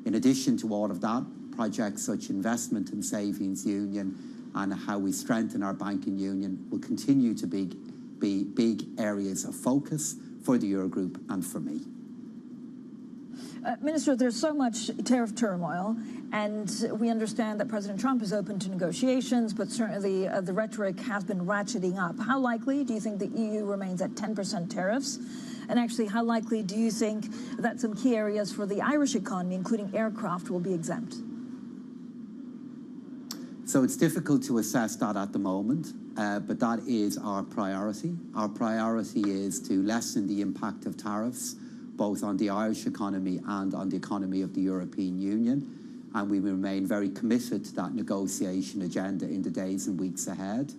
In addition to all of that, projects such investment and savings union and how we strengthen our banking union will continue to be big areas of focus for the Eurogroup and for me. Minister, there's so much tariff turmoil, and we understand that President Trump is open to negotiations, but certainly the rhetoric has been ratcheting up. How likely do you think the EU remains at 10% tariffs? And actually, how likely do you think that some key areas for the Irish economy, including aircraft, will be exempt? So it's difficult to assess that at the moment, but that is our priority. Our priority is to lessen the impact of tariffs, both on the Irish economy and on the economy of the European Union. And we remain very committed to that negotiation agenda in the days and weeks ahead.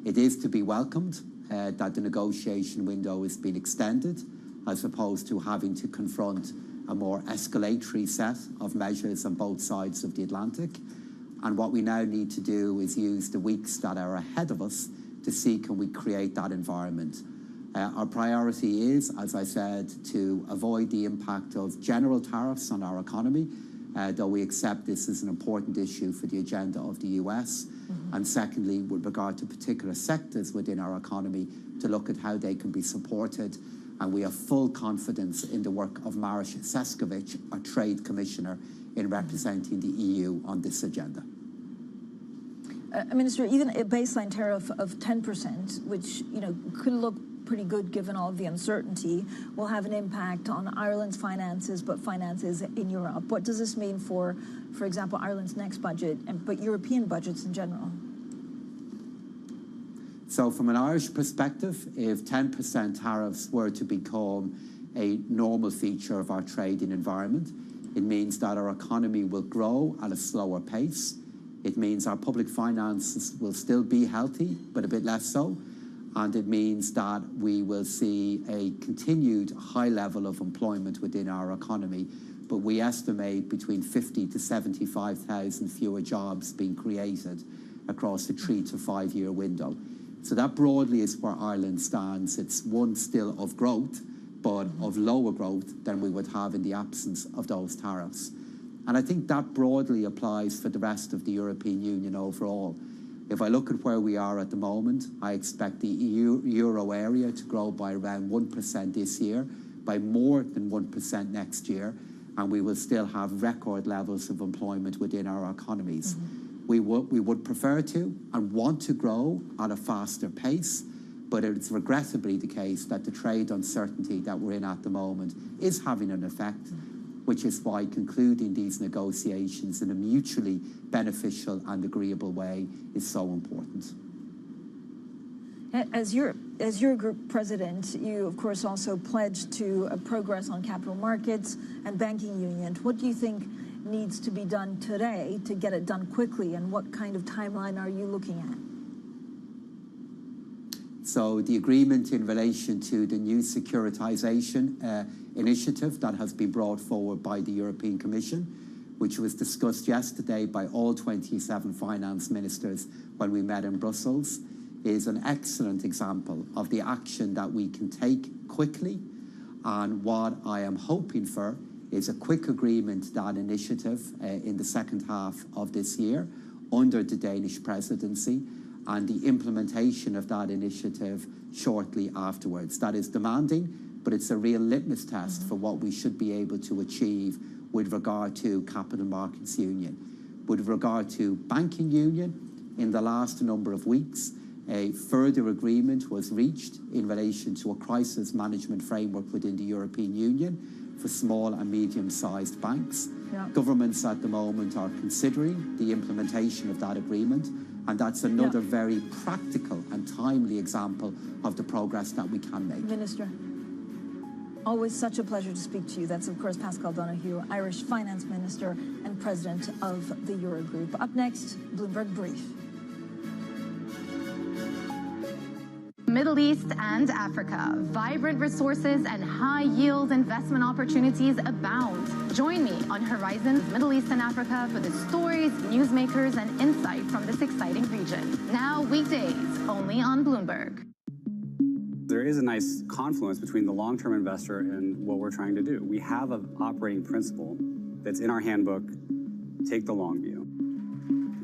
It is to be welcomed that the negotiation window has been extended, as opposed to having to confront a more escalatory set of measures on both sides of the Atlantic. And what we now need to do is use the weeks that are ahead of us to see can we create that environment. Our priority is, as I said, to avoid the impact of general tariffs on our economy, though we accept this is an important issue for the agenda of the US. And secondly, with regard to particular sectors within our economy, to look at how they can be supported. And we have full confidence in the work of Maroš Sefcovic, our Trade Commissioner, in representing the EU on this agenda. Minister, even a baseline tariff of 10%, which could look pretty good given all of the uncertainty, will have an impact on Ireland's finances, but finances in Europe. What does this mean for example, Ireland's next budget, but European budgets in general? So from an Irish perspective, if 10% tariffs were to become a normal feature of our trading environment, it means that our economy will grow at a slower pace. It means our public finances will still be healthy, but a bit less so. And it means that we will see a continued high level of employment within our economy. But we estimate between 50 to 75,000 fewer jobs being created across a 3 to 5 year window. So that broadly is where Ireland stands. It's one still of growth, but of lower growth than we would have in the absence of those tariffs. And I think that broadly applies for the rest of the European Union overall. If I look at where we are at the moment, I expect the euro area to grow by around 1% this year, by more than 1% next year, and we will still have record levels of employment within our economies. We would prefer to and want to grow at a faster pace, but it's regrettably the case that the trade uncertainty that we're in at the moment is having an effect, which is why concluding these negotiations in a mutually beneficial and agreeable way is so important. As Eurogroup president, you of course also pledged to progress on capital markets and banking union. What do you think needs to be done today to get it done quickly, and what kind of timeline are you looking at? So the agreement in relation to the new securitization initiative that has been brought forward by the European Commission, which was discussed yesterday by all 27 finance ministers when we met in Brussels, is an excellent example of the action that we can take quickly. And what I am hoping for is a quick agreement to that initiative in the second half of this year under the Danish presidency, and the implementation of that initiative shortly afterwards. That is demanding, but it's a real litmus test for what we should be able to achieve with regard to capital markets union. With regard to banking union, in the last number of weeks, a further agreement was reached in relation to a crisis management framework within the European Union for small and medium-sized banks. Governments at the moment are considering the implementation of that agreement, and that's another very practical and timely example of the progress that we can make. Minister, always such a pleasure to speak to you. That's, of course, Pascal Donoghue, Irish Finance Minister and President of the Eurogroup. Up next, Bloomberg Brief. Middle East and Africa. Vibrant resources and high-yield investment opportunities abound. Join me on Horizon's Middle East and Africa for the stories, newsmakers, and insight from this exciting region. Now weekdays, only on Bloomberg. There is a nice confluence between the long-term investor and what we're trying to do. We have an operating principle that's in our handbook, take the long view.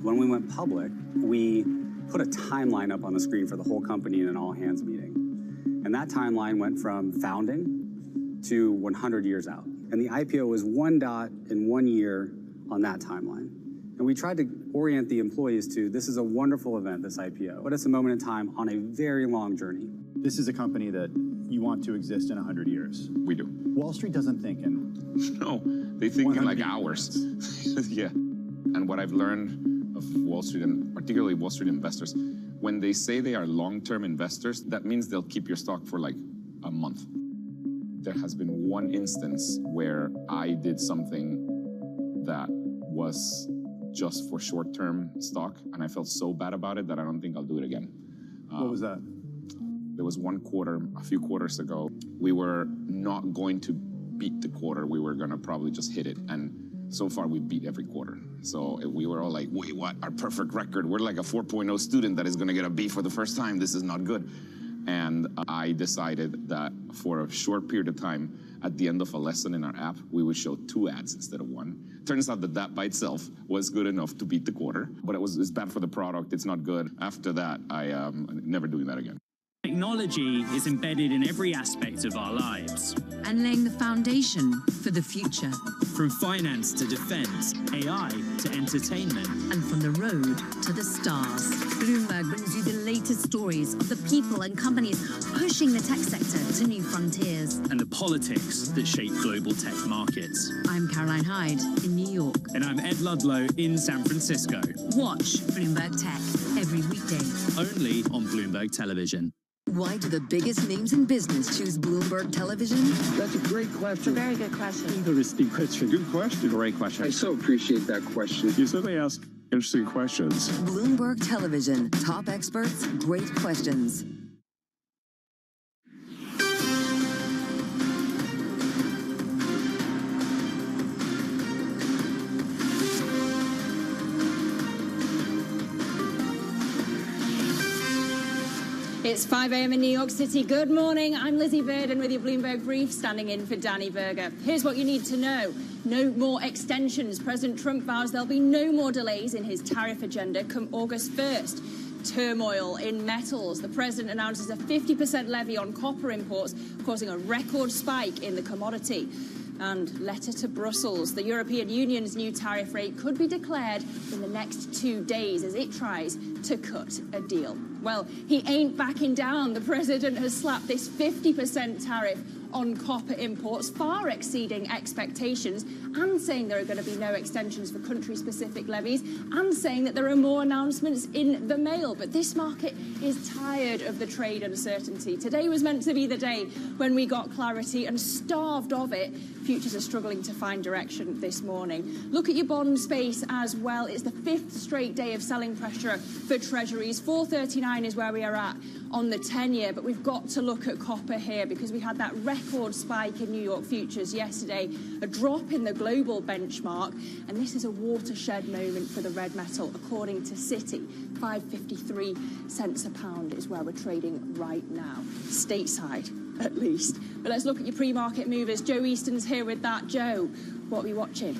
When we went public, we put a timeline up on the screen for the whole company in an all-hands meeting. And that timeline went from founding to 100 years out. And the IPO was one dot in 1 year on that timeline. And we tried to orient the employees to, this is a wonderful event, this IPO, but it's a moment in time on a very long journey. This is a company that you want to exist in 100 years. We do. Wall Street doesn't think in... No, they think in like hours. Yeah. And what I've learned of Wall Street, and particularly Wall Street investors, when they say they are long-term investors, that means they'll keep your stock for like a month. There has been one instance where I did something that was just for short-term stock, and I felt so bad about it that I don't think I'll do it again. What was that? There was one quarter, a few quarters ago, we were not going to beat the quarter. We were going to probably just hit it, and so far we beat every quarter. So we were all like, wait, what? Our perfect record. We're like a 4.0 student that is going to get a B for the first time. This is not good. And I decided that for a short period of time, at the end of a lesson in our app, we would show 2 ads instead of 1. Turns out that by itself was good enough to beat the quarter, but it's bad for the product. It's not good. After that, I am never doing that again. Technology is embedded in every aspect of our lives. And laying the foundation for the future. From finance to defense, AI to entertainment. And from the road to the stars. Bloomberg brings you the latest stories of the people and companies pushing the tech sector to new frontiers. And the politics that shape global tech markets. I'm Caroline Hyde in New York. And I'm Ed Ludlow in San Francisco. Watch Bloomberg Tech every weekday. Only on Bloomberg Television. Why do the biggest names in business choose Bloomberg Television? That's a great question. It's a very good question. Interesting question. Good question. Great question. I so appreciate that question. You certainly ask interesting questions. Bloomberg Television. Top experts, great questions. It's 5 a.m. in New York City. Good morning. I'm Lizzie Burden with your Bloomberg Brief, standing in for Danny Berger. Here's what you need to know. No more extensions. President Trump vows there'll be no more delays in his tariff agenda come August 1st. Turmoil in metals. The president announces a 50% levy on copper imports, causing a record spike in the commodity. And letter to Brussels. The European Union's new tariff rate could be declared in the next 2 days as it tries to cut a deal. Well, he ain't backing down. The president has slapped this 50% tariff on copper imports, far exceeding expectations, and saying there are going to be no extensions for country-specific levies, and saying that there are more announcements in the mail. But this market is tired of the trade uncertainty. Today was meant to be the day when we got clarity, and starved of it, futures are struggling to find direction this morning. Look at your bond space as well. It's the 5th straight day of selling pressure for treasuries. 439 is where we are at on the 10-year, but we've got to look at copper here because we had that record spike in New York futures yesterday, a drop in the global benchmark, and this is a watershed moment for the red metal, according to Citi. 553 cents a pound is where we're trading right now, stateside at least. But let's look at your pre-market movers. Joe Easton's here with that. Joe, what are we watching?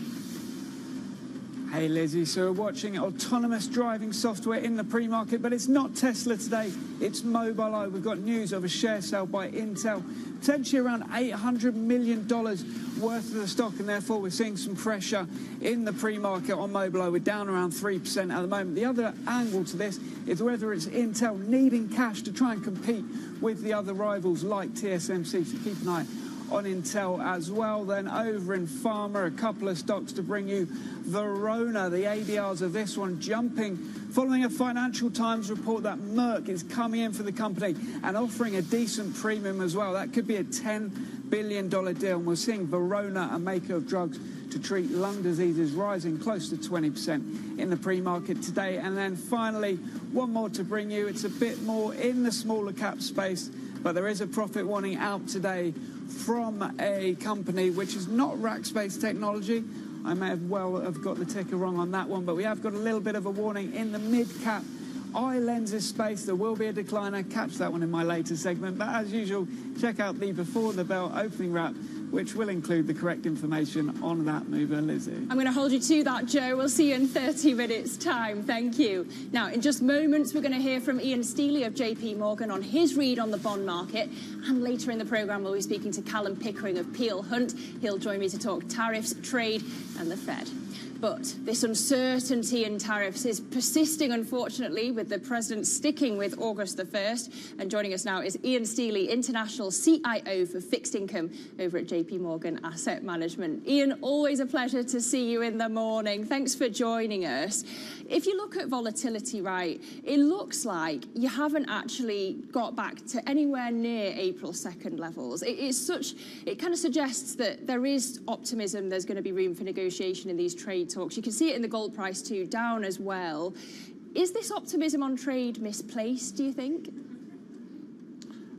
Hey Lizzie, so we're watching autonomous driving software in the pre-market, but it's not Tesla today, it's Mobileye. We've got news of a share sale by Intel, potentially around $800 million worth of the stock, and therefore we're seeing some pressure in the pre-market on Mobileye. We're down around 3% at the moment. The other angle to this is whether it's Intel needing cash to try and compete with the other rivals like TSMC, so keep an eye on Intel as well. Then over in pharma, a couple of stocks to bring you. Verona, the ADRs of this one jumping following a Financial Times report that Merck is coming in for the company and offering a decent premium as well. That could be a $10 billion deal. And we're seeing Verona, a maker of drugs to treat lung diseases, rising close to 20% in the pre-market today. And then finally, one more to bring you. It's a bit more in the smaller cap space, but there is a profit warning out today from a company which is not Rackspace Technology. I may have got the ticker wrong on that one, but we have got a little bit of a warning in the mid-cap eye lenses space. There will be a decliner. Catch that one in my later segment. But as usual, check out the Before the Bell opening wrap which will include the correct information on that mover, Lizzie. I'm going to hold you to that, Joe. We'll see you in 30 minutes' time. Thank you. Now, in just moments, we're going to hear from Ian Stealey of JP Morgan on his read on the bond market. And later in the programme, we'll be speaking to Callum Pickering of Peel Hunt. He'll join me to talk tariffs, trade and the Fed. But this uncertainty in tariffs is persisting, unfortunately, with the president sticking with August the 1st. And joining us now is Ian Stealey, International CIO for Fixed Income over at JP Morgan Asset Management. Ian, always a pleasure to see you in the morning. Thanks for joining us. If you look at volatility, right, it looks like you haven't actually got back to anywhere near April 2nd levels. It kind of suggests that there is optimism, there's going to be room for negotiation in these trade talks. You can see it in the gold price too, down as well. Is this optimism on trade misplaced, do you think?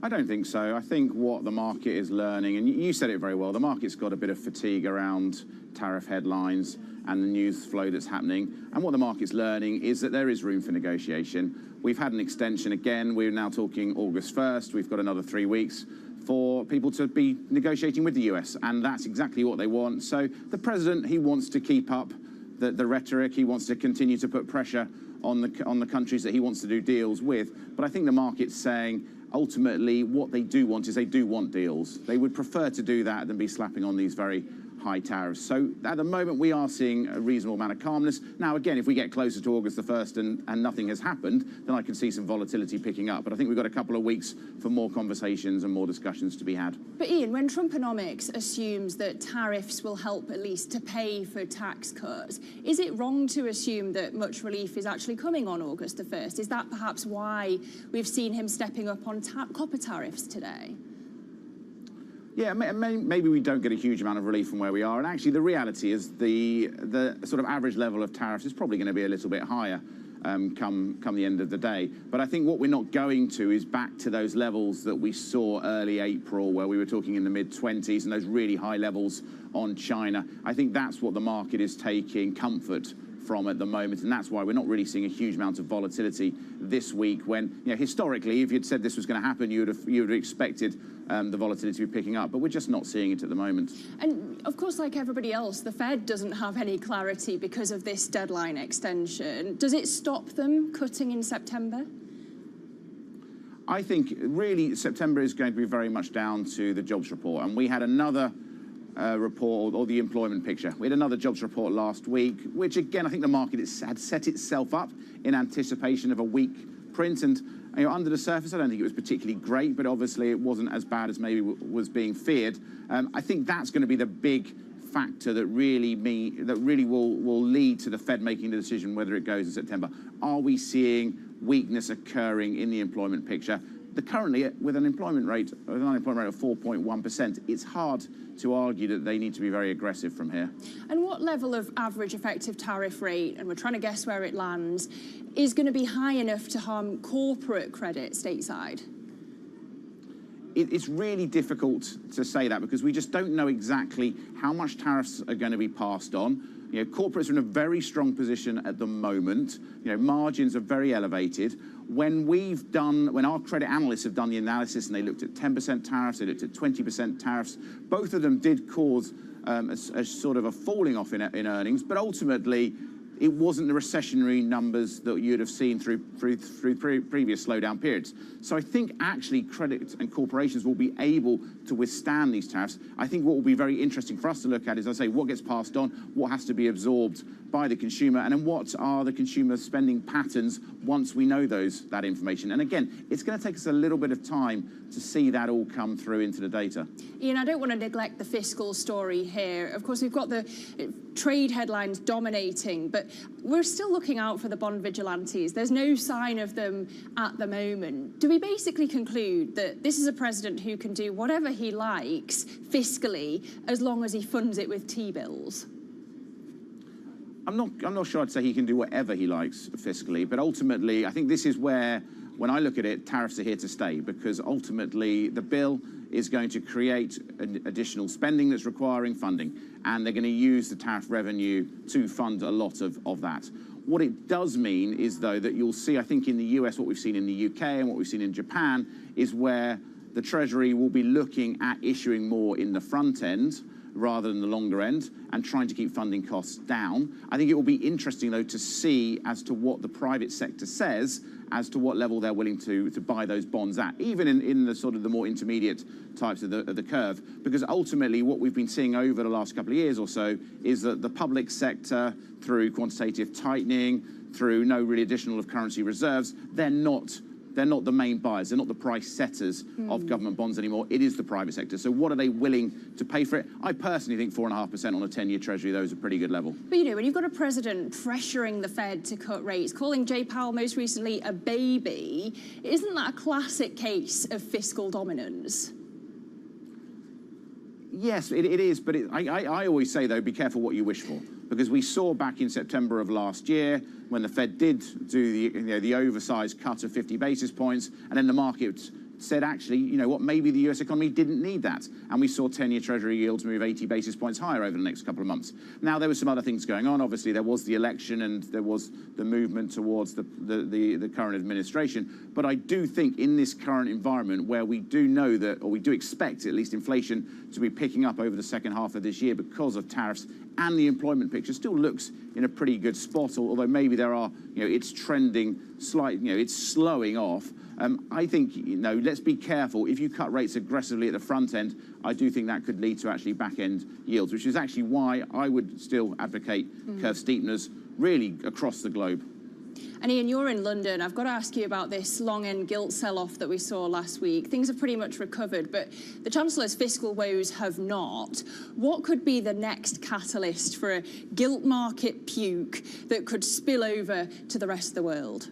I don't think so. I think what the market is learning, and you said it very well, the market's got a bit of fatigue around tariff headlines and the news flow that's happening. And what the market's learning is that there is room for negotiation. We've had an extension again. We're now talking August 1st. We've got another 3 weeks for people to be negotiating with the US, and that's exactly what they want. So the president, he wants to keep up the rhetoric. He wants to continue to put pressure on the countries that he wants to do deals with. But I think the market's saying, ultimately, what they do want is they do want deals. They would prefer to do that than be slapping on these very high tariffs. So at the moment, we are seeing a reasonable amount of calmness. Now, again, if we get closer to August the 1st and nothing has happened, then I can see some volatility picking up. But I think we've got a couple of weeks for more conversations and more discussions to be had. But Ian, when Trumponomics assumes that tariffs will help at least to pay for tax cuts, is it wrong to assume that much relief is actually coming on August the 1st? Is that perhaps why we've seen him stepping up on copper tariffs today? Yeah, maybe we don't get a huge amount of relief from where we are. And actually, the reality is the sort of average level of tariffs is probably going to be a little bit higher come the end of the day. But I think what we're not going to is back to those levels that we saw early April, where we were talking in the mid-20s and those really high levels on China. I think that's what the market is taking comfort from at the moment, and that's why we're not really seeing a huge amount of volatility this week when, historically, if you'd said this was going to happen, you would have expected the volatility to be picking up, but we're just not seeing it at the moment. And of course, like everybody else, the Fed doesn't have any clarity because of this deadline extension. Does it stop them cutting in September? I think really September is going to be very much down to the jobs report, and we had another report, or the employment picture. We had another jobs report last week, which again, I think the market had set itself up in anticipation of a weak print. And under the surface, I don't think it was particularly great, but obviously it wasn't as bad as maybe was being feared. I think that's going to be the big factor that really will lead to the Fed making the decision whether it goes in September. Are we seeing weakness occurring in the employment picture? Currently, with an unemployment rate of 4.1%, it's hard to argue that they need to be very aggressive from here. And what level of average effective tariff rate, and we're trying to guess where it lands, is going to be high enough to harm corporate credit stateside? It's really difficult to say that because we just don't know exactly how much tariffs are going to be passed on. Corporates are in a very strong position at the moment. Margins are very elevated. When our credit analysts have done the analysis and they looked at 10% tariffs, they looked at 20% tariffs, both of them did cause a sort of a falling off in earnings, but ultimately it wasn't the recessionary numbers that you'd have seen through previous slowdown periods. So I think actually credit and corporations will be able to withstand these tariffs. I think what will be very interesting for us to look at is, as I say, what gets passed on, what has to be absorbed by the consumer, and then what are the consumer spending patterns once we know that information. And again, it's going to take us a little bit of time to see that all come through into the data. Ian, I don't want to neglect the fiscal story here. Of course, we've got the trade headlines dominating, but we're still looking out for the bond vigilantes. There's no sign of them at the moment. Do we basically conclude that this is a president who can do whatever he likes fiscally as long as he funds it with T-bills? I'm not sure I'd say he can do whatever he likes fiscally, but ultimately, I think this is where, when I look at it, tariffs are here to stay, because ultimately the bill is going to create additional spending that's requiring funding, and they're going to use the tariff revenue to fund a lot of that. What it does mean is, though, that you'll see, I think in the US, what we've seen in the UK and what we've seen in Japan is where the Treasury will be looking at issuing more in the front end rather than the longer end and trying to keep funding costs down. I think it will be interesting, though, to see as to what the private sector says as to what level they're willing to buy those bonds at, even in the sort of the more intermediate types of the curve, because ultimately what we've been seeing over the last couple of years or so is that the public sector, through quantitative tightening, through no really additional of currency reserves, they're not the main buyers. They're not the price setters of government bonds anymore. It is the private sector. So what are they willing to pay for it? I personally think 4.5% on a 10-year Treasury, though, is a pretty good level. But, you know, when you've got a president pressuring the Fed to cut rates, calling Jay Powell most recently a baby, isn't that a classic case of fiscal dominance? Yes, it is. But I always say, though, be careful what you wish for. Because we saw back in September of last year when the Fed did do the oversized cut of 50 basis points, and then the market said, actually, you know what, maybe the US economy didn't need that. And we saw 10-year Treasury yields move 80 basis points higher over the next couple of months. Now, there were some other things going on. Obviously, there was the election and there was the movement towards the current administration. But I do think in this current environment where we do know that, or we do expect at least inflation to be picking up over the second half of this year because of tariffs, and the employment picture still looks in a pretty good spot, although maybe there are, it's trending slightly, it's slowing off. I think, let's be careful. If you cut rates aggressively at the front end, I do think that could lead to actually back-end yields, which is actually why I would still advocate curve steepeners really across the globe. And Ian, you're in London. I've got to ask you about this long-end gilt sell-off that we saw last week. Things have pretty much recovered, but the Chancellor's fiscal woes have not. What could be the next catalyst for a gilt market puke that could spill over to the rest of the world?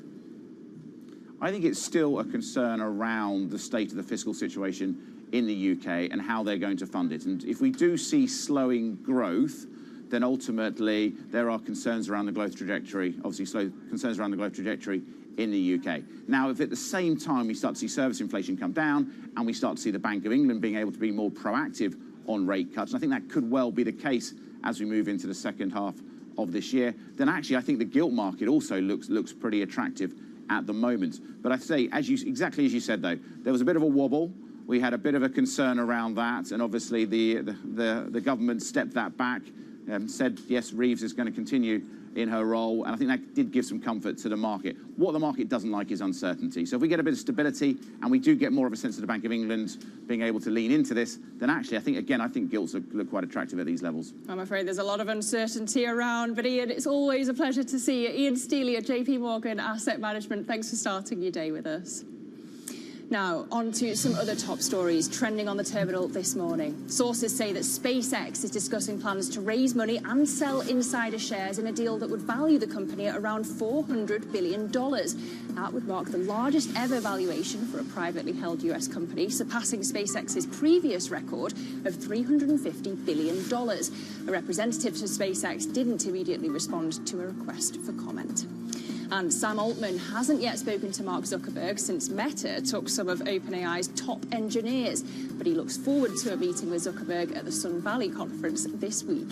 I think it's still a concern around the state of the fiscal situation in the UK and how they're going to fund it. And if we do see slowing growth, then ultimately there are concerns around the growth trajectory, concerns around the growth trajectory in the UK. Now, if at the same time we start to see service inflation come down and we start to see the Bank of England being able to be more proactive on rate cuts, and I think that could well be the case as we move into the second half of this year, then actually I think the gilt market also looks pretty attractive at the moment. But I say, exactly as you said, though, there was a bit of a wobble. We had a bit of a concern around that, and obviously the government stepped that back. Said, yes, Reeves is going to continue in her role, and I think that did give some comfort to the market. What the market doesn't like is uncertainty. So if we get a bit of stability and we do get more of a sense of the Bank of England being able to lean into this, then actually I think gilts look quite attractive at these levels. I'm afraid there's a lot of uncertainty around, but Ian, it's always a pleasure to see you. Ian Steely at JP Morgan Asset Management, thanks for starting your day with us. Now, on to some other top stories trending on the terminal this morning. Sources say that SpaceX is discussing plans to raise money and sell insider shares in a deal that would value the company at around $400 billion. That would mark the largest ever valuation for a privately held US company, surpassing SpaceX's previous record of $350 billion. A representative for SpaceX didn't immediately respond to a request for comment. And Sam Altman hasn't yet spoken to Mark Zuckerberg since Meta took some of OpenAI's top engineers. But he looks forward to a meeting with Zuckerberg at the Sun Valley conference this week.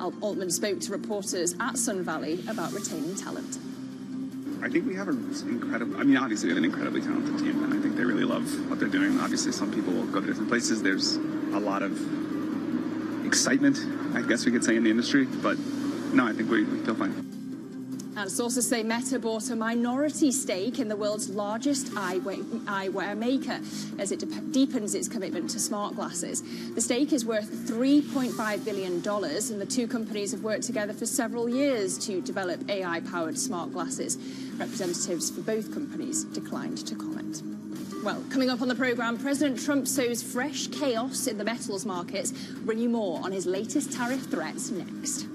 Altman spoke to reporters at Sun Valley about retaining talent. I think we have obviously we have an incredibly talented team, and I think they really love what they're doing. Obviously, some people will go to different places. There's a lot of excitement, I guess we could say, in the industry. But no, I think we feel fine. And sources say Meta bought a minority stake in the world's largest eyewear maker as it deepens its commitment to smart glasses. The stake is worth $3.5 billion, and the two companies have worked together for several years to develop AI-powered smart glasses. Representatives for both companies declined to comment. Well, coming up on the programme, President Trump sows fresh chaos in the metals markets. Bring you more on his latest tariff threats next.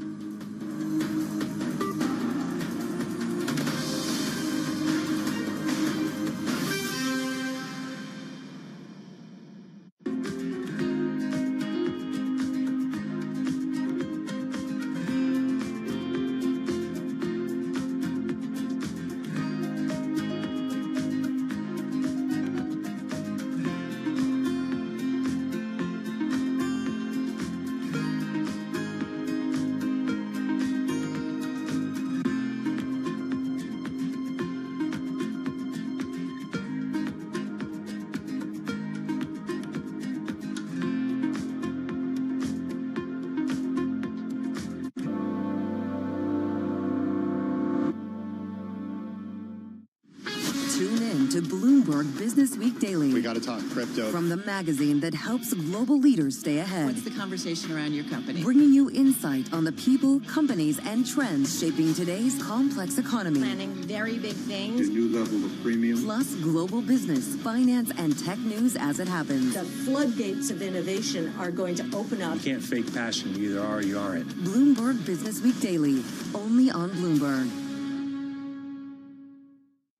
to Bloomberg Business Week Daily. We got to talk crypto. From the magazine that helps global leaders stay ahead. What's the conversation around your company? Bringing you insight on the people, companies, and trends shaping today's complex economy. Planning very big things. A new level of premium. Plus global business, finance, and tech news as it happens. The floodgates of innovation are going to open up. You can't fake passion. You either are or you aren't. Bloomberg Business Week Daily, only on Bloomberg.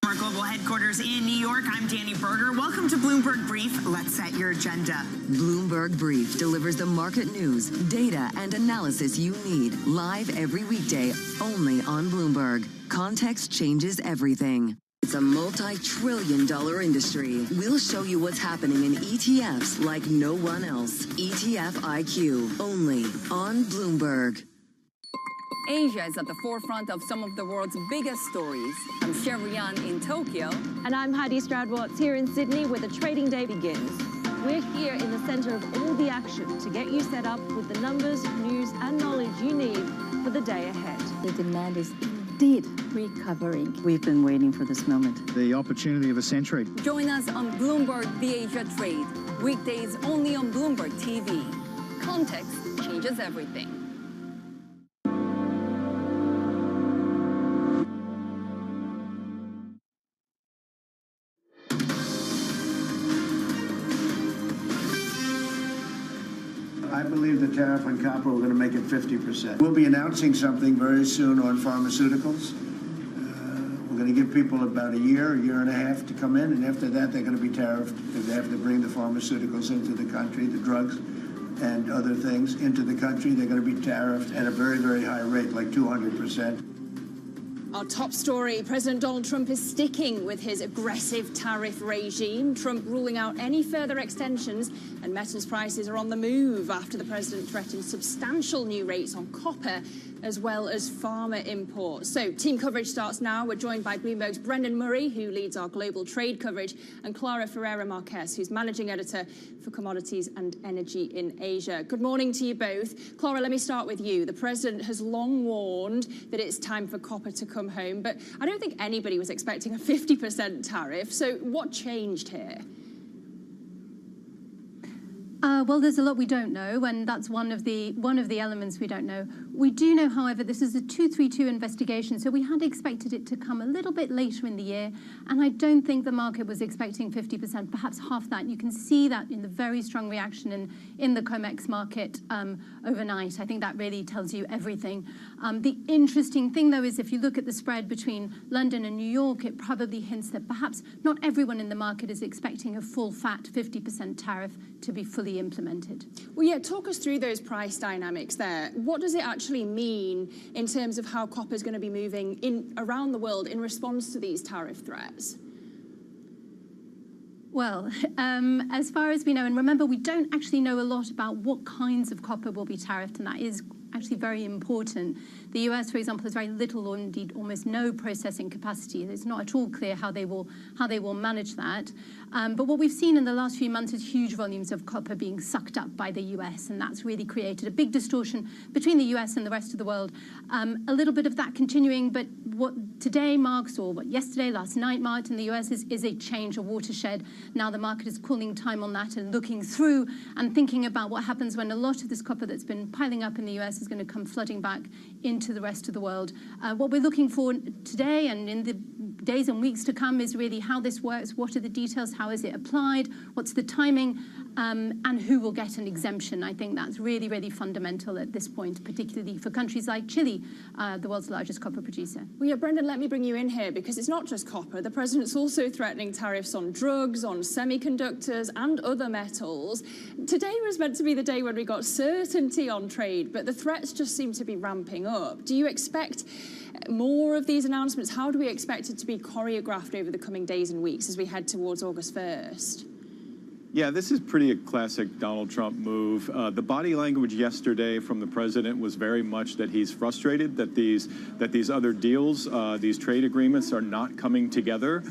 Our global headquarters in New York, I'm Danny Berger. Welcome to Bloomberg Brief. Let's set your agenda. Bloomberg Brief delivers the market news, data, and analysis you need live every weekday, only on Bloomberg. Context changes everything. It's a multi-trillion-dollar industry. We'll show you what's happening in ETFs like no one else. ETF IQ, only on Bloomberg. Asia is at the forefront of some of the world's biggest stories. I'm Sherrian in Tokyo. And I'm Heidi Stroud-Watts here in Sydney, where the trading day begins. We're here in the center of all the action to get you set up with the numbers, news, and knowledge you need for the day ahead. The demand is indeed recovering. We've been waiting for this moment. The opportunity of a century. Join us on Bloomberg The Asia Trade. Weekdays only on Bloomberg TV. Context changes everything. I believe the tariff on copper, we're going to make it 50%. We'll be announcing something very soon on pharmaceuticals. We're going to give people about a year and a half to come in, and after that, they're going to be tariffed if they have to bring the pharmaceuticals into the country, the drugs and other things into the country. They're going to be tariffed at a very, very high rate, like 200%. Our top story, President Donald Trump is sticking with his aggressive tariff regime. Trump ruling out any further extensions, and metals prices are on the move after the president threatened substantial new rates on copper as well as pharma imports. So team coverage starts now. We're joined by Bloomberg's Brendan Murray, who leads our global trade coverage, and Clara Ferreira-Marquez, who's managing editor for commodities and energy in Asia. Good morning to you both. Clara, let me start with you. The president has long warned that it's time for copper to come home, but I don't think anybody was expecting a 50% tariff. So what changed here? Well, there's a lot we don't know, and that's one of the elements we don't know. We do know, however, this is a 232 investigation, so we had expected it to come a little bit later in the year, and I don't think the market was expecting 50%, perhaps half that. You can see that in the very strong reaction in the COMEX market overnight. I think that really tells you everything. The interesting thing, though, is if you look at the spread between London and New York, it probably hints that perhaps not everyone in the market is expecting a full fat 50% tariff to be fully implemented. Well, yeah, talk us through those price dynamics there. What does it actually mean in terms of how copper is going to be moving around the world in response to these tariff threats? Well, as far as we know, and remember, we don't actually know a lot about what kinds of copper will be tariffed, and that is actually very important. The US, for example, has very little or indeed almost no processing capacity. It's not at all clear how they will manage that. But what we've seen in the last few months is huge volumes of copper being sucked up by the US, and that's really created a big distortion between the US and the rest of the world. A little bit of that continuing, but what today marks, or what yesterday, last night marked in the US is a change, a watershed. Now the market is calling time on that and looking through and thinking about what happens when a lot of this copper that's been piling up in the US is going to come flooding back into the rest of the world. What we're looking for today and in the days and weeks to come is really how this works, what are the details, how is it applied, what's the timing, and who will get an exemption. I think that's really, really fundamental at this point, particularly for countries like Chile, the world's largest copper producer. Well, yeah, Brendan, let me bring you in here, because it's not just copper. The president's also threatening tariffs on drugs, on semiconductors, and other metals. Today was meant to be the day when we got certainty on trade, but the threats just seem to be ramping up. Do you expect more of these announcements? How do we expect it to be choreographed over the coming days and weeks as we head towards August 1st? Yeah, this is pretty a classic Donald Trump move. The body language yesterday from the president was very much that he's frustrated that these other deals, these trade agreements, are not coming together.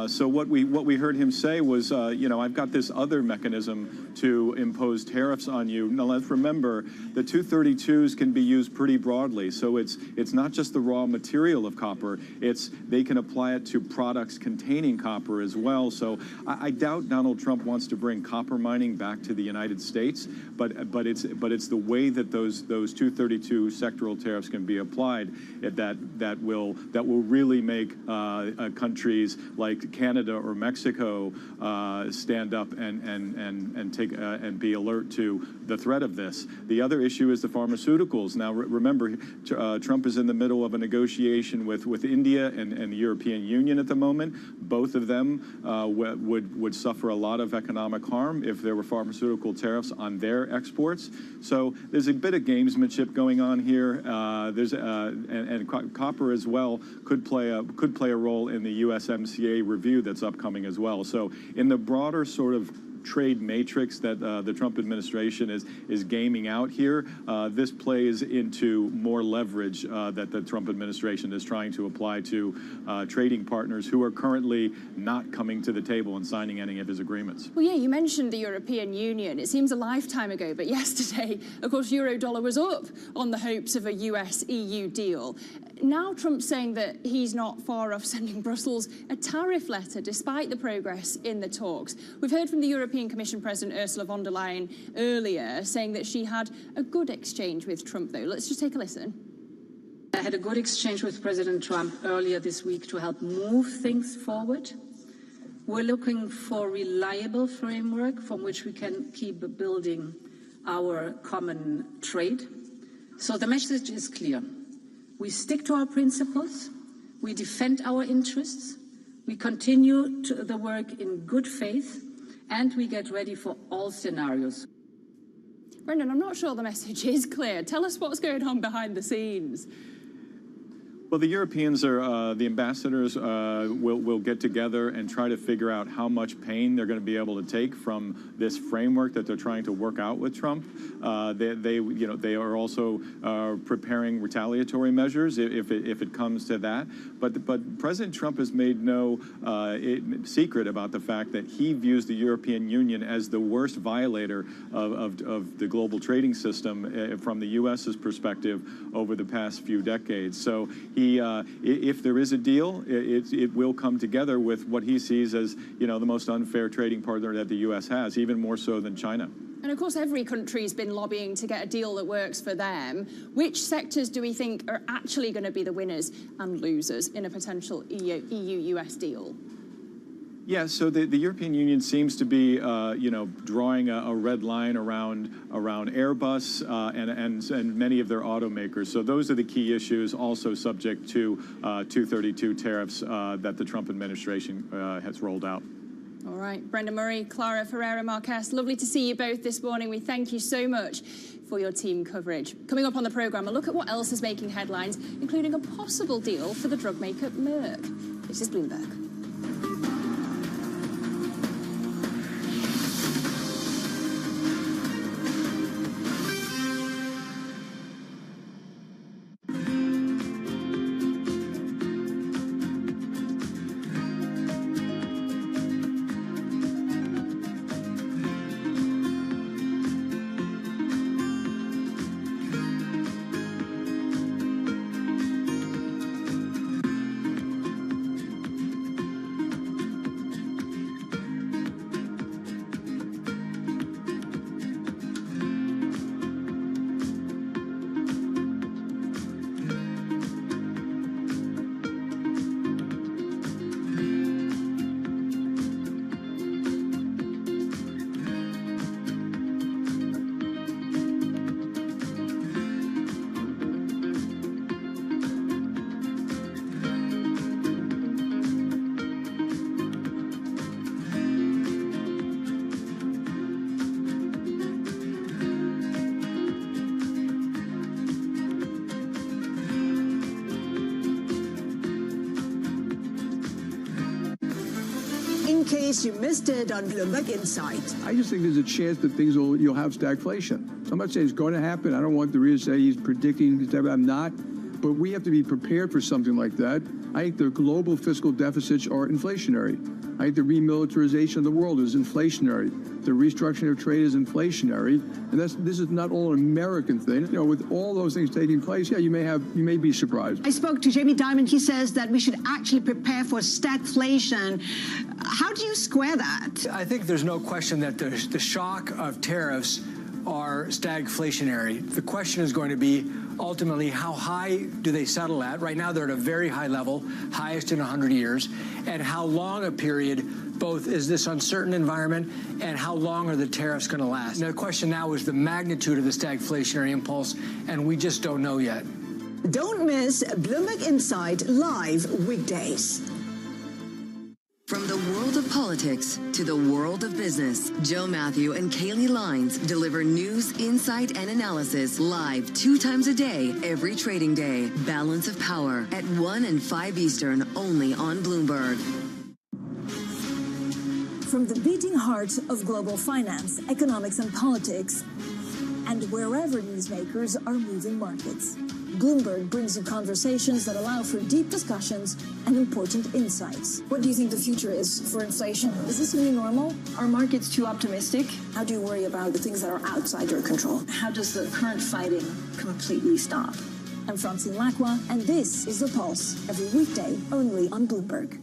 So what we heard him say was, you know, I've got this other mechanism to impose tariffs on you. Now let's remember the 232s can be used pretty broadly. So it's not just the raw material of copper. They can apply it to products containing copper as well. So I doubt Donald Trump wants to bring copper mining back to the United States, but it's the way that those 232 sectoral tariffs can be applied that will really make countries like Canada or Mexico stand up and be alert to the threat of this. The other issue is the pharmaceuticals. Now remember, Trump is in the middle of a negotiation with India and the European Union at the moment. Both of them would suffer a lot of economic harm if there were pharmaceutical tariffs on their exports. So there's a bit of gamesmanship going on here. And copper as well could play a role in the USMCA review that's upcoming as well. So in the broader sort of trade matrix that the Trump administration is gaming out here, this plays into more leverage that the Trump administration is trying to apply to trading partners who are currently not coming to the table and signing any of his agreements. Well, yeah, you mentioned the European Union. It seems a lifetime ago, but yesterday, of course, euro-dollar was up on the hopes of a US-EU deal. Now Trump's saying that he's not far off sending Brussels a tariff letter despite the progress in the talks. We've heard from the European Commission President Ursula von der Leyen earlier saying that she had a good exchange with Trump, though. Let's just take a listen. I had a good exchange with President Trump earlier this week to help move things forward. We're looking for a reliable framework from which we can keep building our common trade. So the message is clear. We stick to our principles, we defend our interests, we continue the work in good faith, and we get ready for all scenarios. Brendan, I'm not sure the message is clear. Tell us what's going on behind the scenes. Well, the Europeans the ambassadors will get together and try to figure out how much pain they're going to be able to take from this framework that they're trying to work out with Trump. They are also preparing retaliatory measures if it comes to that. But President Trump has made no secret about the fact that he views the European Union as the worst violator of the global trading system from the U.S.'s perspective over the past few decades. So if there is a deal, it will come together with what he sees as, the most unfair trading partner that the U.S. has, even more so than China. And of course, every country's been lobbying to get a deal that works for them. Which sectors do we think are actually going to be the winners and losers in a potential EU-US deal? Yeah, so the European Union seems to be, drawing a red line around Airbus and many of their automakers. So those are the key issues, also subject to 232 tariffs that the Trump administration has rolled out. All right, Brenda Murray, Clara Ferreira-Marquez, lovely to see you both this morning. We thank you so much for your team coverage. Coming up on the programme, a look at what else is making headlines, including a possible deal for the drug maker Merck. This is Bloomberg. case you missed it on Bloomberg Insight. I just think there's a chance that you'll have stagflation. I'm not saying it's going to happen. I don't want the reader to say he's predicting. I'm not. But we have to be prepared for something like that. I think the global fiscal deficits are inflationary. I think the remilitarization of the world is inflationary. The restructuring of trade is inflationary. And this is not all an American thing. You know, with all those things taking place, yeah, you may be surprised. I spoke to Jamie Dimon. He says that we should actually prepare for stagflation. How do you square that? I think there's no question that the shock of tariffs are stagflationary. The question is going to be ultimately how high do they settle at? Right now they're at a very high level, highest in 100 years. And how long a period both is this uncertain environment and how long are the tariffs going to last? And the question now is the magnitude of the stagflationary impulse, and we just don't know yet. Don't miss Bloomberg Insight live weekdays. From the world of politics to the world of business, Joe Matthew and Kaylee Lines deliver news, insight, and analysis live 2 times a day, every trading day. Balance of Power at 1 and 5 Eastern, only on Bloomberg. From the beating heart of global finance, economics, and politics, and wherever newsmakers are moving markets, Bloomberg brings you conversations that allow for deep discussions and important insights. What do you think the future is for inflation? Is this a new normal? Are markets too optimistic? How do you worry about the things that are outside your control? How does the current fighting completely stop? I'm Francine Lacroix, and this is The Pulse, every weekday only on Bloomberg.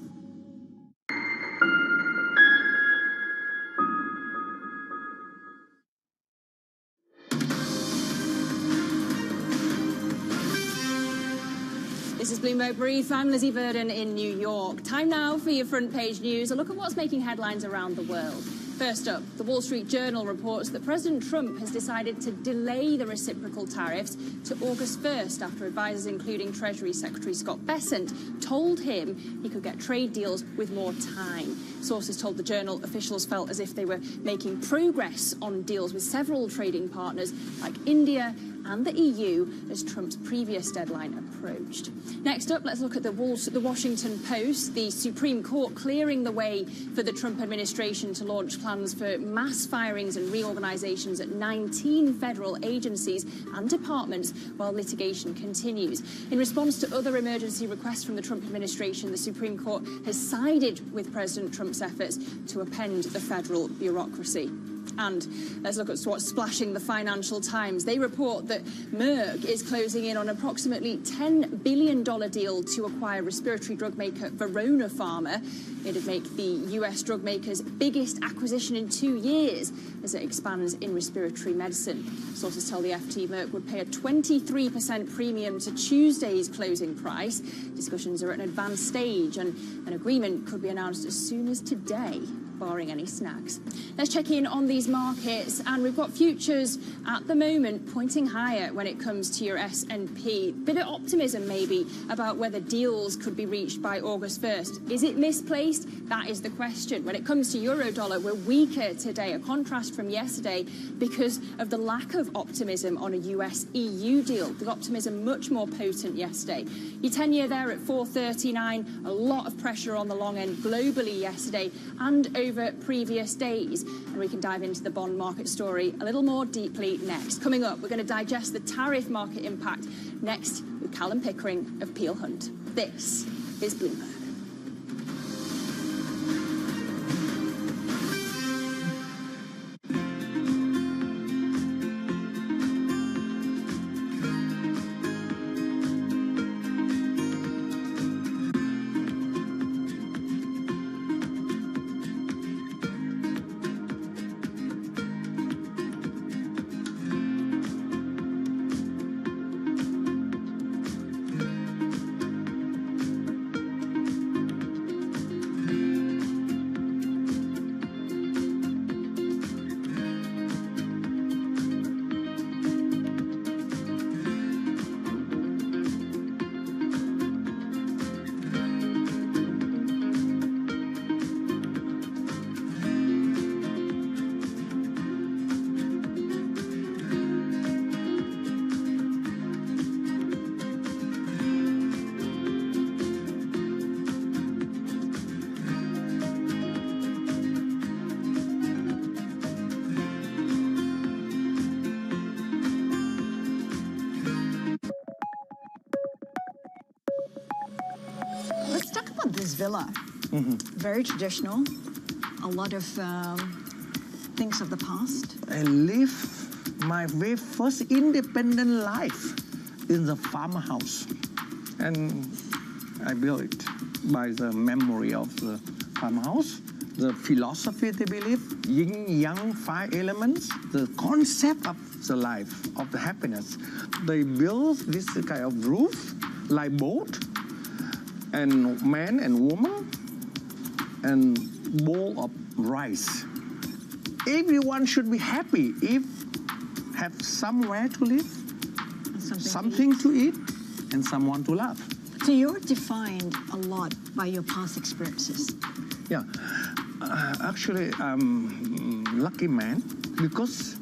This is Bloomberg Brief. I'm Lizzie Burden in New York. Time now for your front page news. A look at what's making headlines around the world. First up, the Wall Street Journal reports that President Trump has decided to delay the reciprocal tariffs to August 1st after advisors, including Treasury Secretary Scott Bessent, told him he could get trade deals with more time. Sources told the Journal officials felt as if they were making progress on deals with several trading partners like India and the EU as Trump's previous deadline approached. Next up, let's look at the Washington Post. The Supreme Court clearing the way for the Trump administration to launch plans for mass firings and reorganizations at 19 federal agencies and departments while litigation continues. In response to other emergency requests from the Trump administration, the Supreme Court has sided with President Trump's efforts to append the federal bureaucracy. And let's look at what's splashing the Financial Times. They report that Merck is closing in on approximately $10 billion deal to acquire respiratory drug maker Verona Pharma. It'd make the US drug maker's biggest acquisition in 2 years as it expands in respiratory medicine. Sources tell the FT Merck would pay a 23% premium to Tuesday's closing price. Discussions are at an advanced stage and an agreement could be announced as soon as today, barring any snags. Let's check in on these markets, and we've got futures at the moment pointing higher when it comes to your S&P. Bit of optimism maybe about whether deals could be reached by August 1st. Is it misplaced? That is the question. When it comes to euro-dollar, we're weaker today, a contrast from yesterday because of the lack of optimism on a US-EU deal. The optimism much more potent yesterday. Your 10-year there at 4.39, a lot of pressure on the long end globally yesterday and over previous days. And we can dive into the bond market story a little more deeply next. Coming up, we're going to digest the tariff market impact next with Callum Pickering of Peel Hunt. This is Bloomberg. this villa. Very traditional. A lot of things of the past. I live my very first independent life in the farmhouse. And I built it by the memory of the farmhouse, the philosophy they believe, yin, yang, 5 elements, the concept of the life, of the happiness. They build this kind of roof, like boat, and man and woman, and bowl of rice. Everyone should be happy if have somewhere to live, something to eat, and someone to love. So you're defined a lot by your past experiences. Yeah, actually, I'm a lucky man because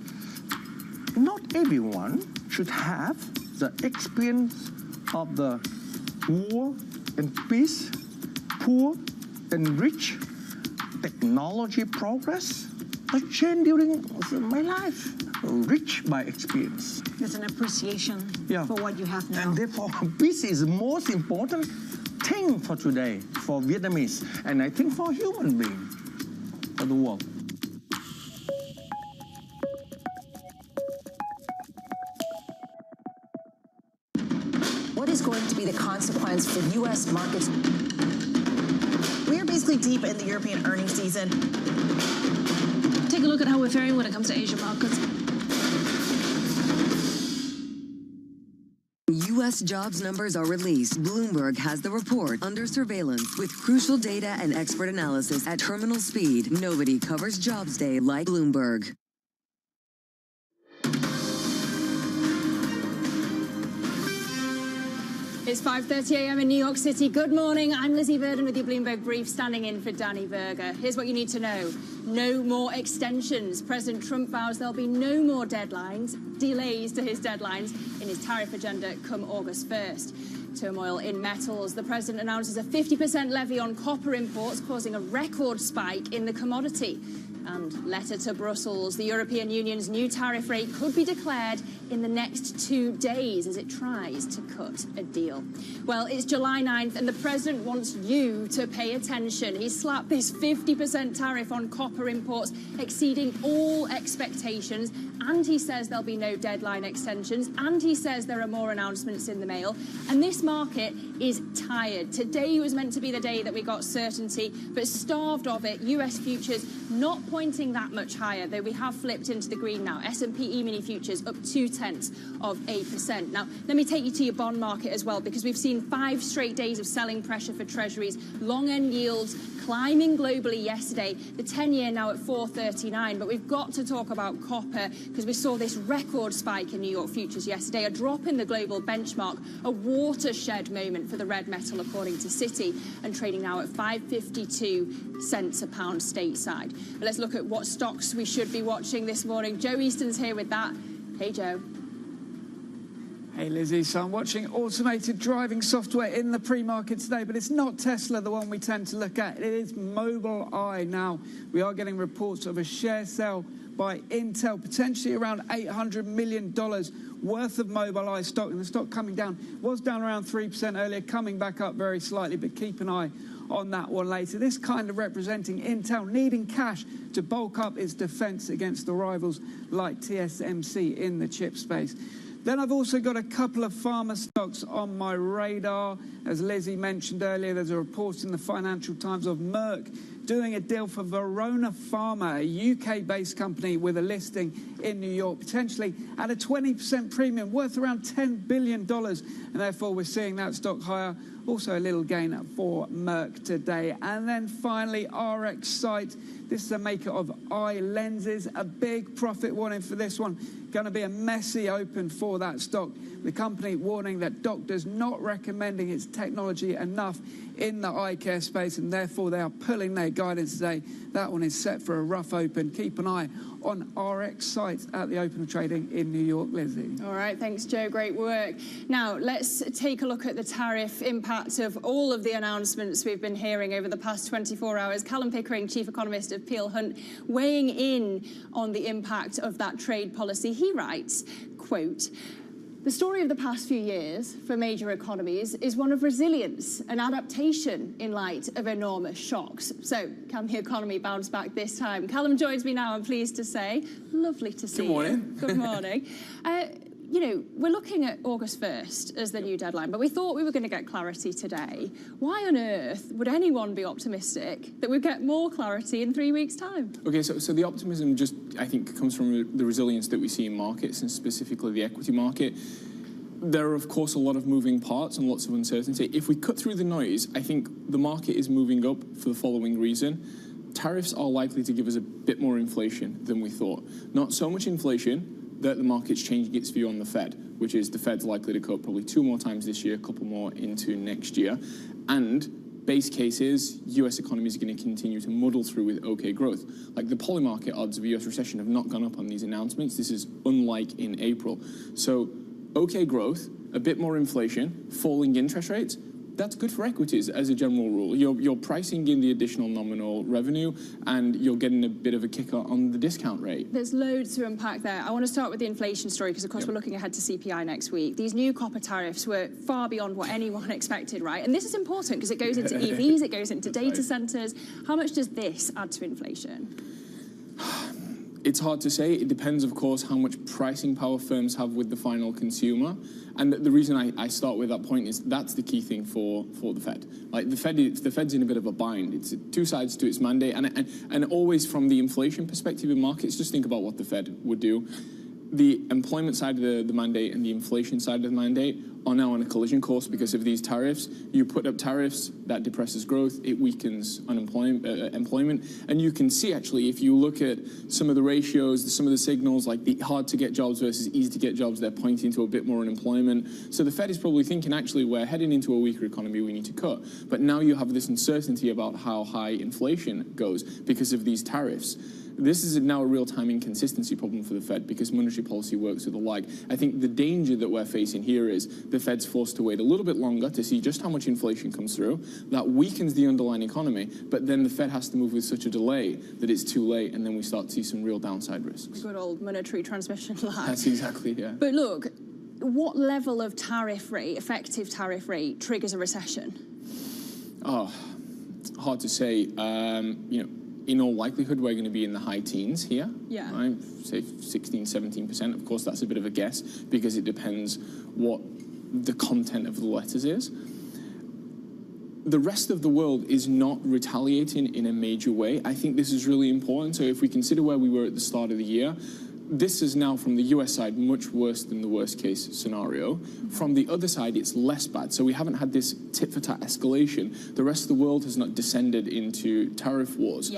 not everyone should have the experience of the war and peace, poor and rich, technology progress, a change during my life, rich by experience. There's an appreciation for what you have now. And therefore, peace is the most important thing for today, for Vietnamese, and I think for human being, for the world. What is going to be the consequence for U.S. markets? We are basically deep in the European earnings season. Take a look at how we're faring when it comes to Asian markets. U.S. jobs numbers are released. Bloomberg has the report under surveillance with crucial data and expert analysis at terminal speed. Nobody covers Jobs Day like Bloomberg. It's 5:30 a.m. in New York City. Good morning. I'm Lizzie Burden with your Bloomberg Brief, standing in for Danny Berger. Here's what you need to know. No more extensions. President Trump vows there'll be no more delays to his deadlines in his tariff agenda come August 1st. Turmoil in metals. The president announces a 50% levy on copper imports, causing a record spike in the commodity. And letter to Brussels. The European Union's new tariff rate could be declared in the next 2 days as it tries to cut a deal. Well, it's July 9th and the president wants you to pay attention. He's slapped this 50% tariff on copper imports, exceeding all expectations. And he says there'll be no deadline extensions. And he says there are more announcements in the mail. And this market is tired. Today was meant to be the day that we got certainty, but starved of it. US futures not pointing that much higher, though we have flipped into the green now. S&P E-mini futures up 0.2%. Now, let me take you to your bond market as well, because we've seen 5 straight days of selling pressure for treasuries. Long-end yields climbing globally yesterday. The 10-year now at 4.39. But we've got to talk about copper, because we saw this record spike in New York futures yesterday, a drop in the global benchmark, a watershed moment for the red metal, according to Citi, and trading now at 5.52 cents a pound stateside. But let's look at what stocks we should be watching this morning. Joe Easton's here with that. Hey, Joe. Hey, Lizzie. So I'm watching automated driving software in the pre-market today, but it's not Tesla, the one we tend to look at. It is Mobileye. Now, we are getting reports of a share sale by Intel, potentially around $800 million worth of Mobileye stock, and the stock coming down, was down around 3% earlier, coming back up very slightly, but keep an eye on that one later. This kind of representing Intel needing cash to bulk up its defense against the rivals like TSMC in the chip space. Then I've also got a couple of pharma stocks on my radar. As Lizzie mentioned earlier, there's a report in the Financial Times of Merck doing a deal for Verona Pharma, a UK-based company with a listing in New York, potentially at a 20% premium, worth around $10 billion. And therefore, we're seeing that stock higher. Also a little gain for Merck today. And then finally, RxSight. This is a maker of eye lenses. A big profit warning for this one. Going to be a messy open for that stock. The company warning that doctors not recommending its technology enough in the eye care space, and therefore they are pulling their guidance today. That one is set for a rough open. Keep an eye on RxSight at the open of trading in New York, Lizzie. All right, thanks, Joe. Great work. Now, let's take a look at the tariff impact of all of the announcements we've been hearing over the past 24 hours. Callum Pickering, chief economist of Peel Hunt, weighing in on the impact of that trade policy. He writes, quote, The story of the past few years for major economies is one of resilience and adaptation in light of enormous shocks. So, can the economy bounce back this time? Callum joins me now, I'm pleased to say. Lovely to see you. Good morning. Good morning. You know, we're looking at August 1st as the new deadline, but we thought we were going to get clarity today. Why on earth would anyone be optimistic that we'd get more clarity in 3 weeks' time? Okay, so the optimism just, I think, comes from the resilience that we see in markets, and specifically the equity market. There are, of course, a lot of moving parts and lots of uncertainty. If we cut through the noise, I think the market is moving up for the following reason. Tariffs are likely to give us a bit more inflation than we thought. Not so much inflation that the market's changing its view on the Fed, which is the Fed's likely to cut probably 2 more times this year, a couple more into next year. And base case is US economy is going to continue to muddle through with okay growth. Like the poly market odds of a US recession have not gone up on these announcements. This is unlike in April. So okay growth, a bit more inflation, falling interest rates, that's good for equities as a general rule. You're pricing in the additional nominal revenue and you're getting a bit of a kicker on the discount rate. There's loads to unpack there. I want to start with the inflation story because, of course, we're looking ahead to CPI next week. These new copper tariffs were far beyond what anyone expected, right? And this is important because it goes into EVs, it goes into data centers. How much does this add to inflation? It's hard to say. It depends, of course, how much pricing power firms have with the final consumer. And the reason I start with that point is that's the key thing for the Fed. Like the Fed's in a bit of a bind. It's two sides to its mandate, and always from the inflation perspective in markets, just think about what the Fed would do. The employment side of the mandate and the inflation side of the mandate are now on a collision course because of these tariffs. You put up tariffs, that depresses growth, it weakens employment. And you can see, actually, if you look at some of the ratios, some of the signals, like the hard-to-get jobs versus easy-to-get jobs, they're pointing to a bit more unemployment. So the Fed is probably thinking, actually, we're heading into a weaker economy, we need to cut. But now you have this uncertainty about how high inflation goes because of these tariffs. This is now a real-time inconsistency problem for the Fed because monetary policy works with a lag. I think the danger that we're facing here is the Fed's forced to wait a little bit longer to see just how much inflation comes through. That weakens the underlying economy, but then the Fed has to move with such a delay that it's too late, and then we start to see some real downside risks. Good old monetary transmission lag. That's exactly, yeah. But look, what level of tariff rate, effective tariff rate, triggers a recession? Oh, it's hard to say. You know, in all likelihood, we're going to be in the high teens here. Yeah. Right? Say 16, 17%. Of course, that's a bit of a guess because it depends what the content of the letters is. The rest of the world is not retaliating in a major way. I think this is really important. So if we consider where we were at the start of the year, this is now, from the US side, much worse than the worst case scenario. From the other side, it's less bad. So we haven't had this tit-for-tat escalation. The rest of the world has not descended into tariff wars.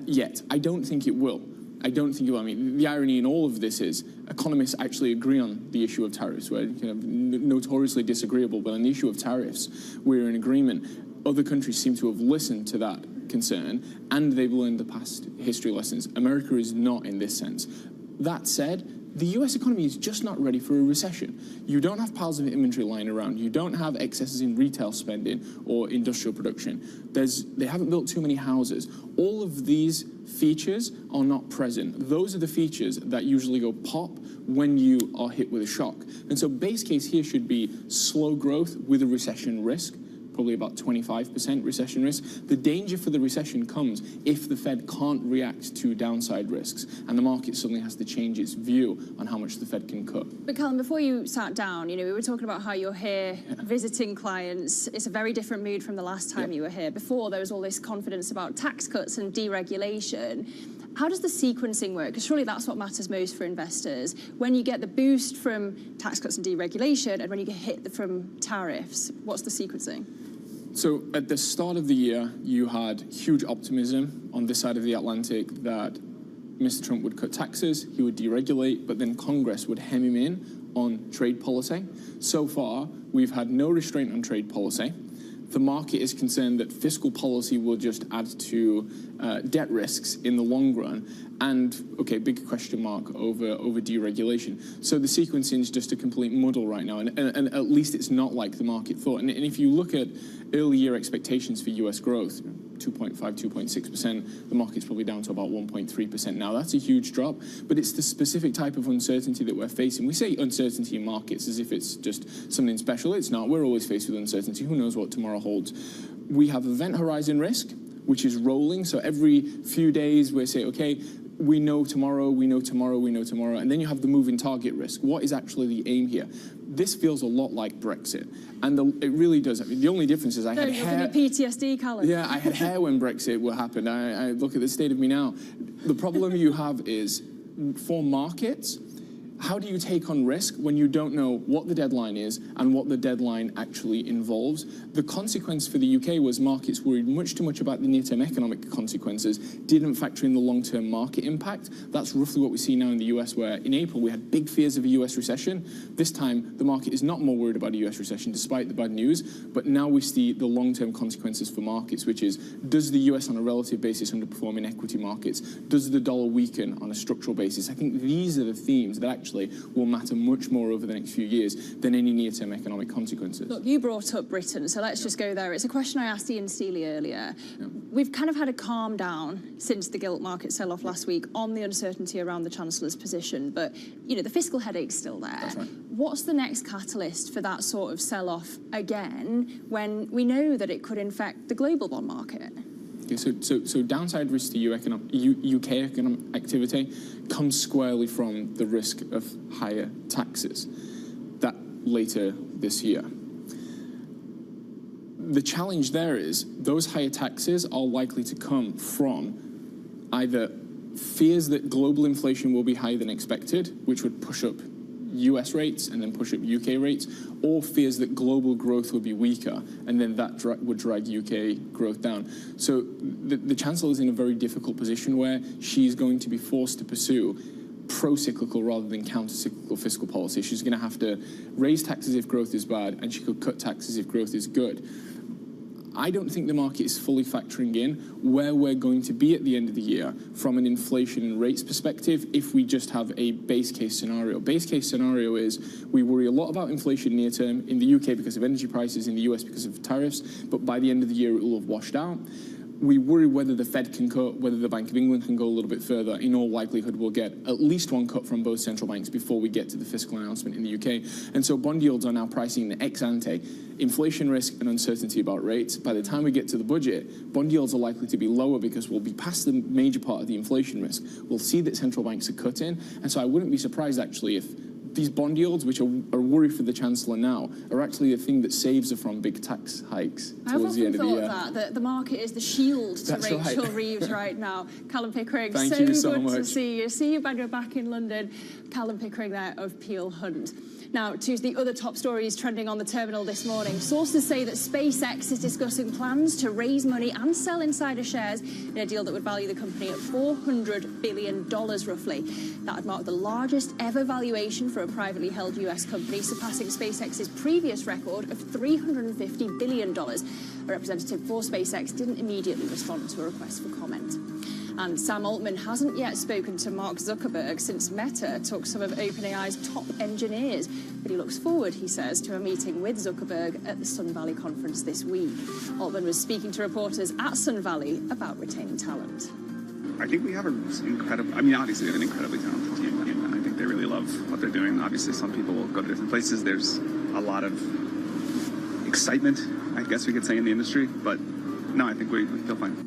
Yet. I don't think it will. I don't think it will. I mean, the irony in all of this is economists actually agree on the issue of tariffs. We're notoriously disagreeable, but on the issue of tariffs, we're in agreement. Other countries seem to have listened to that concern, and they've learned the past history lessons. America is not in this sense. That said, the US economy is just not ready for a recession. You don't have piles of inventory lying around. You don't have excesses in retail spending or industrial production. They haven't built too many houses. All of these features are not present. Those are the features that usually go pop when you are hit with a shock. And so base case here should be slow growth with a recession risk. Probably about 25% recession risk. The danger for the recession comes if the Fed can't react to downside risks and the market suddenly has to change its view on how much the Fed can cut. But Callum, before you sat down, you know, we were talking about how you're here visiting clients. It's a very different mood from the last time you were here. Before, there was all this confidence about tax cuts and deregulation. How does the sequencing work? Because surely that's what matters most for investors. When you get the boost from tax cuts and deregulation and when you get hit from tariffs, what's the sequencing? So at the start of the year, you had huge optimism on this side of the Atlantic that Mr. Trump would cut taxes, he would deregulate, but then Congress would hem him in on trade policy. So far, we've had no restraint on trade policy. The market is concerned that fiscal policy will just add to debt risks in the long run. And, okay, big question mark over deregulation. So the sequencing is just a complete muddle right now. And at least it's not like the market thought. And if you look at early year expectations for US growth, 2.5, 2.6%. The market's probably down to about 1.3% now. That's a huge drop, but it's the specific type of uncertainty that we're facing. We say uncertainty in markets as if it's just something special. It's not. We're always faced with uncertainty. Who knows what tomorrow holds? We have event horizon risk, which is rolling. So every few days we say, okay, we know tomorrow, we know tomorrow, we know tomorrow. And then you have the moving target risk. What is actually the aim here? This feels a lot like Brexit. And it really does. I mean, the only difference is I had hair. PTSD, Callum. Yeah, I had hair when Brexit happened. I look at the state of me now. The problem you have is, for markets, how do you take on risk when you don't know what the deadline is and what the deadline actually involves? The consequence for the UK was markets worried much too much about the near-term economic consequences, didn't factor in the long-term market impact. That's roughly what we see now in the US, where in April we had big fears of a US recession. This time the market is not more worried about a US recession despite the bad news, but now we see the long-term consequences for markets, which is, does the US on a relative basis underperform in equity markets? Does the dollar weaken on a structural basis? I think these are the themes that actually will matter much more over the next few years than any near-term economic consequences. Look, you brought up Britain, so let's just go there. It's a question I asked Ian Steely earlier. Yeah. We've kind of had a calm down since the gilt market sell-off last week on the uncertainty around the Chancellor's position, but, you know, the fiscal headache's still there. That's right. What's the next catalyst for that sort of sell-off again when we know that it could infect the global bond market? Okay, so downside risk to UK economic activity comes squarely from the risk of higher taxes that later this year. The challenge there is those higher taxes are likely to come from either fears that global inflation will be higher than expected, which would push up US rates and then push up UK rates, or fears that global growth would be weaker and then that would drag UK growth down. So the Chancellor is in a very difficult position where she's going to be forced to pursue pro-cyclical rather than counter-cyclical fiscal policy. She's going to have to raise taxes if growth is bad, and she could cut taxes if growth is good. I don't think the market is fully factoring in where we're going to be at the end of the year from an inflation and rates perspective if we just have a base case scenario. Base case scenario is we worry a lot about inflation near term in the UK because of energy prices, in the US because of tariffs, but by the end of the year it will have washed out. We worry whether the Fed can cut, whether the Bank of England can go a little bit further. In all likelihood, we'll get at least one cut from both central banks before we get to the fiscal announcement in the UK. And so bond yields are now pricing the ex ante inflation risk and uncertainty about rates. By the time we get to the budget, bond yields are likely to be lower because we'll be past the major part of the inflation risk. We'll see that central banks are cutting. And so I wouldn't be surprised, actually, if these bond yields, which are worry for the Chancellor now, are actually the thing that saves her from big tax hikes towards the end of the year. I've often thought that the market is the shield to That's Rachel right. Reeves right now. Callum Pickering, Thank you so good much. to see you. See you when you're back in London. Callum Pickering there of Peel Hunt. Now, to the other top stories trending on the terminal this morning. Sources say that SpaceX is discussing plans to raise money and sell insider shares in a deal that would value the company at $400 billion, roughly. That would mark the largest ever valuation for a privately held US company, surpassing SpaceX's previous record of $350 billion. A representative for SpaceX didn't immediately respond to a request for comment. And Sam Altman hasn't yet spoken to Mark Zuckerberg since Meta took some of OpenAI's top engineers. But he looks forward, he says, to a meeting with Zuckerberg at the Sun Valley conference this week. Altman was speaking to reporters at Sun Valley about retaining talent. I think we have an incredible, obviously they have an incredibly talented team, and I think they really love what they're doing. Obviously, some people will go to different places. There's a lot of excitement, I guess we could say, in the industry. But no, I think we feel fine.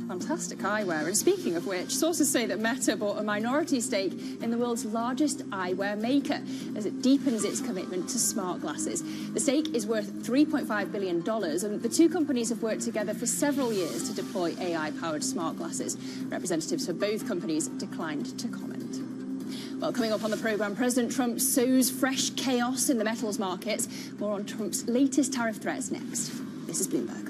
Fantastic eyewear. And speaking of which, sources say that Meta bought a minority stake in the world's largest eyewear maker as it deepens its commitment to smart glasses. The stake is worth $3.5 billion, and the two companies have worked together for several years to deploy AI-powered smart glasses. Representatives for both companies declined to comment. Well, coming up on the programme, President Trump sows fresh chaos in the metals markets. More on Trump's latest tariff threats next. This is Bloomberg.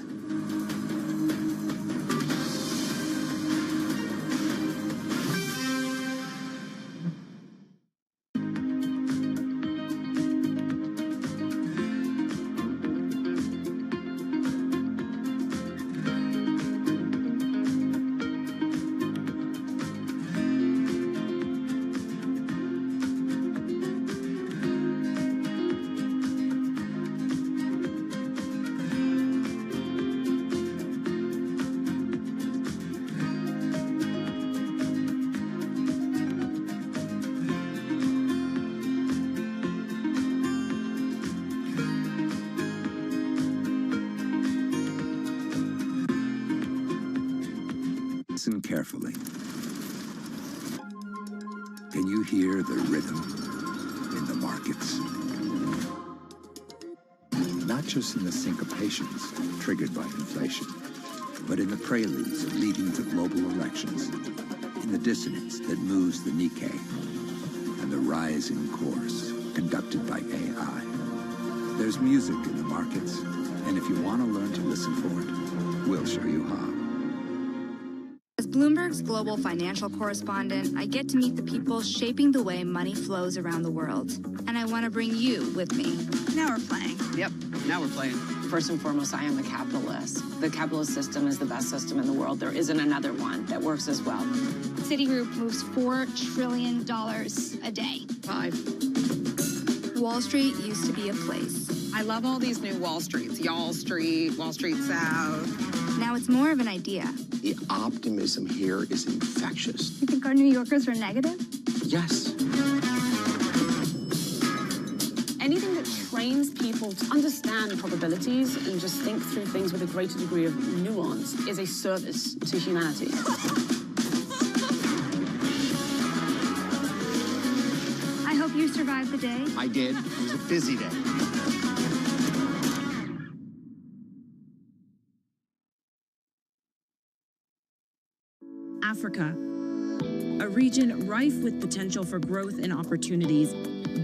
Listen carefully. Can you hear the rhythm in the markets? Not just in the syncopations triggered by inflation, but in the preludes leading to global elections, in the dissonance that moves the Nikkei, and the rising course conducted by AI. There's music in the markets, and if you want to learn to listen for it, we'll show you how. As Bloomberg's global financial correspondent, I get to meet the people shaping the way money flows around the world. And I want to bring you with me. Now we're playing. Yep, now we're playing. First and foremost, I am a capitalist. The capitalist system is the best system in the world. There isn't another one that works as well. Citigroup moves $4 trillion a day. 5. Wall Street used to be a place. I love all these new Wall Streets. Y'all Street, Wall Street South. Now it's more of an idea. The optimism here is infectious. You think our New Yorkers are negative? Yes. Anything that trains people to understand probabilities and just think through things with a greater degree of nuance is a service to humanity. I hope you survived the day. I did. It was a busy day. Africa, a region rife with potential for growth and opportunities,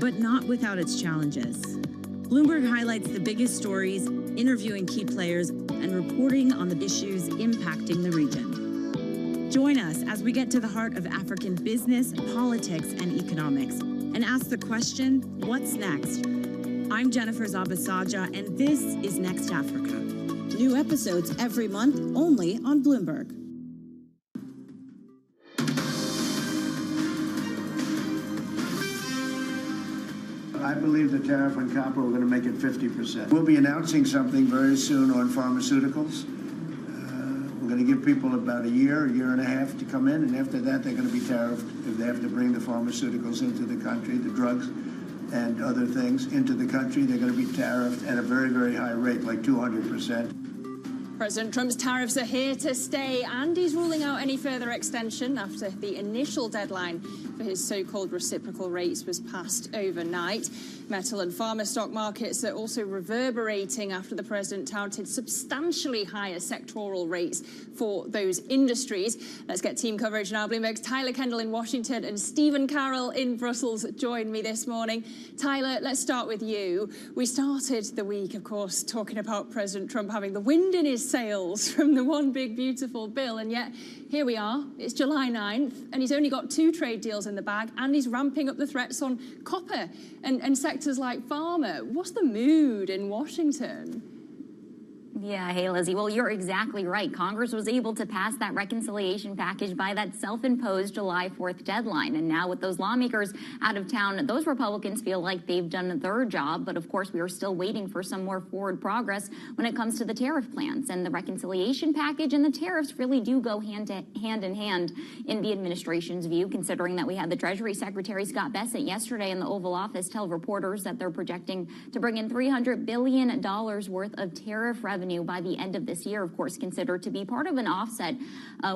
but not without its challenges. Bloomberg highlights the biggest stories, interviewing key players, and reporting on the issues impacting the region. Join us as we get to the heart of African business, politics, and economics, and ask the question, what's next? I'm Jennifer Zabasaja, and this is Next Africa. New episodes every month, only on Bloomberg. I believe the tariff on copper, we're going to make it 50%. We'll be announcing something very soon on pharmaceuticals. We're going to give people about a year and a half to come in, and after that, they're going to be tariffed if they have to bring the pharmaceuticals into the country, the drugs and other things into the country. They're going to be tariffed at a very, very high rate, like 200%. President Trump's tariffs are here to stay, and he's ruling out any further extension after the initial deadline for his so-called reciprocal rates was passed overnight. Metal and pharma stock markets are also reverberating after the president touted substantially higher sectoral rates for those industries. Let's get team coverage now. Bloomberg's Tyler Kendall in Washington and Stephen Carroll in Brussels join me this morning. Tyler, let's start with you. We started the week, of course, talking about President Trump having the wind in his sails from the One Big Beautiful Bill, and yet here we are. It's July 9th, and he's only got 2 trade deals in the bag, and he's ramping up the threats on copper and sectors like pharma. What's the mood in Washington? Yeah, hey, Lizzie. Well, you're exactly right. Congress was able to pass that reconciliation package by that self-imposed July 4th deadline. And now with those lawmakers out of town, those Republicans feel like they've done their job. But of course, we are still waiting for some more forward progress when it comes to the tariff plans. And the reconciliation package and the tariffs really do go hand in hand in the administration's view, considering that we had the Treasury Secretary Scott Bessent yesterday in the Oval Office tell reporters that they're projecting to bring in $300 billion worth of tariff revenue by the end of this year, of course, considered to be part of an offset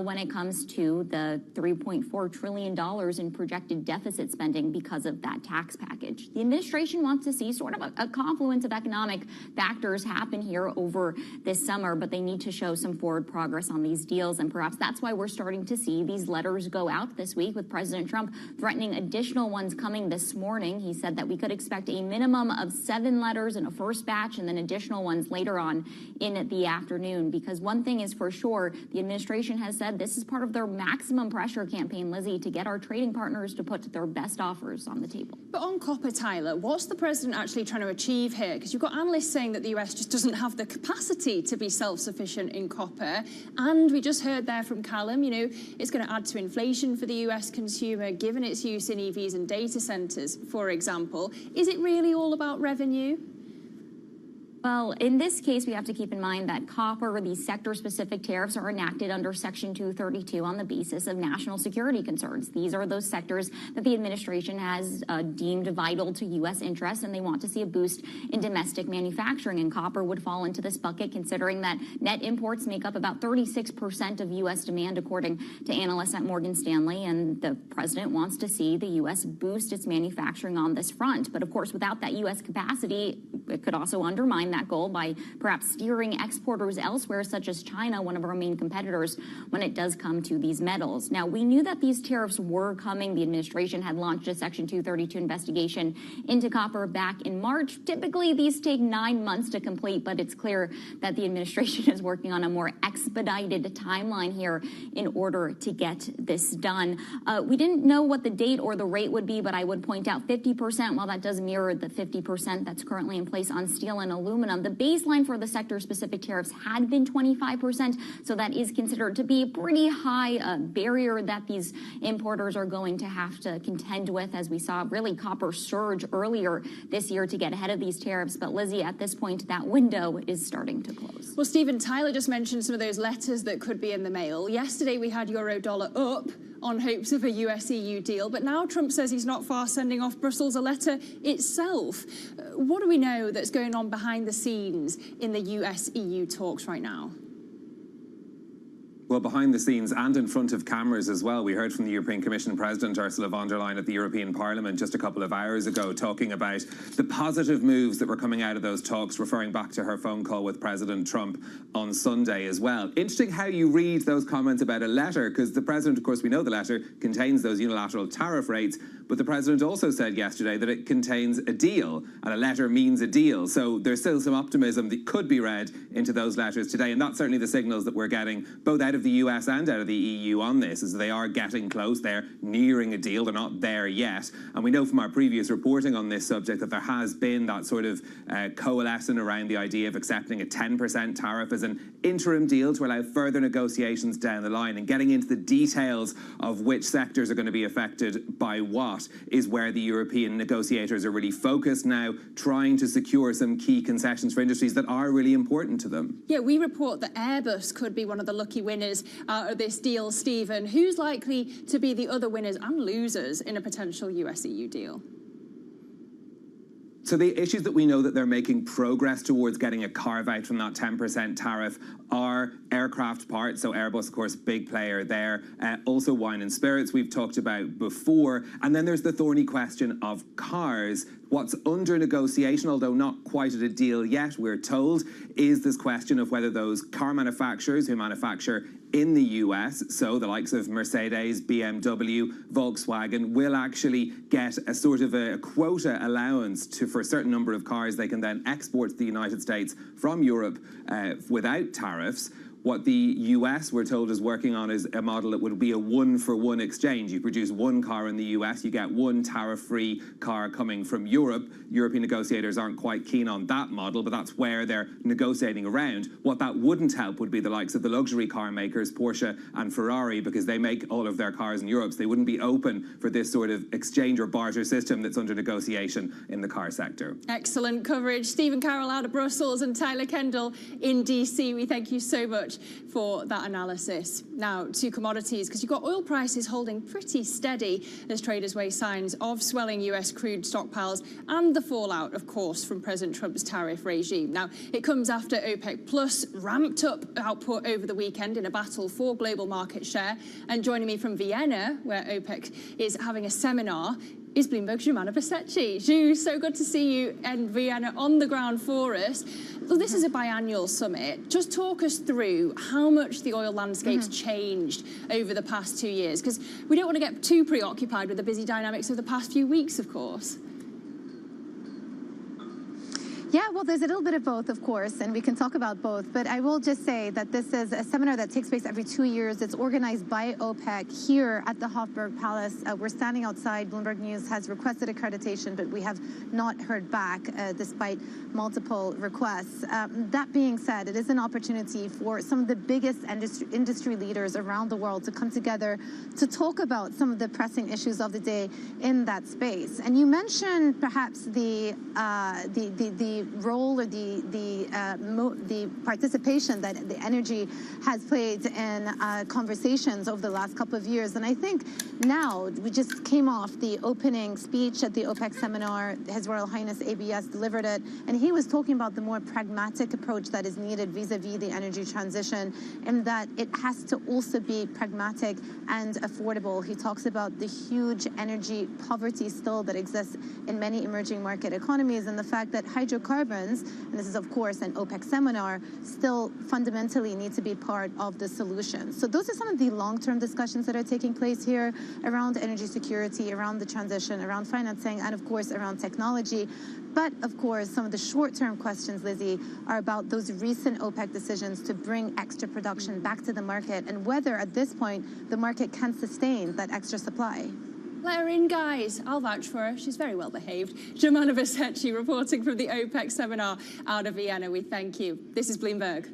when it comes to the $3.4 trillion in projected deficit spending because of that tax package. The administration wants to see sort of a confluence of economic factors happen here over this summer, but they need to show some forward progress on these deals. And perhaps that's why we're starting to see these letters go out this week, with President Trump threatening additional ones coming this morning. He said that we could expect a minimum of 7 letters in a first batch and then additional ones later on in the afternoon, because one thing is for sure, the administration has said this is part of their maximum pressure campaign, Lizzie, to get our trading partners to put their best offers on the table. But on copper, Tyler, what's the president actually trying to achieve here? Because you've got analysts saying that the US just doesn't have the capacity to be self-sufficient in copper. And we just heard there from Callum, it's going to add to inflation for the US consumer, given its use in EVs and data centers, for example. Is it really all about revenue? Well, in this case, we have to keep in mind that copper, these sector-specific tariffs are enacted under Section 232 on the basis of national security concerns. These are those sectors that the administration has deemed vital to U.S. interests, and they want to see a boost in domestic manufacturing. And copper would fall into this bucket, considering that net imports make up about 36% of U.S. demand, according to analysts at Morgan Stanley. And the president wants to see the U.S. boost its manufacturing on this front. But of course, without that U.S. capacity, it could also undermine that goal by perhaps steering exporters elsewhere, such as China, one of our main competitors, when it does come to these metals. Now, we knew that these tariffs were coming. The administration had launched a Section 232 investigation into copper back in March. Typically, these take 9 months to complete, but it's clear that the administration is working on a more expedited timeline here in order to get this done. We didn't know what the date or the rate would be, but I would point out 50%, while that does mirror the 50% that's currently in place on steel and aluminum. The baseline for the sector-specific tariffs had been 25%, so that is considered to be a pretty high barrier that these importers are going to have to contend with, as we saw really copper surge earlier this year to get ahead of these tariffs. But Lizzie, at this point, that window is starting to close. Well, Stephen, Tyler just mentioned some of those letters that could be in the mail. Yesterday, we had euro-dollar up on hopes of a US-EU deal, but now Trump says he's not far sending off Brussels a letter itself. What do we know that's going on behind the scenes in the US-EU talks right now? Well, behind the scenes and in front of cameras as well. We heard from the European Commission President Ursula von der Leyen at the European Parliament just a couple of hours ago, talking about the positive moves that were coming out of those talks, referring back to her phone call with President Trump on Sunday as well. Interesting how you read those comments about a letter, because the President, of course, we know the letter contains those unilateral tariff rates, but the President also said yesterday that it contains a deal, and a letter means a deal. So there's still some optimism that could be read into those letters today, and that's certainly the signals that we're getting both out of the US and out of the EU on this, is they are getting close, they're nearing a deal, they're not there yet. And we know from our previous reporting on this subject that there has been that sort of coalescing around the idea of accepting a 10% tariff as an interim deal to allow further negotiations down the line, and getting into the details of which sectors are going to be affected by what is where the European negotiators are really focused now, trying to secure some key concessions for industries that are really important to them. Yeah, we report that Airbus could be one of the lucky winners out of this deal, Stephen. Who's likely to be the other winners and losers in a potential US-EU deal? So the issues that we know that they're making progress towards getting a carve-out from that 10% tariff are aircraft parts. So Airbus, of course, big player there. Also wine and spirits we've talked about before. And then there's the thorny question of cars. What's under negotiation, although not quite at a deal yet, we're told, is this question of whether those car manufacturers who manufacture in the US, so the likes of Mercedes, BMW, Volkswagen, will actually get a sort of a quota allowance for a certain number of cars they can then export to the United States from Europe without tariffs. What the US, we're told, is working on is a model that would be a one-for-one exchange. You produce one car in the US, you get one tariff-free car coming from Europe. European negotiators aren't quite keen on that model, but that's where they're negotiating around. What that wouldn't help would be the likes of the luxury car makers, Porsche and Ferrari, because they make all of their cars in Europe, so they wouldn't be open for this sort of exchange or barter system that's under negotiation in the car sector. Excellent coverage. Stephen Carroll out of Brussels and Tyler Kendall in DC. We thank you so much for that analysis. Now to commodities, because you've got oil prices holding pretty steady as traders weigh signs of swelling US crude stockpiles and the fallout, of course, from President Trump's tariff regime. Now, it comes after OPEC Plus ramped up output over the weekend in a battle for global market share. And joining me from Vienna, where OPEC is having a seminar, is Bloomberg's Jumana Basecci. Ju, so good to see you in Vienna on the ground for us. Well, this is a biannual summit. Just talk us through how much the oil landscape's changed over the past 2 years, because we don't want to get too preoccupied with the busy dynamics of the past few weeks, of course. Yeah, well, there's a little bit of both, of course, and we can talk about both. But I will just say that this is a seminar that takes place every 2 years. It's organized by OPEC here at the Hofburg Palace. We're standing outside. Bloomberg News has requested accreditation, but we have not heard back despite multiple requests. That being said, it is an opportunity for some of the biggest industry leaders around the world to come together to talk about some of the pressing issues of the day in that space. And you mentioned perhaps the the role or the participation that the energy has played in conversations over the last couple of years. And I think now we just came off the opening speech at the OPEC seminar. His Royal Highness ABS delivered it, and he was talking about the more pragmatic approach that is needed vis-a-vis the energy transition, and that it has to also be pragmatic and affordable. He talks about the huge energy poverty still that exists in many emerging market economies, and the fact that hydrocarbons, and this is of course an OPEC seminar, still fundamentally need to be part of the solution. So those are some of the long-term discussions that are taking place here around energy security, around the transition, around financing, and of course around technology. But of course, some of the short-term questions, Lizzie, are about those recent OPEC decisions to bring extra production back to the market, and whether at this point the market can sustain that extra supply. Let her in, guys. I'll vouch for her. She's very well behaved. Jemana Vasecci reporting from the OPEC seminar out of Vienna. We thank you. This is Bloomberg.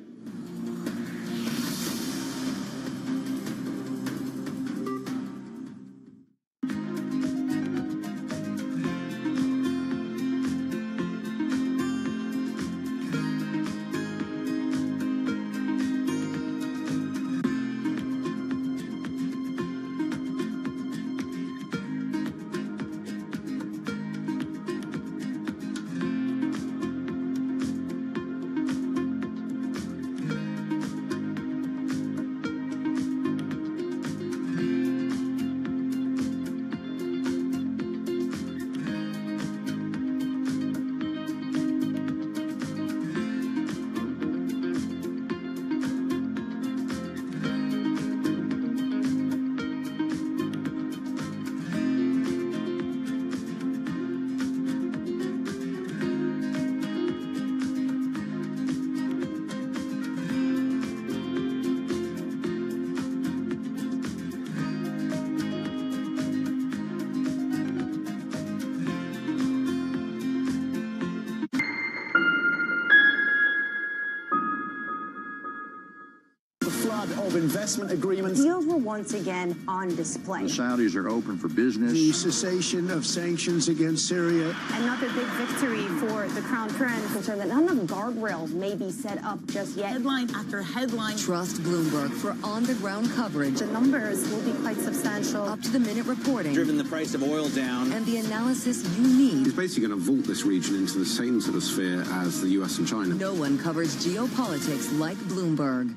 Of investment agreements. Deals were once again on display. The Saudis are open for business. The cessation of sanctions against Syria. Another big victory for the Crown Prince. Concerned that none of the guardrails may be set up just yet. Headline after headline. Trust Bloomberg for on-the-ground coverage. The numbers will be quite substantial. Up-to-the-minute reporting. Driven the price of oil down. And the analysis you need. He's basically going to vault this region into the same sort of sphere as the US and China. No one covers geopolitics like Bloomberg.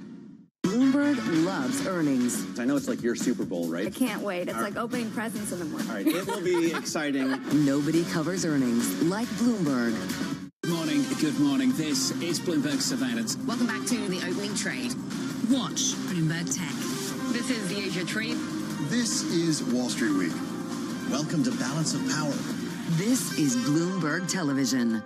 Bloomberg loves earnings. I know it's like your Super Bowl, right? I can't wait. It's like opening presents in the morning. All right, it will be exciting. Nobody covers earnings like Bloomberg. Good morning. Good morning. This is Bloomberg Surveillance. Welcome back to the opening trade. Watch Bloomberg Tech. This is the Asia Trade. This is Wall Street Week. Welcome to Balance of Power. This is Bloomberg Television.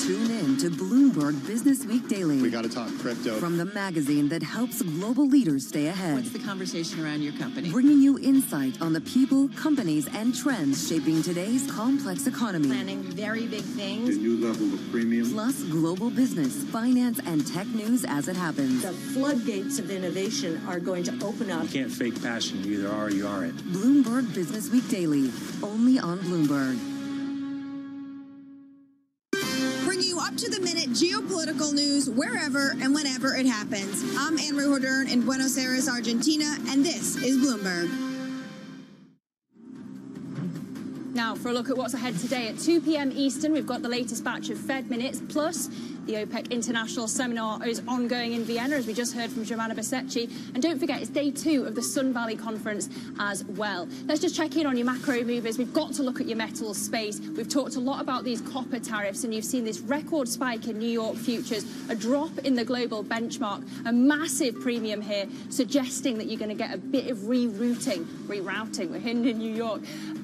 Tune in to Bloomberg Business Week Daily. We got to talk crypto. From the magazine that helps global leaders stay ahead. What's the conversation around your company? Bringing you insight on the people, companies, and trends shaping today's complex economy. Planning very big things. A new level of premium. Plus global business, finance, and tech news as it happens. The floodgates of innovation are going to open up. You can't fake passion. You either are or you aren't. Bloomberg Business Week Daily, only on Bloomberg. Up-to-the-minute geopolitical news wherever and whenever it happens. I'm Anne-Marie Hordern in Buenos Aires, Argentina, and this is Bloomberg. Now, for a look at what's ahead today at 2 p.m. Eastern, we've got the latest batch of Fed minutes, plus the OPEC International Seminar is ongoing in Vienna, as we just heard from Jemana Vasecci. And don't forget, it's day 2 of the Sun Valley Conference as well. Let's just check in on your macro movers. We've got to look at your metals space. We've talked a lot about these copper tariffs, and you've seen this record spike in New York futures, a drop in the global benchmark, a massive premium here, suggesting that you're going to get a bit of rerouting, we're in New York,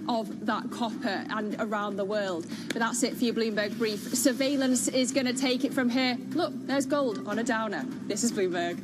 of that copper and around the world. But that's it for your Bloomberg Brief. Surveillance is going to take it from here. Look, there's gold on a downer. This is Bloomberg.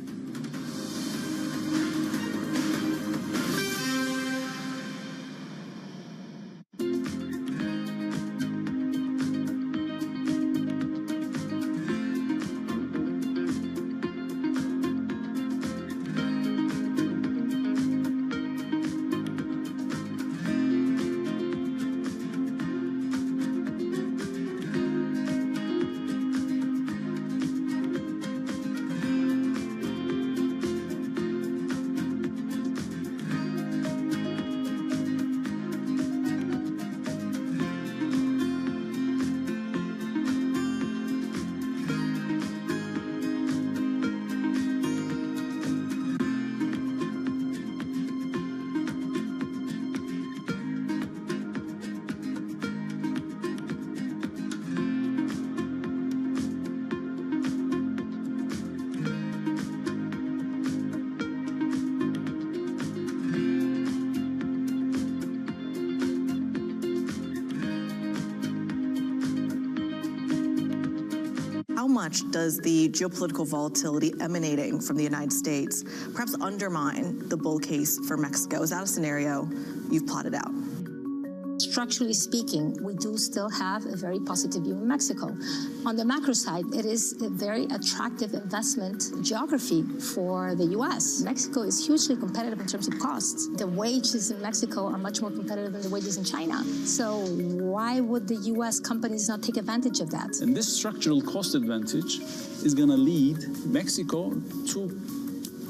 how much does the geopolitical volatility emanating from the United States perhaps undermine the bull case for Mexico? Is that a scenario you've plotted out? Structurally speaking, we do still have a very positive view in Mexico. On the macro side, it is a very attractive investment geography for the U.S. Mexico is hugely competitive in terms of costs. The wages in Mexico are much more competitive than the wages in China. So why would the U.S. companies not take advantage of that? And this structural cost advantage is going to lead Mexico to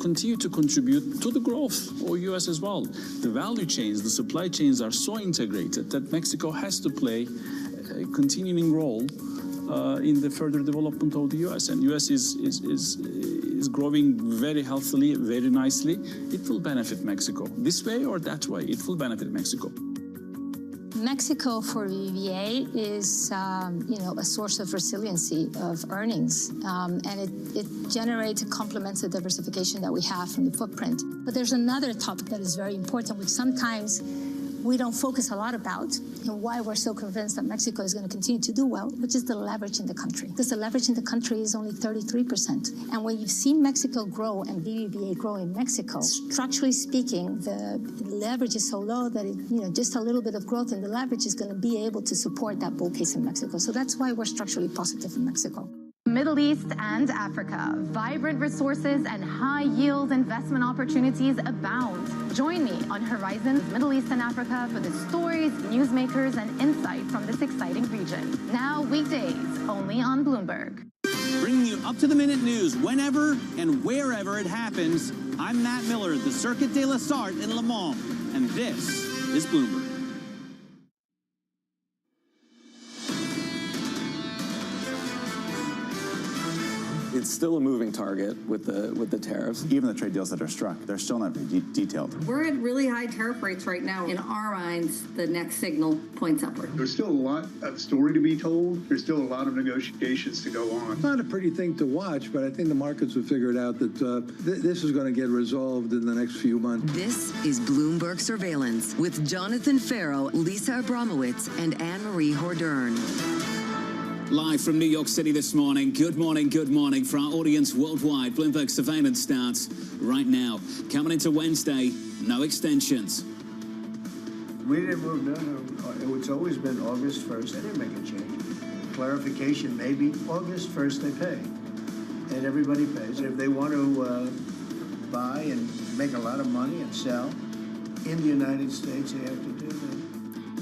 continue to contribute to the growth of U.S. as well. The value chains, the supply chains are so integrated that Mexico has to play a continuing role in the further development of the U.S. And U.S. is growing very healthily, very nicely. It will benefit Mexico. This way or that way, it will benefit Mexico. Mexico for BBVA is, a source of resiliency of earnings, and it generates and complements the diversification that we have from the footprint. But there's another topic that is very important, which sometimes we don't focus a lot about, and why we're so convinced that Mexico is going to continue to do well, which is the leverage in the country. Because the leverage in the country is only 33%. And when you've seen Mexico grow and BBVA grow in Mexico, structurally speaking, the leverage is so low that just a little bit of growth in the leverage is going to be able to support that bull case in Mexico. So that's why we're structurally positive in Mexico. Middle East and Africa, vibrant resources and high-yield investment opportunities abound. Join me on Horizons Middle East and Africa for the stories, newsmakers, and insight from this exciting region. Now weekdays, only on Bloomberg. Bringing you up-to-the-minute news whenever and wherever it happens, I'm Matt Miller, the Circuit de la Sarthe in Le Mans, and this is Bloomberg. It's still a moving target with the tariffs. Even the trade deals that are struck, they're still not very detailed. We're at really high tariff rates right now. In our minds, the next signal points upward. There's still a lot of story to be told. There's still a lot of negotiations to go on. It's not a pretty thing to watch, but I think the markets have figured out that this is going to get resolved in the next few months. This is Bloomberg Surveillance with Jonathan Farrow, Lisa Abramowitz, and Anne-Marie Hordern. Live from New York City this morning. Good morning for our audience worldwide. Bloomberg Surveillance starts right now. Coming into Wednesday, no extensions. We didn't move, no. It's always been August 1st. They didn't make a change. Clarification, maybe August 1st they pay. And everybody pays. If they want to buy and make a lot of money and sell in the United States, they have to do that.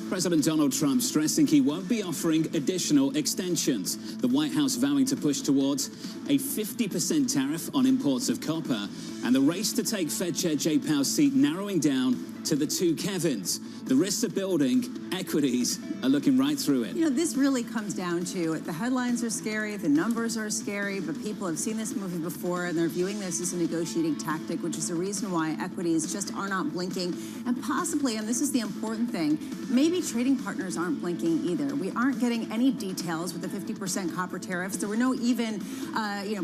President Donald Trump stressing he won't be offering additional extensions. The White House vowing to push towards a 50% tariff on imports of copper, and the race to take Fed Chair Jay Powell's seat narrowing down to the two Kevins. The risks are building, equities are looking right through it. This really comes down to the headlines are scary, the numbers are scary, but people have seen this movie before and they're viewing this as a negotiating tactic, which is the reason why equities just are not blinking. And possibly, and this is the important thing, maybe trading partners aren't blinking either. We aren't getting any details with the 50% copper tariffs. There were no even,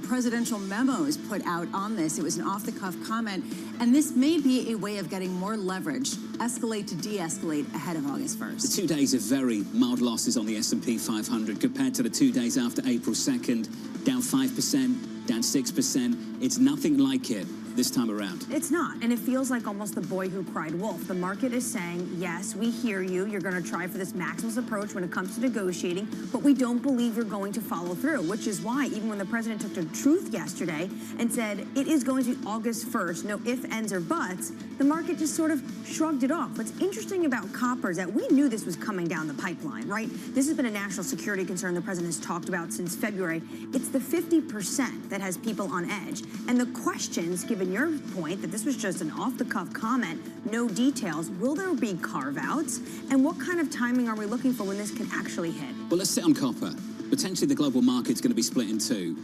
presidential memos put out on this. It was an off-the-cuff comment. And this may be a way of getting more leverage, escalate to de-escalate ahead of August 1st. The 2 days of very mild losses on the S&P 500 compared to the 2 days after April 2nd, down 5%, down 6%. It's nothing like it this time around. It's not, and it feels like almost the boy who cried wolf. The market is saying, yes, we hear you. You're going to try for this maximalist approach when it comes to negotiating, but we don't believe you're going to follow through, which is why even when the president took to truth yesterday and said it is going to be August 1st, no ifs, ands, or buts, the market just sort of shrugged it off. What's interesting about copper is that we knew this was coming down the pipeline, right? This has been a national security concern the president has talked about since February. It's the 50% that has people on edge. And the questions, given your point that this was just an off-the-cuff comment, no details, will there be carve-outs? And what kind of timing are we looking for when this can actually hit? Well, let's sit on copper. Potentially the global market's going to be split in two.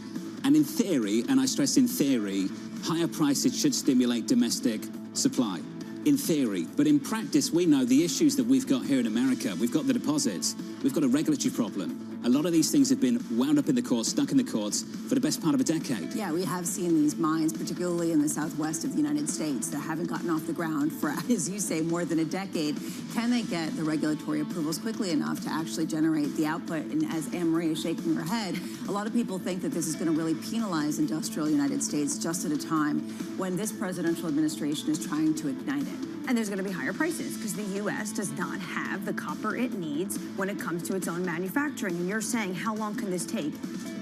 And in theory, and I stress in theory, higher prices should stimulate domestic supply. In theory. But in practice, we know the issues that we've got here in America. We've got the deposits. We've got a regulatory problem. A lot of these things have been wound up in the courts, stuck in the courts for the best part of a decade. Yeah, we have seen these mines, particularly in the southwest of the United States, that haven't gotten off the ground for, as you say, more than a decade. Can they get the regulatory approvals quickly enough to actually generate the output? And as Anne-Marie is shaking her head, a lot of people think that this is going to really penalize industrial United States just at a time when this presidential administration is trying to ignite it. And there's going to be higher prices because the U.S. does not have the copper it needs when it comes to its own manufacturing. And you're saying, how long can this take?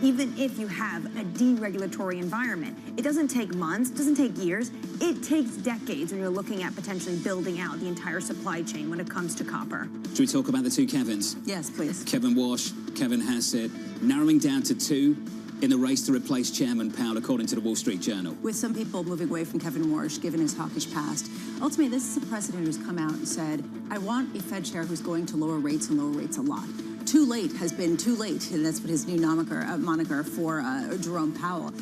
Even if you have a deregulatory environment, it doesn't take months, it doesn't take years. It takes decades when you're looking at potentially building out the entire supply chain when it comes to copper. Should we talk about the two Kevins? Yes, please. Kevin Walsh, Kevin Hassett, narrowing down to two in the race to replace Chairman Powell, according to the Wall Street Journal. With some people moving away from Kevin Warsh, given his hawkish past. Ultimately, this is a president who's come out and said, I want a Fed chair who's going to lower rates and lower rates a lot. Too late has been too late, and that's what his new moniker for Jerome Powell.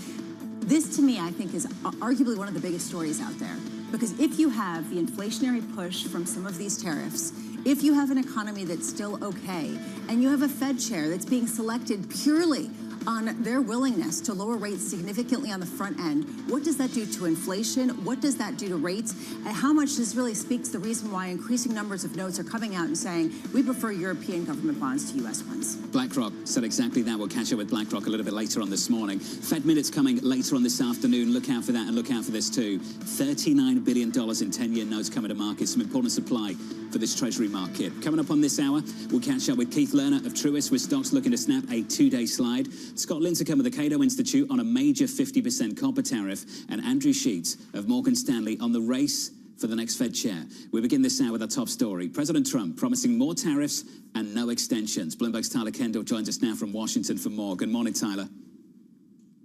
This, to me, I think, is arguably one of the biggest stories out there. Because if you have the inflationary push from some of these tariffs, if you have an economy that's still okay, and you have a Fed chair that's being selected purely on their willingness to lower rates significantly on the front end, what does that do to inflation? What does that do to rates? And how much this really speaks to the reason why increasing numbers of notes are coming out and saying, we prefer European government bonds to U.S. ones? BlackRock said exactly that. We'll catch up with BlackRock a little bit later on this morning. Fed minutes coming later on this afternoon. Look out for that and look out for this too. $39 billion in 10-year notes coming to market. Some important supply for this Treasury market. Coming up on this hour, we'll catch up with Keith Lerner of Truist, with stocks looking to snap a two-day slide. Scott Lincecum of the Cato Institute on a major 50% copper tariff, and Andrew Sheets of Morgan Stanley on the race for the next Fed chair. We begin this hour with our top story. President Trump promising more tariffs and no extensions. Bloomberg's Tyler Kendall joins us now from Washington for more. Good morning, Tyler.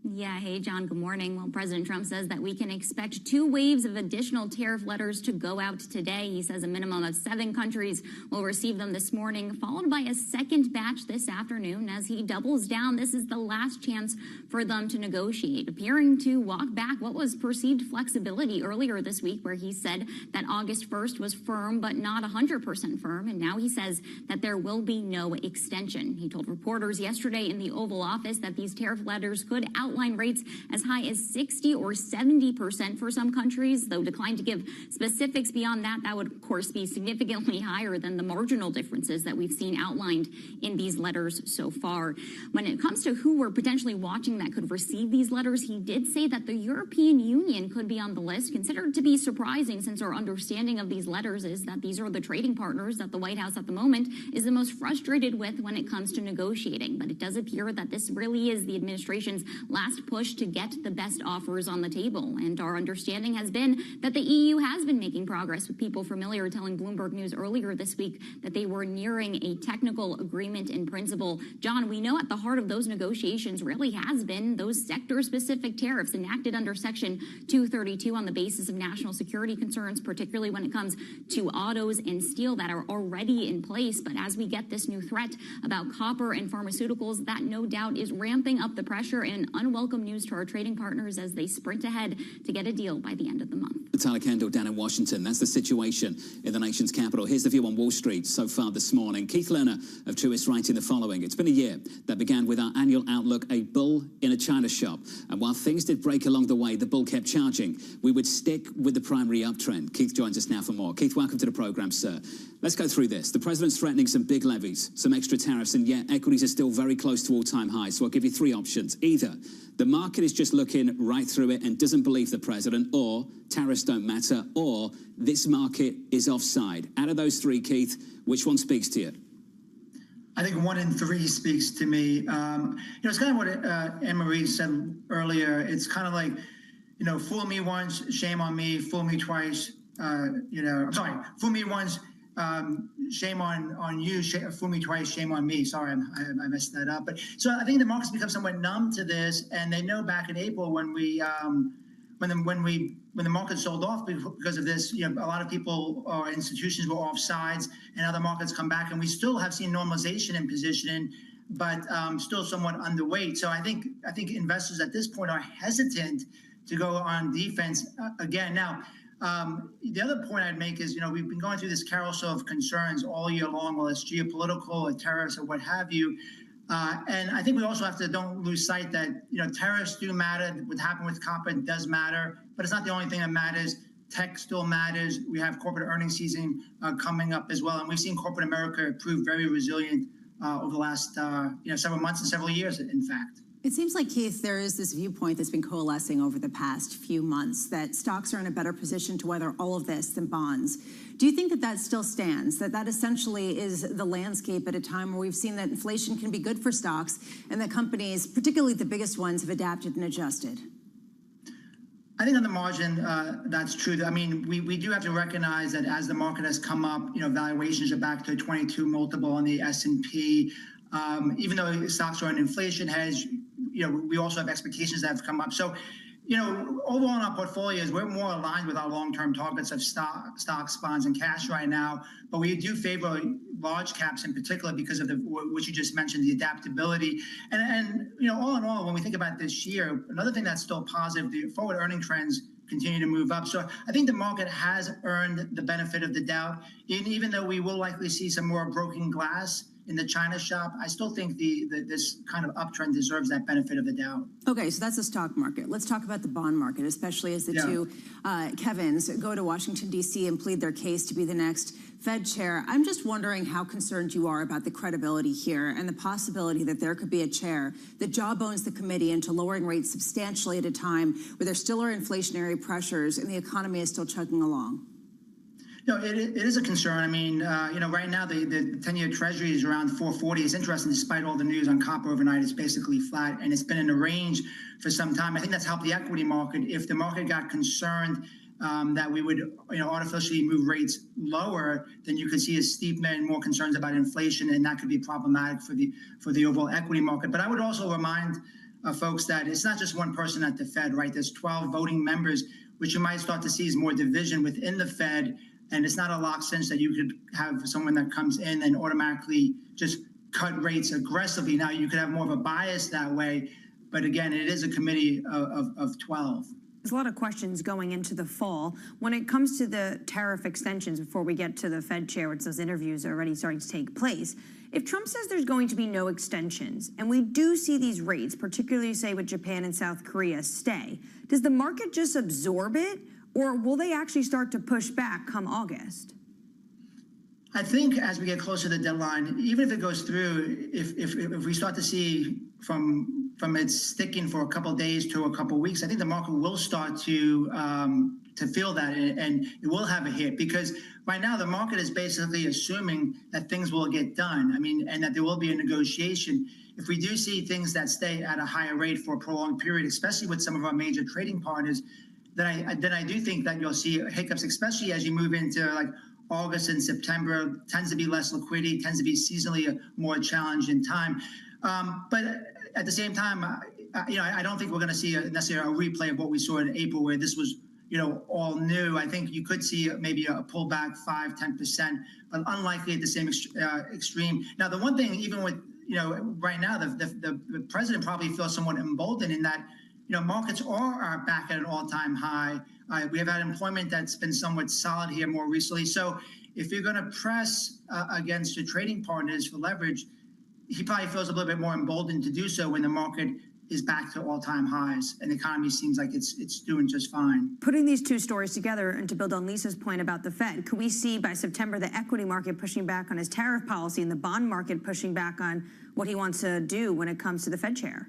Yeah, hey, John, good morning. Well, President Trump says that we can expect 2 waves of additional tariff letters to go out today. He says a minimum of 7 countries will receive them this morning, followed by a second batch this afternoon. As he doubles down, this is the last chance for them to negotiate, appearing to walk back what was perceived flexibility earlier this week, where he said that August 1st was firm, but not 100% firm. And now he says that there will be no extension. He told reporters yesterday in the Oval Office that these tariff letters could outline rates as high as 60 or 70% for some countries, though declined to give specifics beyond that. That would, of course, be significantly higher than the marginal differences that we've seen outlined in these letters so far. When it comes to who we're potentially watching that could receive these letters, he did say that the European Union could be on the list, considered to be surprising since our understanding of these letters is that these are the trading partners that the White House at the moment is the most frustrated with when it comes to negotiating. But it does appear that this really is the administration's last push to get the best offers on the table. And our understanding has been that the EU has been making progress, with people familiar telling Bloomberg News earlier this week that they were nearing a technical agreement in principle. John, we know at the heart of those negotiations really has been those sector-specific tariffs enacted under Section 232 on the basis of national security concerns, particularly when it comes to autos and steel that are already in place. But as we get this new threat about copper and pharmaceuticals, that no doubt is ramping up the pressure, and unwelcome news to our trading partners as they sprint ahead to get a deal by the end of the month. Tyler Kendall down in Washington. That's the situation in the nation's capital. Here's the view on Wall Street so far this morning. Keith Lerner of Truist writing the following. It's been a year that began with our annual outlook, a bull in a china shop. And while things did break along the way, the bull kept charging. We would stick with the primary uptrend. Keith joins us now for more. Keith, welcome to the program, sir. Let's go through this. The president's threatening some big levies, some extra tariffs, and yet equities are still very close to all-time highs. So I'll give you 3 options. Either the market is just looking right through it and doesn't believe the president, or tariffs don't matter, or this market is offside. Out of those 3, Keith, which one speaks to you? I think 1 in 3 speaks to me. It's kind of what Anne-Marie said earlier. It's kind of like, fool me once, shame on me, fool me twice, fool me once, shame on you, fool me twice, shame on me. Sorry, I messed that up. But so I think the market's become somewhat numb to this, and they know back in April when the market sold off because of this, a lot of people or institutions were off sides, and other markets come back, and we still have seen normalization in positioning, but still somewhat underweight. So I think investors at this point are hesitant to go on defense again. Now, the other point I'd make is, we've been going through this carousel of concerns all year long, whether it's geopolitical or tariffs or what have you. And I think we also have to don't lose sight that, tariffs do matter. What happened with copper does matter, but it's not the only thing that matters. Tech still matters. We have corporate earnings season coming up as well. And we've seen corporate America prove very resilient over the last, several months and several years, in fact. It seems like, Keith, there is this viewpoint that's been coalescing over the past few months that stocks are in a better position to weather all of this than bonds. Do you think that that still stands, that essentially is the landscape at a time where we've seen that inflation can be good for stocks and that companies, particularly the biggest ones, have adapted and adjusted? I think on the margin, that's true. I mean, we do have to recognize that as the market has come up, valuations are back to a 22 multiple on the S&P. Even though stocks are an inflation hedge, we also have expectations that have come up. So, overall in our portfolios, we're more aligned with our long-term targets of stocks, bonds, and cash right now. But we do favor large caps in particular because of what you just mentioned, the adaptability. And all in all, when we think about this year, another thing that's still positive, the forward earning trends continue to move up. So I think the market has earned the benefit of the doubt. Even though we will likely see some more broken glass in the China shop, I still think this kind of uptrend deserves that benefit of the doubt. Okay, so that's the stock market. Let's talk about the bond market, especially as the two Kevins go to Washington, D.C. and plead their case to be the next Fed chair. I'm just wondering how concerned you are about the credibility here and the possibility that there could be a chair that jawbones the committee into lowering rates substantially at a time where there still are inflationary pressures and the economy is still chugging along. No, it is a concern. I mean, right now the 10-year Treasury is around 440. It's interesting, despite all the news on copper overnight, it's basically flat, and it's been in a range for some time. I think that's helped the equity market. If the market got concerned that we would, artificially move rates lower, then you could see a steepener and more concerns about inflation, and that could be problematic for the overall equity market. But I would also remind folks that it's not just one person at the Fed, right? There's 12 voting members, which you might start to see as more division within the Fed. And it's not a locked sense that you could have someone that comes in and automatically just cut rates aggressively. Now, you could have more of a bias that way. But again, it is a committee of 12. There's a lot of questions going into the fall. When it comes to the tariff extensions, before we get to the Fed chair, which those interviews are already starting to take place, if Trump says there's going to be no extensions, and we do see these rates, particularly, say, with Japan and South Korea, stay, does the market just absorb it? Or will they actually start to push back come August? I think as we get closer to the deadline, even if it goes through, if we start to see from it sticking for a couple of days to a couple of weeks, I think the market will start to feel that, and it will have a hit, because right now the market is basically assuming that things will get done. I mean, and that there will be a negotiation. If we do see things that stay at a higher rate for a prolonged period, especially with some of our major trading partners, then I do think that you'll see hiccups, especially as you move into like August and September. Tends to be less liquidity, tends to be seasonally a more challenging time. But at the same time, I don't think we're going to see necessarily a replay of what we saw in April, where this was all new. I think you could see maybe a pullback 5-10%, but unlikely at the same extreme. Now, the one thing, even with right now, the president probably feels somewhat emboldened in that. Markets are back at an all-time high. We have had employment that's been somewhat solid here more recently. So if you're going to press against your trading partners for leverage, he probably feels a little bit more emboldened to do so when the market is back to all-time highs and the economy seems like it's doing just fine. Putting these two stories together, and to build on Lisa's point about the Fed, could we see by September the equity market pushing back on his tariff policy and the bond market pushing back on what he wants to do when it comes to the Fed chair?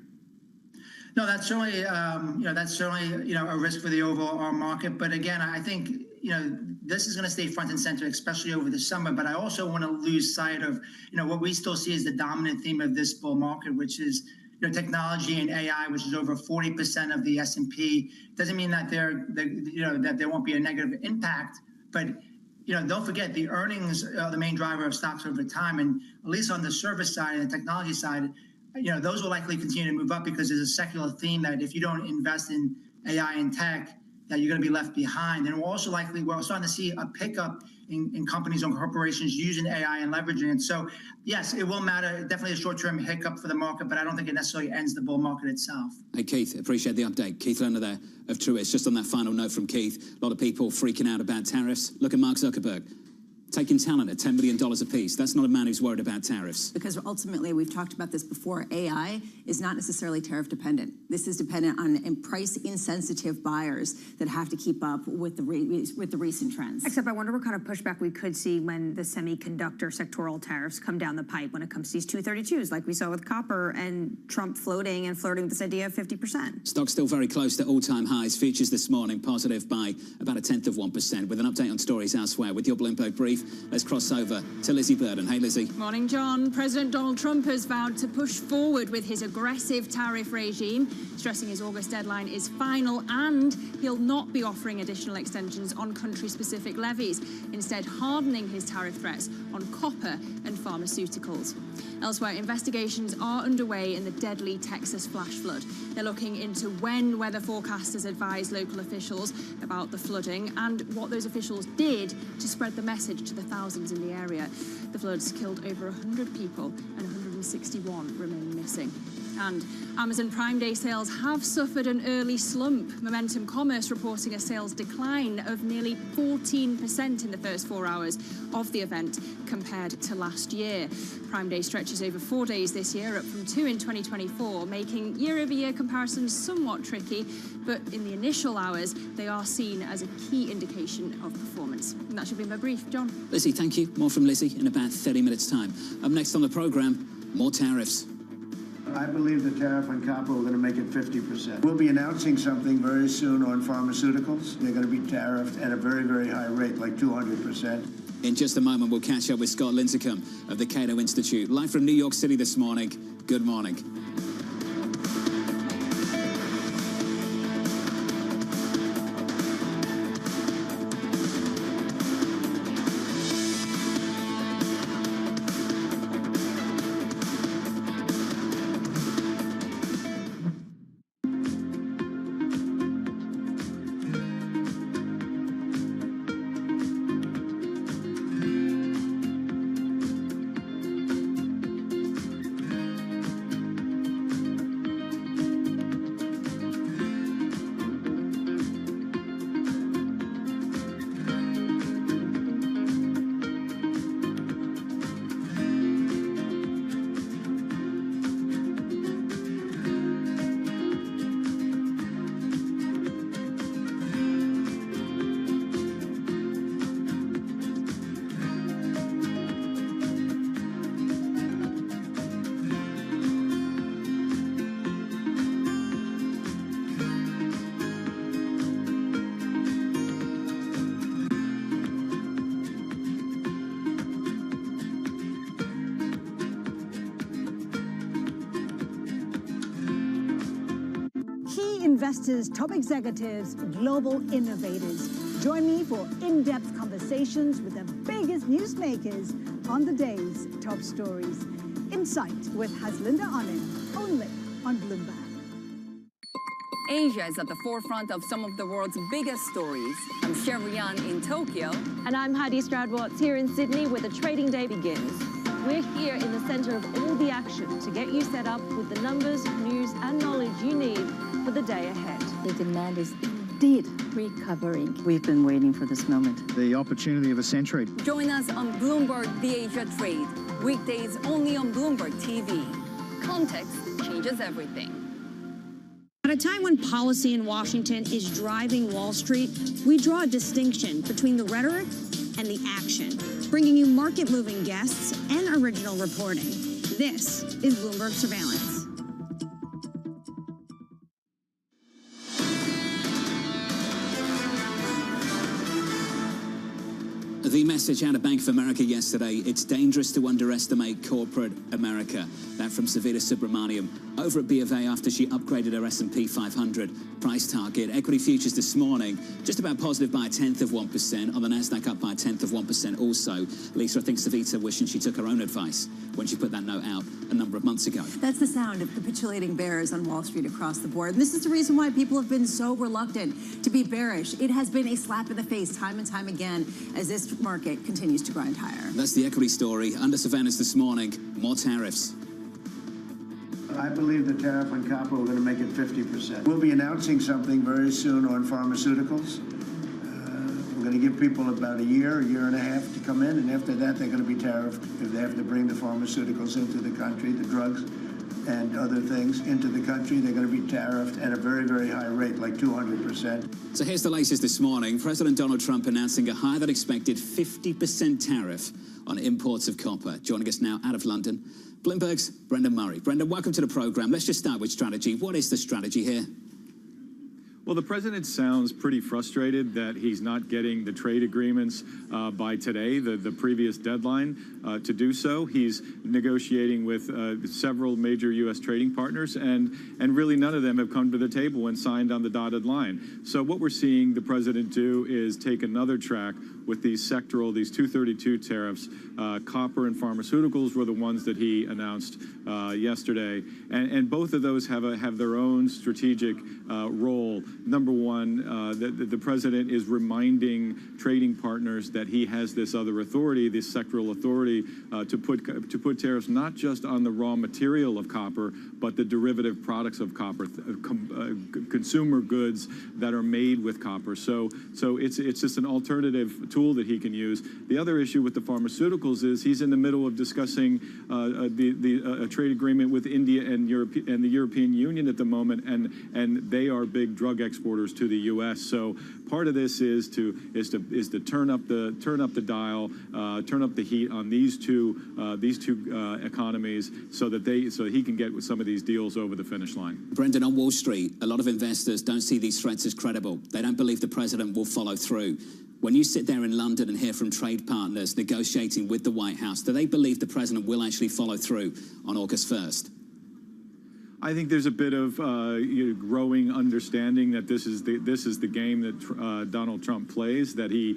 No, that's certainly a risk for the overall market. But again, I think this is going to stay front and center, especially over the summer. But I also want to lose sight of what we still see as the dominant theme of this bull market, which is technology and AI, which is over 40% of the S&P. Doesn't mean that that there won't be a negative impact, but don't forget the earnings are the main driver of stocks over time, and at least on the service side and the technology side. Those will likely continue to move up because there's a secular theme that if you don't invest in AI and tech, that you're going to be left behind. And we're starting to see a pickup in companies and corporations using AI and leveraging it. So, yes, it will matter. Definitely a short-term hiccup for the market, but I don't think it necessarily ends the bull market itself. Hey, Keith, appreciate the update. Keith Lerner there of Truist. Just on that final note from Keith, a lot of people freaking out about tariffs. Look at Mark Zuckerberg. taking talent at $10 million apiece. That's not a man who's worried about tariffs. Because ultimately, we've talked about this before, AI is not necessarily tariff dependent. This is dependent on price insensitive buyers that have to keep up with the recent trends. Except I wonder what kind of pushback we could see when the semiconductor sectoral tariffs come down the pipe when it comes to these 232s, like we saw with copper and Trump floating and flirting with this idea of 50%. Stock still very close to all-time highs. Futures this morning positive by about 0.1%. With an update on stories elsewhere, with your Bloomberg Brief, let's cross over to Lizzie Burden. Hey, Lizzie. Morning, John. President Donald Trump has vowed to push forward with his aggressive tariff regime, stressing his August deadline is final and he'll not be offering additional extensions on country-specific levies, instead hardening his tariff threats on copper and pharmaceuticals. Elsewhere, investigations are underway in the deadly Texas flash flood. They're looking into when weather forecasters advised local officials about the flooding and what those officials did to spread the message to the thousands in the area. The floods killed over 100 people and 161 remain missing. And Amazon Prime Day sales have suffered an early slump. Momentum Commerce reporting a sales decline of nearly 14% in the first 4 hours of the event compared to last year. Prime Day stretches over 4 days this year, up from 2 in 2024, making year-over-year comparisons somewhat tricky. But in the initial hours, they are seen as a key indication of performance. And that should be my brief. John. Lizzie, thank you. More from Lizzie in about 30 minutes' time. Up next on the programme, more tariffs. I believe the tariff on copper, we're going to make it 50%. We'll be announcing something very soon on pharmaceuticals. They're going to be tariffed at a very, very high rate, like 200%. In just a moment, we'll catch up with Scott Lincecum of the Cato Institute. Live from New York City this morning. Good morning. Investors, top executives, global innovators. Join me for in-depth conversations with the biggest newsmakers on the day's top stories. Insight with Haslinda Anand, only on Bloomberg. Asia is at the forefront of some of the world's biggest stories. I'm Sherrian in Tokyo. And I'm Heidi Stroud-Watts here in Sydney, where the trading day begins. We're here in the center of all the action to get you set up with the numbers, news, and knowledge you need for the day ahead. The demand is indeed recovering. We've been waiting for this moment. The opportunity of a century. Join us on Bloomberg The Asia Trade. Weekdays only on Bloomberg TV. Context changes everything. At a time when policy in Washington is driving Wall Street, we draw a distinction between the rhetoric and the action, bringing you market-moving guests and original reporting. This is Bloomberg Surveillance. The message out of Bank of America yesterday, it's dangerous to underestimate corporate America. That from Savita Subramaniam over at B of A after she upgraded her S&P 500 price target. Equity futures this morning just about positive by 0.1%. On the NASDAQ up by 0.1% also. Lisa, I think Savita wishing she took her own advice when she put that note out a number of months ago. That's the sound of capitulating bears on Wall Street across the board. And this is the reason why people have been so reluctant to be bearish. It has been a slap in the face time and time again as this market continues to grind higher. That's the equity story. Under surveillance this morning, more tariffs. I believe the tariff on copper, we're going to make it 50%. We'll be announcing something very soon on pharmaceuticals. We're going to give people about a year and a half to come in, and after that, they're going to be tariffed if they have to bring the pharmaceuticals into the country, the drugs and other things into the country. They're going to be tariffed at a very, very high rate, like 200%. So here's the latest this morning. President Donald Trump announcing a higher than expected 50% tariff on imports of copper. Joining us now out of London, Bloomberg's Brendan Murray. Brendan, welcome to the program. Let's just start with strategy. What is the strategy here? Well, the president sounds pretty frustrated that he's not getting the trade agreements by today, the previous deadline to do so. He's negotiating with several major U.S. trading partners, and really none of them have come to the table and signed on the dotted line. So what we're seeing the president do is take another track with these sectoral, these 232 tariffs. Copper and pharmaceuticals were the ones that he announced yesterday, and both of those have their own strategic role. Number one, the president is reminding trading partners that he has this other authority, this sectoral authority, to put tariffs not just on the raw material of copper, but the derivative products of copper, consumer goods that are made with copper. So it's just an alternative tool that he can use. The other issue with the pharmaceuticals is he's in the middle of discussing a trade agreement with India and the European Union at the moment, and they are big drug exporters to the U.S. So part of this is to turn up the dial, turn up the heat on these two economies, so he can get with some of these deals over the finish line. Brendan, on Wall Street, a lot of investors don't see these threats as credible. They don't believe the president will follow through. When you sit there in London and hear from trade partners negotiating with the White House, do they believe the president will actually follow through on August 1st? I think there's a bit of growing understanding that this is the game that Donald Trump plays. That he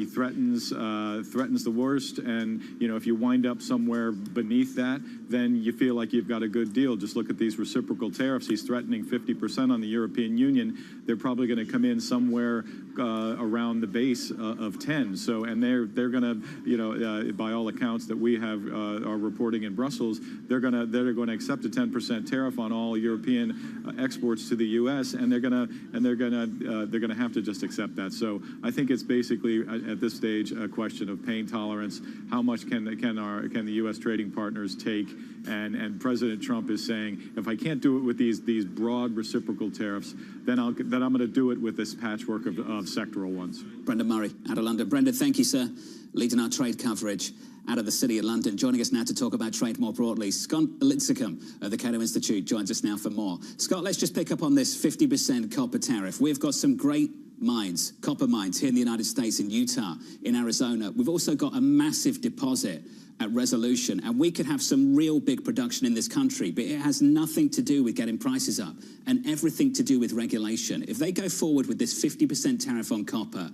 threatens the worst, and if you wind up somewhere beneath that, then you feel like you've got a good deal. Just look at these reciprocal tariffs. He's threatening 50% on the European Union. They're probably going to come in somewhere around the base of 10. So, and they're going to, by all accounts that we have are reporting in Brussels, they're going to accept a 10% tariff on all European exports to the U.S. and they're going to have to just accept that. So I think it's basically at this stage a question of pain tolerance. How much can the U.S. trading partners take? And President Trump is saying, if I can't do it with these broad reciprocal tariffs, then I'm going to do it with this patchwork of sectoral ones. Brendan Murray out of London. Brendan, thank you, sir, leading our trade coverage out of the city of London. Joining us now to talk about trade more broadly, Scott Lincicome of the Cato Institute joins us now for more. Scott, let's just pick up on this 50% copper tariff. We've got some great mines, copper mines here in the United States, in Utah, in Arizona. We've also got a massive deposit at Resolution, and we could have some real big production in this country, but it has nothing to do with getting prices up and everything to do with regulation. If they go forward with this 50% tariff on copper,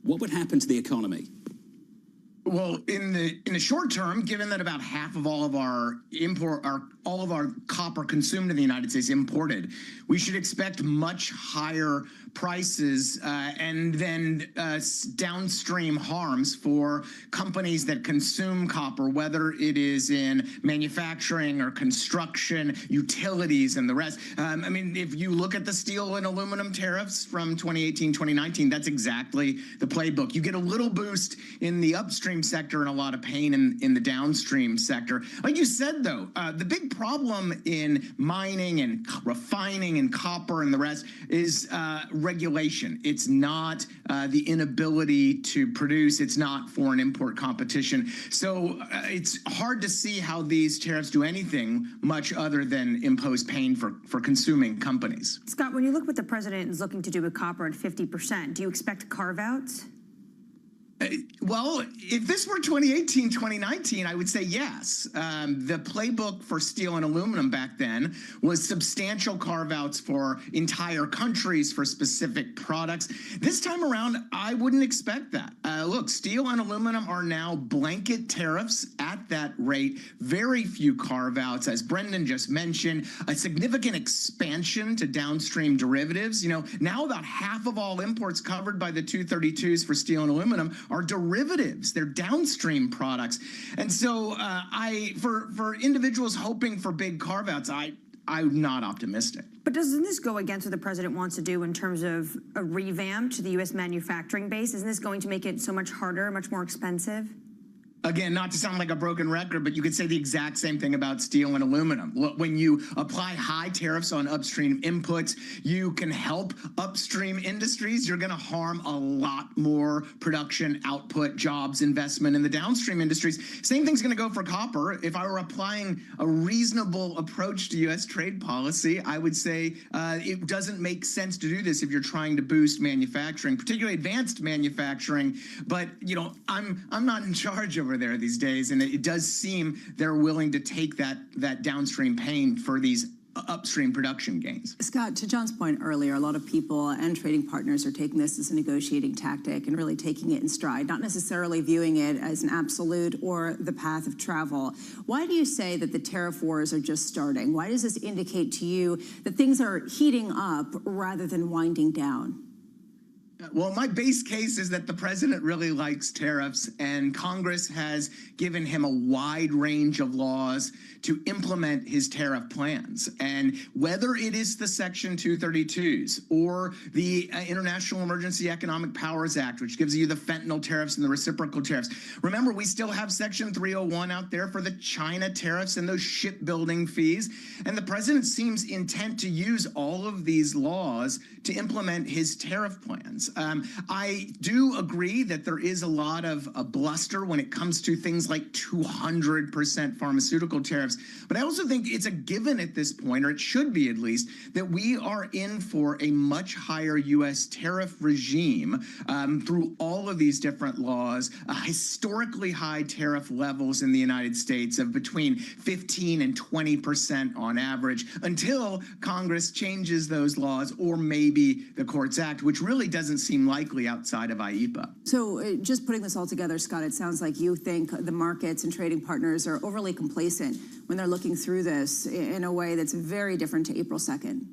what would happen to the economy? Well, in the short term, given that about half of all of our copper consumed in the United States imported, we should expect much higher prices and then downstream harms for companies that consume copper, whether it is in manufacturing or construction, utilities, and the rest. I mean, if you look at the steel and aluminum tariffs from 2018, 2019, that's exactly the playbook. You get a little boost in the upstream sector and a lot of pain in the downstream sector. Like you said, though, the big problem in mining and refining and copper and the rest is regulation. It's not the inability to produce. It's not foreign import competition. So it's hard to see how these tariffs do anything much other than impose pain for consuming companies. Scott, when you look what the president is looking to do with copper at 50%, do you expect carve-outs? Well, if this were 2018, 2019, I would say yes. The playbook for steel and aluminum back then was substantial carve-outs for entire countries for specific products. This time around, I wouldn't expect that. Look, steel and aluminum are now blanket tariffs at that rate. Very few carve-outs, as Brendan just mentioned. A significant expansion to downstream derivatives. You know, now about half of all imports covered by the 232s for steel and aluminum are derivatives. They're downstream products. And so for individuals hoping for big carve-outs, I'm not optimistic. But doesn't this go against what the president wants to do in terms of a revamp to the U.S. manufacturing base? Isn't this going to make it so much harder, much more expensive? Again, not to sound like a broken record, but you could say the exact same thing about steel and aluminum. When you apply high tariffs on upstream inputs, you can help upstream industries. You're going to harm a lot more production, output, jobs, investment in the downstream industries. Same thing's going to go for copper. If I were applying a reasonable approach to U.S. trade policy, I would say it doesn't make sense to do this if you're trying to boost manufacturing, particularly advanced manufacturing. But, you know, I'm not in charge over there these days, and it does seem they're willing to take that downstream pain for these upstream production gains. Scott, to John's point earlier, a lot of people and trading partners are taking this as a negotiating tactic and really taking it in stride, not necessarily viewing it as an absolute or the path of travel. Why do you say that the tariff wars are just starting? Why does this indicate to you that things are heating up rather than winding down? Well, my base case is that the president really likes tariffs, and Congress has given him a wide range of laws to implement his tariff plans. And whether it is the Section 232s or the International Emergency Economic Powers Act, which gives you the fentanyl tariffs and the reciprocal tariffs. Remember, we still have Section 301 out there for the China tariffs and those shipbuilding fees. And the president seems intent to use all of these laws to implement his tariff plans. I do agree that there is a lot of bluster when it comes to things like 200% pharmaceutical tariffs, but I also think it's a given at this point, or it should be at least, that we are in for a much higher U.S. tariff regime through all of these different laws, historically high tariff levels in the United States of between 15 and 20% on average, until Congress changes those laws, or maybe the courts act, which really doesn't seem likely outside of IEEPA. So just putting this all together, Scott, it sounds like you think the markets and trading partners are overly complacent when they're looking through this in a way that's very different to April 2nd.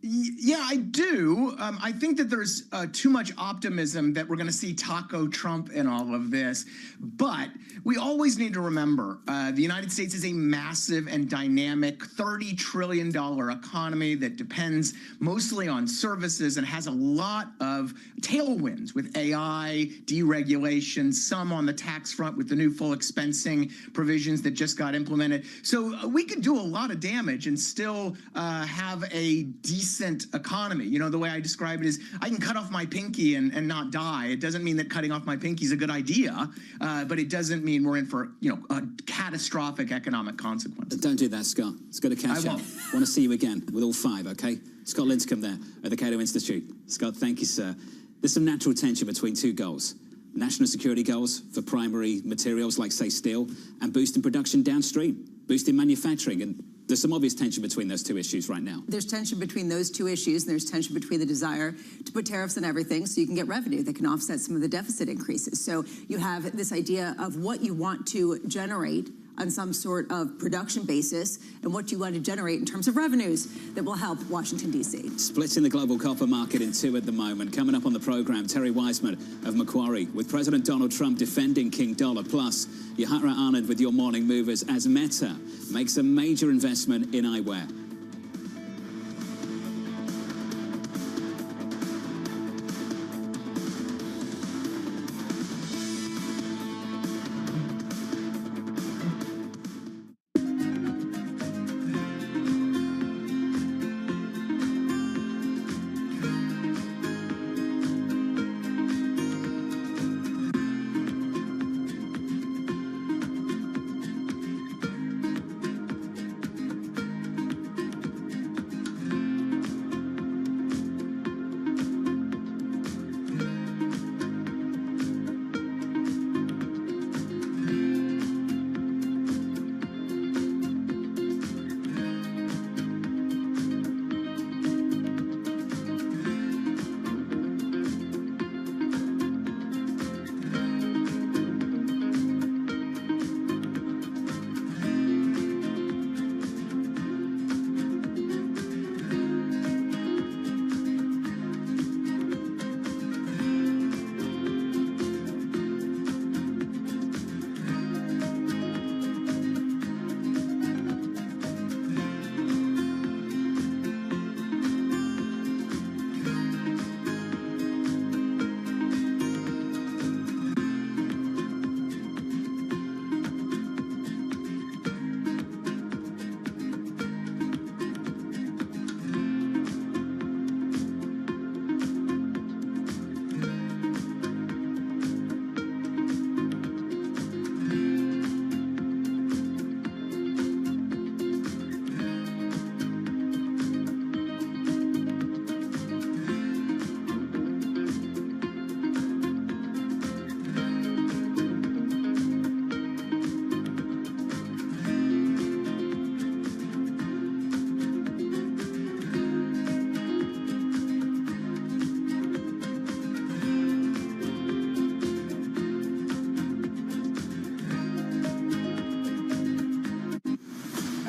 Yeah, I do. I think that there's too much optimism that we're going to see Taco Trump in all of this. But we always need to remember the United States is a massive and dynamic $30 trillion economy that depends mostly on services and has a lot of tailwinds with AI, deregulation, some on the tax front with the new full expensing provisions that just got implemented. So we could do a lot of damage and still have a decent economy. You know, the way I describe it is I can cut off my pinky and not die. It doesn't mean that cutting off my pinky is a good idea, but it doesn't mean we're in for, you know, a catastrophic economic consequence. Don't do that, Scott. It's got to catch up. Want to see you again with all five, okay? Scott Lincecum there at the Cato Institute. Scott, thank you, sir. There's some natural tension between two goals. National security goals for primary materials like, say, steel, and boosting production downstream, boosting manufacturing. And there's some obvious tension between those two issues right now. There's tension between those two issues, and there's tension between the desire to put tariffs on everything so you can get revenue that can offset some of the deficit increases. So you have this idea of what you want to generate on some sort of production basis and what you want to generate in terms of revenues that will help Washington, D.C. Splitting the global copper market in two at the moment. Coming up on the program, Terry Wiseman of Macquarie, with President Donald Trump defending King Dollar. Plus, Yahara Anand with your morning movers as Meta makes a major investment in eyewear.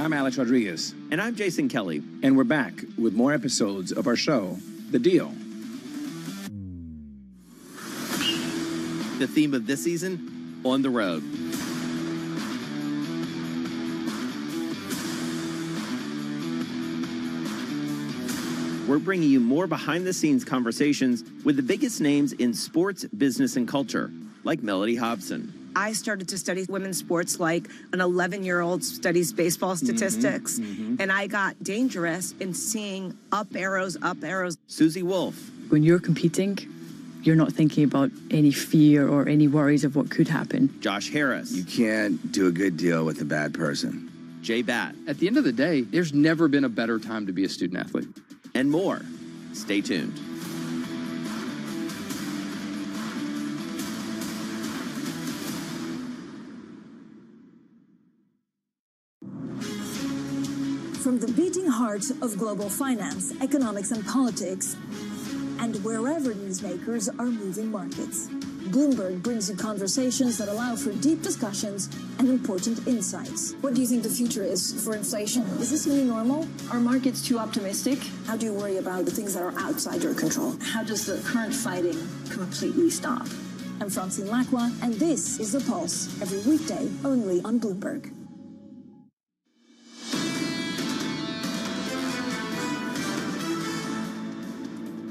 I'm Alex Rodriguez. And I'm Jason Kelly. And we're back with more episodes of our show, The Deal. The theme of this season, On the Road. We're bringing you more behind-the-scenes conversations with the biggest names in sports, business, and culture, like Melody Hobson. I started to study women's sports like an 11-year-old studies baseball statistics, and I got dangerous in seeing up arrows, up arrows. Susie Wolf. When you're competing, you're not thinking about any fear or any worries of what could happen. Josh Harris. You can't do a good deal with a bad person. Jay Batt. At the end of the day, there's never been a better time to be a student athlete. And more. Stay tuned. From the beating heart of global finance, economics, and politics, and wherever newsmakers are moving markets, Bloomberg brings you conversations that allow for deep discussions and important insights. What do you think the future is for inflation? Is this new normal? Are markets too optimistic? How do you worry about the things that are outside your control? How does the current fighting completely stop? I'm Francine Lacroix, and this is The Pulse, every weekday only on Bloomberg.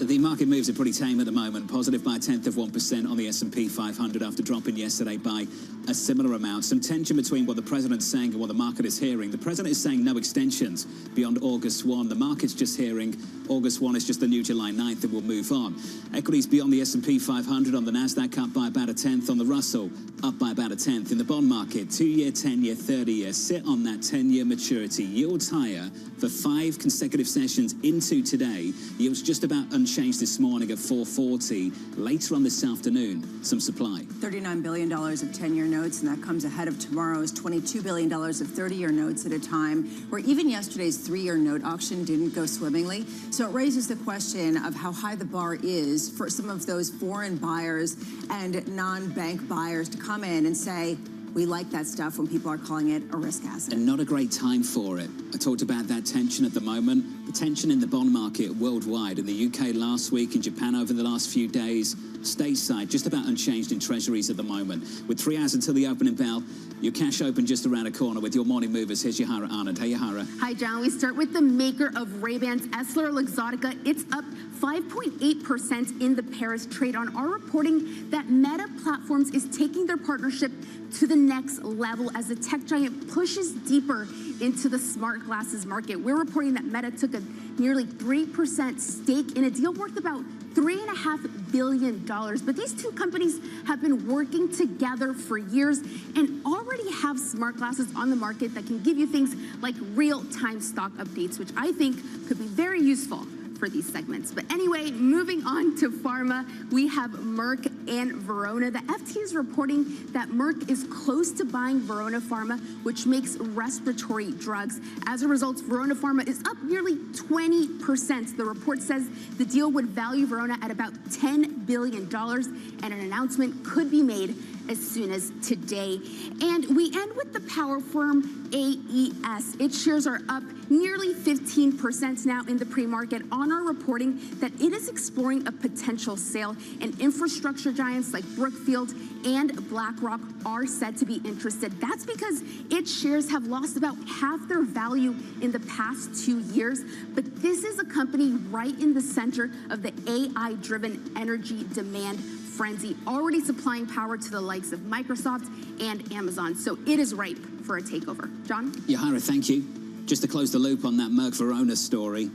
The market moves are pretty tame at the moment, positive by 0.1% on the S&P 500 after dropping yesterday by a similar amount. Some tension between what the president's saying and what the market is hearing. The president is saying no extensions beyond August 1. The market's just hearing August 1 is just the new July 9th and we'll move on. Equities beyond the S&P 500 on the Nasdaq up by about 1/10, on the Russell up by about 1/10. In the bond market, 2-year, 10-year, 30-year sit on that 10-year maturity. Yields higher for 5 consecutive sessions into today. Yields just about unchanged this morning at 440. Later on this afternoon, some supply. $39 billion of 10-year notes, and that comes ahead of tomorrow's $22 billion of 30-year notes at a time where even yesterday's 3-year note auction didn't go swimmingly. So it raises the question of how high the bar is for some of those foreign buyers and non-bank buyers to come in and say, we like that stuff when people are calling it a risk asset. And not a great time for it. I talked about that tension at the moment. The tension in the bond market worldwide, in the UK last week, in Japan over the last few days, stateside, just about unchanged in treasuries at the moment. With 3 hours until the opening bell, your cash open just around a corner with your morning movers. Here's Yahara Anand. Hey, Yahara. Hi, John. We start with the maker of Ray-Bans, EssilorLuxottica. It's up 5.8% in the Paris trade on our reporting that Meta Platforms is taking their partnership to the next level as the tech giant pushes deeper into the smart glasses market. We're reporting that Meta took a nearly 3% stake in a deal worth about $3.5 billion. But these two companies have been working together for years and already have smart glasses on the market that can give you things like real-time stock updates, which I think could be very useful for these segments. But anyway, moving on to pharma, we have Merck and Verona. The FT is reporting that Merck is close to buying Verona Pharma, which makes respiratory drugs. As a result, Verona Pharma is up nearly 20%. The report says the deal would value Verona at about $10 billion, and an announcement could be made as soon as today. And we end with the power firm AES. Its shares are up nearly 15% now in the pre-market on our reporting that it is exploring a potential sale, and infrastructure giants like Brookfield and BlackRock are said to be interested. That's because its shares have lost about half their value in the past 2 years. But this is a company right in the center of the AI-driven energy demand frenzy, already supplying power to the likes of Microsoft and Amazon. So it is ripe for a takeover. John? Yahara, thank you. Just to close the loop on that Merck Verona story,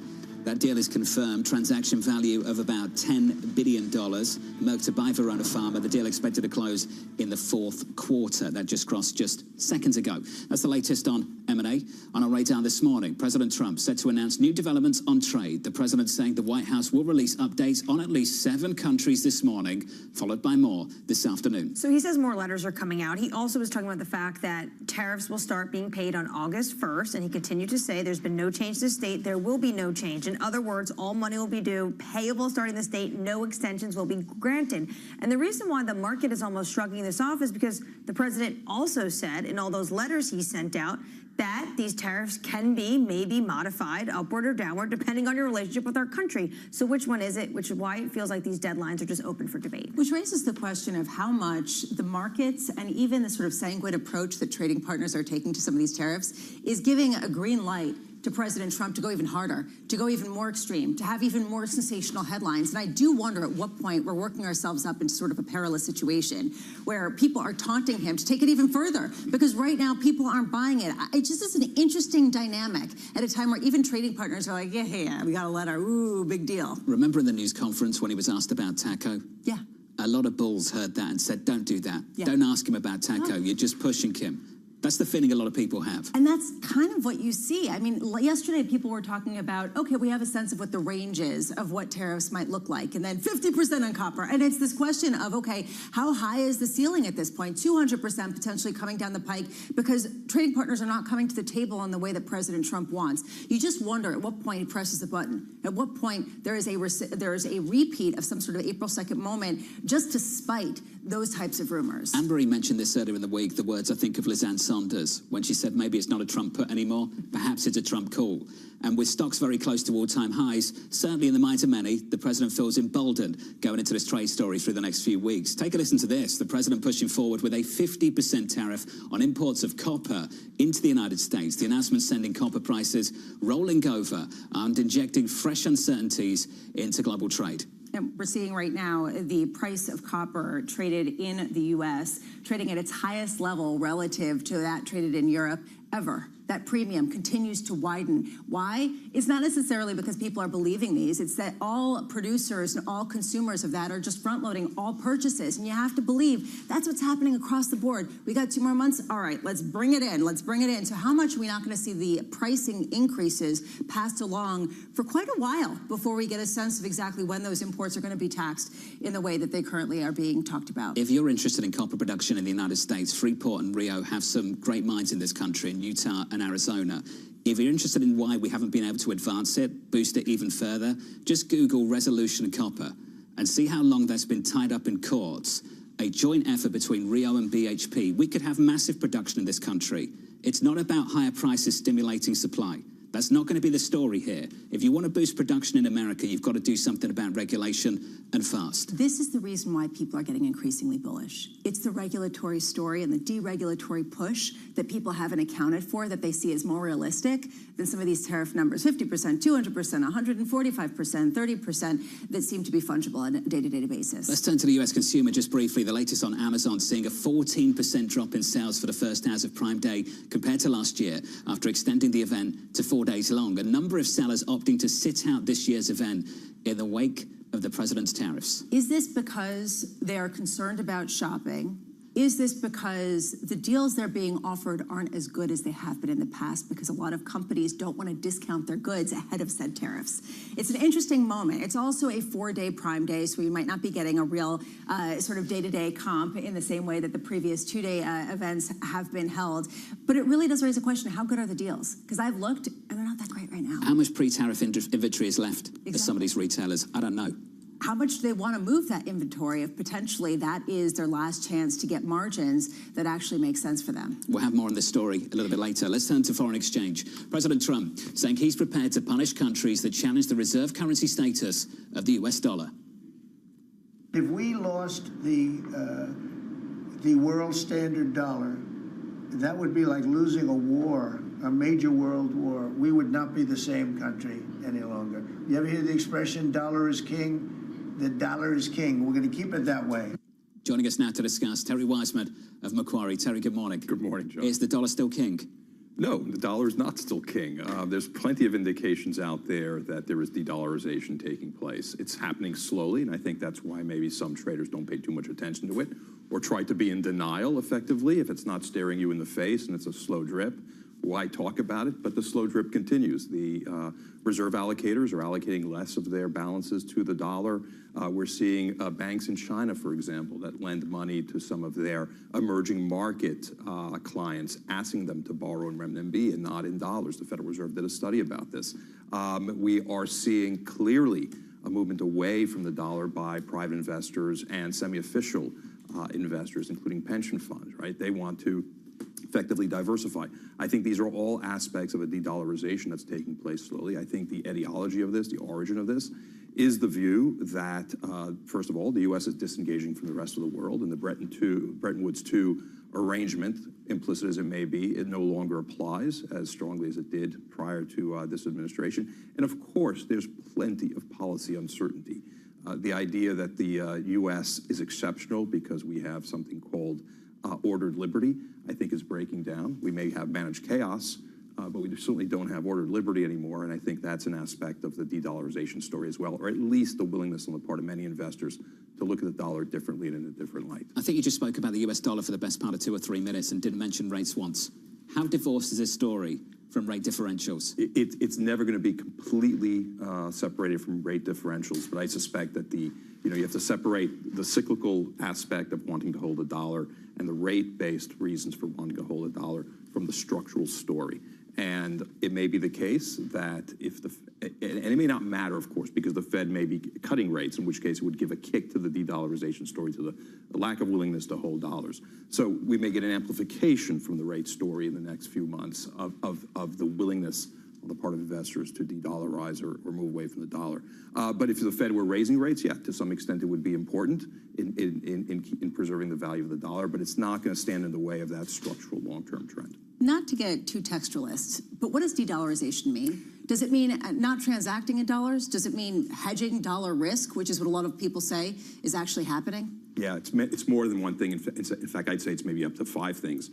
that deal is confirmed. Transaction value of about $10 billion. Merck to buy Verona Pharma. The deal expected to close in the 4th quarter. That just crossed just seconds ago. That's the latest on M&A. On our radar this morning, President Trump set to announce new developments on trade. The president saying the White House will release updates on at least 7 countries this morning, followed by more this afternoon. So he says more letters are coming out. He also was talking about the fact that tariffs will start being paid on August 1st, and he continued to say there's been no change to this date. There will be no change. In other words, all money will be due, payable starting this date, no extensions will be granted. And the reason why the market is almost shrugging this off is because the president also said in all those letters he sent out that these tariffs can be maybe modified upward or downward depending on your relationship with our country. So which one is it? Which is why it feels like these deadlines are just open for debate. Which raises the question of how much the markets and even the sort of sanguine approach that trading partners are taking to some of these tariffs is giving a green light to President Trump to go even harder, to go even more extreme, to have even more sensational headlines. And I do wonder at what point we're working ourselves up into sort of a perilous situation where people are taunting him to take it even further, because right now people aren't buying it. It just is an interesting dynamic at a time where even trading partners are like, yeah, we gotta let our, big deal. Remember in the news conference when he was asked about taco? Yeah. A lot of bulls heard that and said, don't do that. Yeah. Don't ask him about taco. No. You're just pushing him. That's the feeling a lot of people have. And that's kind of what you see. I mean, yesterday people were talking about, okay, we have a sense of what the range is of what tariffs might look like, and then 50% on copper. And it's this question of, okay, how high is the ceiling at this point? 200% potentially coming down the pike because trading partners are not coming to the table in the way that President Trump wants. You just wonder at what point he presses the button, at what point there is a repeat of some sort of April 2nd moment just to spite those types of rumors. Anne-Marie mentioned this earlier in the week, the words, I think, of Lisanne Saunders, when she said maybe it's not a Trump put anymore, perhaps it's a Trump call. And with stocks very close to all-time highs, certainly in the minds of many, the president feels emboldened going into this trade story through the next few weeks. Take a listen to this. The president pushing forward with a 50% tariff on imports of copper into the United States. The announcement sending copper prices rolling over and injecting fresh uncertainties into global trade. And we're seeing right now the price of copper traded in the U.S. trading at its highest level relative to that traded in Europe ever. That premium continues to widen. Why? It's not necessarily because people are believing these. It's that all producers and all consumers of that are just front-loading all purchases. And you have to believe that's what's happening across the board. We got 2 more months. All right, let's bring it in. Let's bring it in. So how much are we not going to see the pricing increases passed along for quite a while before we get a sense of exactly when those imports are going to be taxed in the way that they currently are being talked about? If you're interested in copper production in the United States, Freeport and Rio have some great mines in this country, in Utah and Arizona. If you're interested in why we haven't been able to advance it, boost it even further, just Google resolution copper and see how long that's been tied up in courts. A joint effort between Rio and BHP. We could have massive production in this country. It's not about higher prices stimulating supply. That's not going to be the story here. If you want to boost production in America, you've got to do something about regulation and fast. This is the reason why people are getting increasingly bullish. It's the regulatory story and the deregulatory push that people haven't accounted for, that they see as more realistic than some of these tariff numbers, 50%, 200%, 145%, 30%, that seem to be fungible on a day-to-day basis. Let's turn to the U.S. consumer just briefly. The latest on Amazon seeing a 14% drop in sales for the first hours of Prime Day compared to last year after extending the event to 4 days long. A number of sellers opting to sit out this year's event in the wake of the president's tariffs. Is this because they are concerned about shopping? Is this because the deals they're being offered aren't as good as they have been in the past because a lot of companies don't want to discount their goods ahead of said tariffs? It's an interesting moment. It's also a 4-day Prime Day, so we might not be getting a real sort of day-to-day comp in the same way that the previous 2-day events have been held. But it really does raise a question, how good are the deals? Because I've looked, and they're not that great right now. How much pre-tariff inventory is left at some of these retailers? I don't know. How much do they want to move that inventory if potentially that is their last chance to get margins that actually make sense for them? We'll have more on this story a little bit later. Let's turn to foreign exchange. President Trump saying he's prepared to punish countries that challenge the reserve currency status of the US dollar. If we lost the world standard dollar, that would be like losing a war, a major world war. We would not be the same country any longer. You ever hear the expression, dollar is king? The dollar is king. We're going to keep it that way. Joining us now to discuss, Terry Wiseman of Macquarie. Terry, good morning. Good morning, John. Is the dollar still king? No, the dollar is not still king. There's plenty of indications out there that there is de-dollarization taking place. It's happening slowly, and I think that's why maybe some traders don't pay too much attention to it or try to be in denial effectively if it's not staring you in the face and it's a slow drip. Why talk about it? But the slow drip continues. The reserve allocators are allocating less of their balances to the dollar. We're seeing banks in China, for example, that lend money to some of their emerging market clients, asking them to borrow in renminbi and not in dollars. The Federal Reserve did a study about this. We are seeing clearly a movement away from the dollar by private investors and semi-official investors, including pension funds, right? They want to effectively diversify. I think these are all aspects of a de-dollarization that's taking place slowly. I think the etiology of this, the origin of this, is the view that, first of all, the U.S. is disengaging from the rest of the world, and the Bretton Woods II arrangement, implicit as it may be, it no longer applies as strongly as it did prior to this administration. And of course, there's plenty of policy uncertainty. The idea that the U.S. is exceptional because we have something called ordered liberty, I think is breaking down. We may have managed chaos, but we certainly don't have ordered liberty anymore, and I think that's an aspect of the de-dollarization story as well, or at least the willingness on the part of many investors to look at the dollar differently and in a different light. I think you just spoke about the US dollar for the best part of 2 or 3 minutes and didn't mention rates once. How divorced is this story from rate differentials? It's never going to be completely separated from rate differentials, but I suspect that you have to separate the cyclical aspect of wanting to hold a dollar and the rate-based reasons for wanting to hold a dollar from the structural story. And it may be the case that and it may not matter, of course, because the Fed may be cutting rates, in which case it would give a kick to the de-dollarization story, to the lack of willingness to hold dollars. So we may get an amplification from the rate story in the next few months of the willingness on the part of investors to de-dollarize or move away from the dollar. But if the Fed were raising rates, yeah, to some extent it would be important in preserving the value of the dollar, but it's not going to stand in the way of that structural long-term trend. Not to get too textualist, but what does de-dollarization mean? Does it mean not transacting in dollars? Does it mean hedging dollar risk, which is what a lot of people say is actually happening? Yeah, it's more than one thing. In fact, I'd say it's maybe up to 5 things.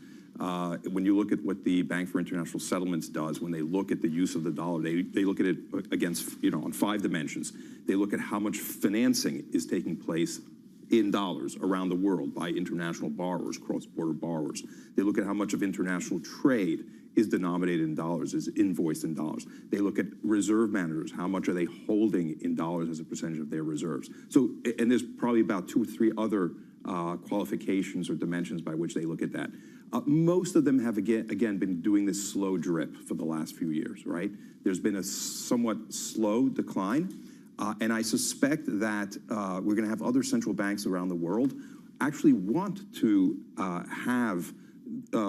When you look at what the Bank for International Settlements does, when they look at the use of the dollar, they look at it against, on 5 dimensions. They look at how much financing is taking place in dollars around the world by international borrowers, cross-border borrowers. They look at how much of international trade is denominated in dollars, is invoiced in dollars. They look at reserve managers. How much are they holding in dollars as a percentage of their reserves? So, and there's probably about 2 or 3 other qualifications or dimensions by which they look at that. Most of them have, again, been doing this slow drip for the last few years, right? There's been a somewhat slow decline. And I suspect that we're going to have other central banks around the world actually want to have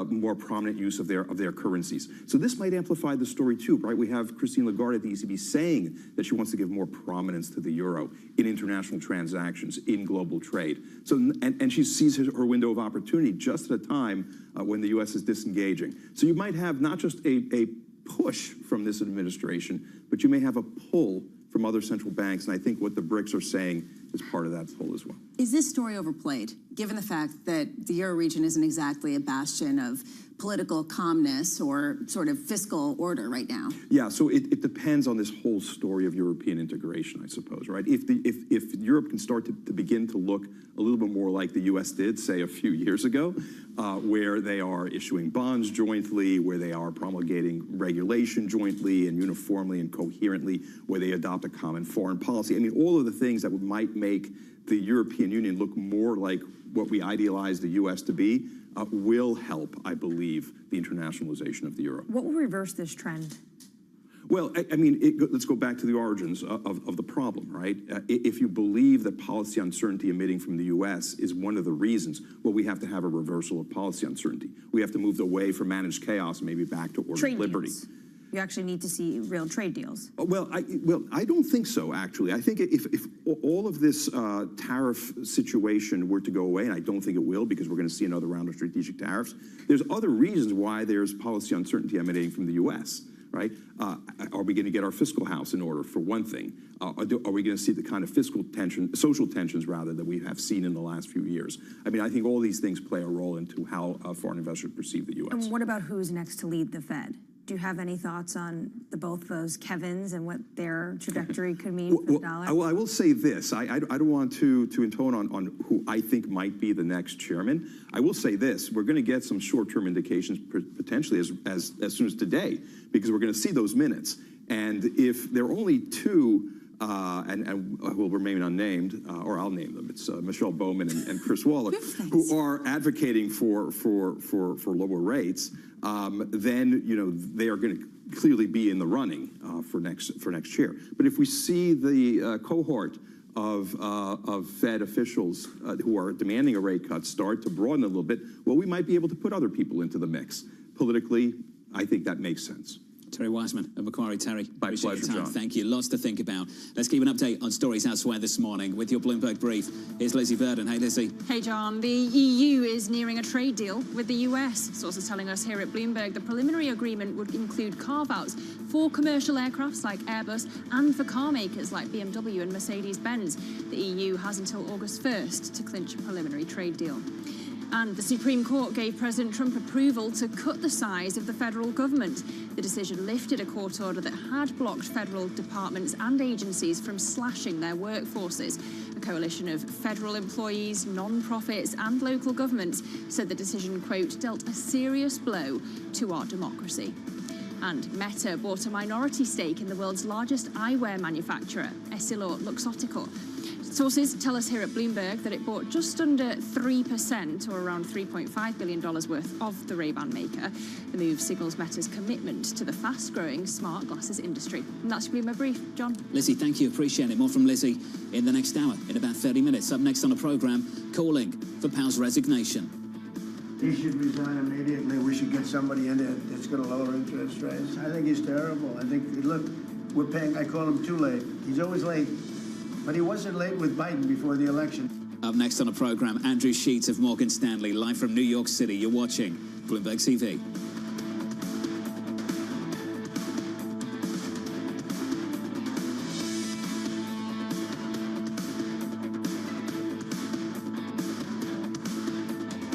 more prominent use of their currencies. So this might amplify the story too, right? We have Christine Lagarde at the ECB saying that she wants to give more prominence to the euro in international transactions, in global trade. So, and she sees her window of opportunity just at a time when the U.S. is disengaging. So you might have not just a push from this administration, but you may have a pull from other central banks, and I think what the BRICS are saying is part of that pull as well. Is this story overplayed, given the fact that the Euro region isn't exactly a bastion of political calmness or sort of fiscal order right now? Yeah, so it depends on this whole story of European integration, I suppose, right? If Europe can start to begin to look a little bit more like the U.S. did, say, a few years ago, where they are issuing bonds jointly, where they are promulgating regulation jointly and uniformly and coherently, where they adopt a common foreign policy. I mean, all of the things that might make the European Union look more like what we idealize the U.S. to be will help, I believe, the internationalization of the euro. What will reverse this trend? Well, I mean, let's go back to the origins of the problem, right? If you believe that policy uncertainty emitting from the U.S. is one of the reasons, well, we have to have a reversal of policy uncertainty. We have to move away from managed chaos, maybe back to ordered liberty. Deals. You actually need to see real trade deals. Well, I don't think so, actually. I think if all of this tariff situation were to go away, and I don't think it will because we're going to see another round of strategic tariffs, there's other reasons why there's policy uncertainty emanating from the U.S., right? Are we going to get our fiscal house in order, for one thing? Are we going to see the kind of fiscal tension, social tensions, rather, that we have seen in the last few years? I mean, I think all these things play a role into how foreign investors perceive the U.S. And what about who's next to lead the Fed? Do you have any thoughts on both those Kevins and what their trajectory could mean for the dollar? I will say this. I don't want to intone on who I think might be the next chairman. I will say this. We're going to get some short-term indications potentially as soon as today, because we're going to see those minutes. And if there are only 2, and will remain unnamed, or I'll name them. It's Michelle Bowman and Chris Waller, who are advocating for lower rates. Then they are going to clearly be in the running for next year. But if we see the cohort of Fed officials who are demanding a rate cut start to broaden a little bit, well, we might be able to put other people into the mix. Politically, I think that makes sense. Terry Wiseman of Macquarie. Terry, my pleasure, John. Thank you. Lots to think about. Let's give an update on stories elsewhere this morning with your Bloomberg Brief. Here's Lizzie Burden. Hey, Lizzie. Hey, John. The EU is nearing a trade deal with the US. Sources telling us here at Bloomberg the preliminary agreement would include carve-outs for commercial aircrafts like Airbus and for car makers like BMW and Mercedes-Benz. The EU has until August 1st to clinch a preliminary trade deal. And the Supreme Court gave President Trump approval to cut the size of the federal government. The decision lifted a court order that had blocked federal departments and agencies from slashing their workforces. A coalition of federal employees, non-profits and local governments said the decision, quote, dealt a serious blow to our democracy. And Meta bought a minority stake in the world's largest eyewear manufacturer, EssilorLuxottica. Sources tell us here at Bloomberg that it bought just under 3%, or around $3.5 billion worth, of the Ray-Ban maker. The move signals Meta's commitment to the fast-growing smart glasses industry. And that's your Bloomberg Brief. John. Lizzie, thank you. Appreciate it. More from Lizzie in the next hour, in about 30 minutes. Up next on the programme, calling for Powell's resignation. He should resign immediately. We should get somebody in there that's going to lower interest rates. I think he's terrible. I think, look, we're paying, I call him too late. He's always late. But he wasn't late with Biden before the election. Up next on the programme, Andrew Sheets of Morgan Stanley, live from New York City. You're watching Bloomberg TV.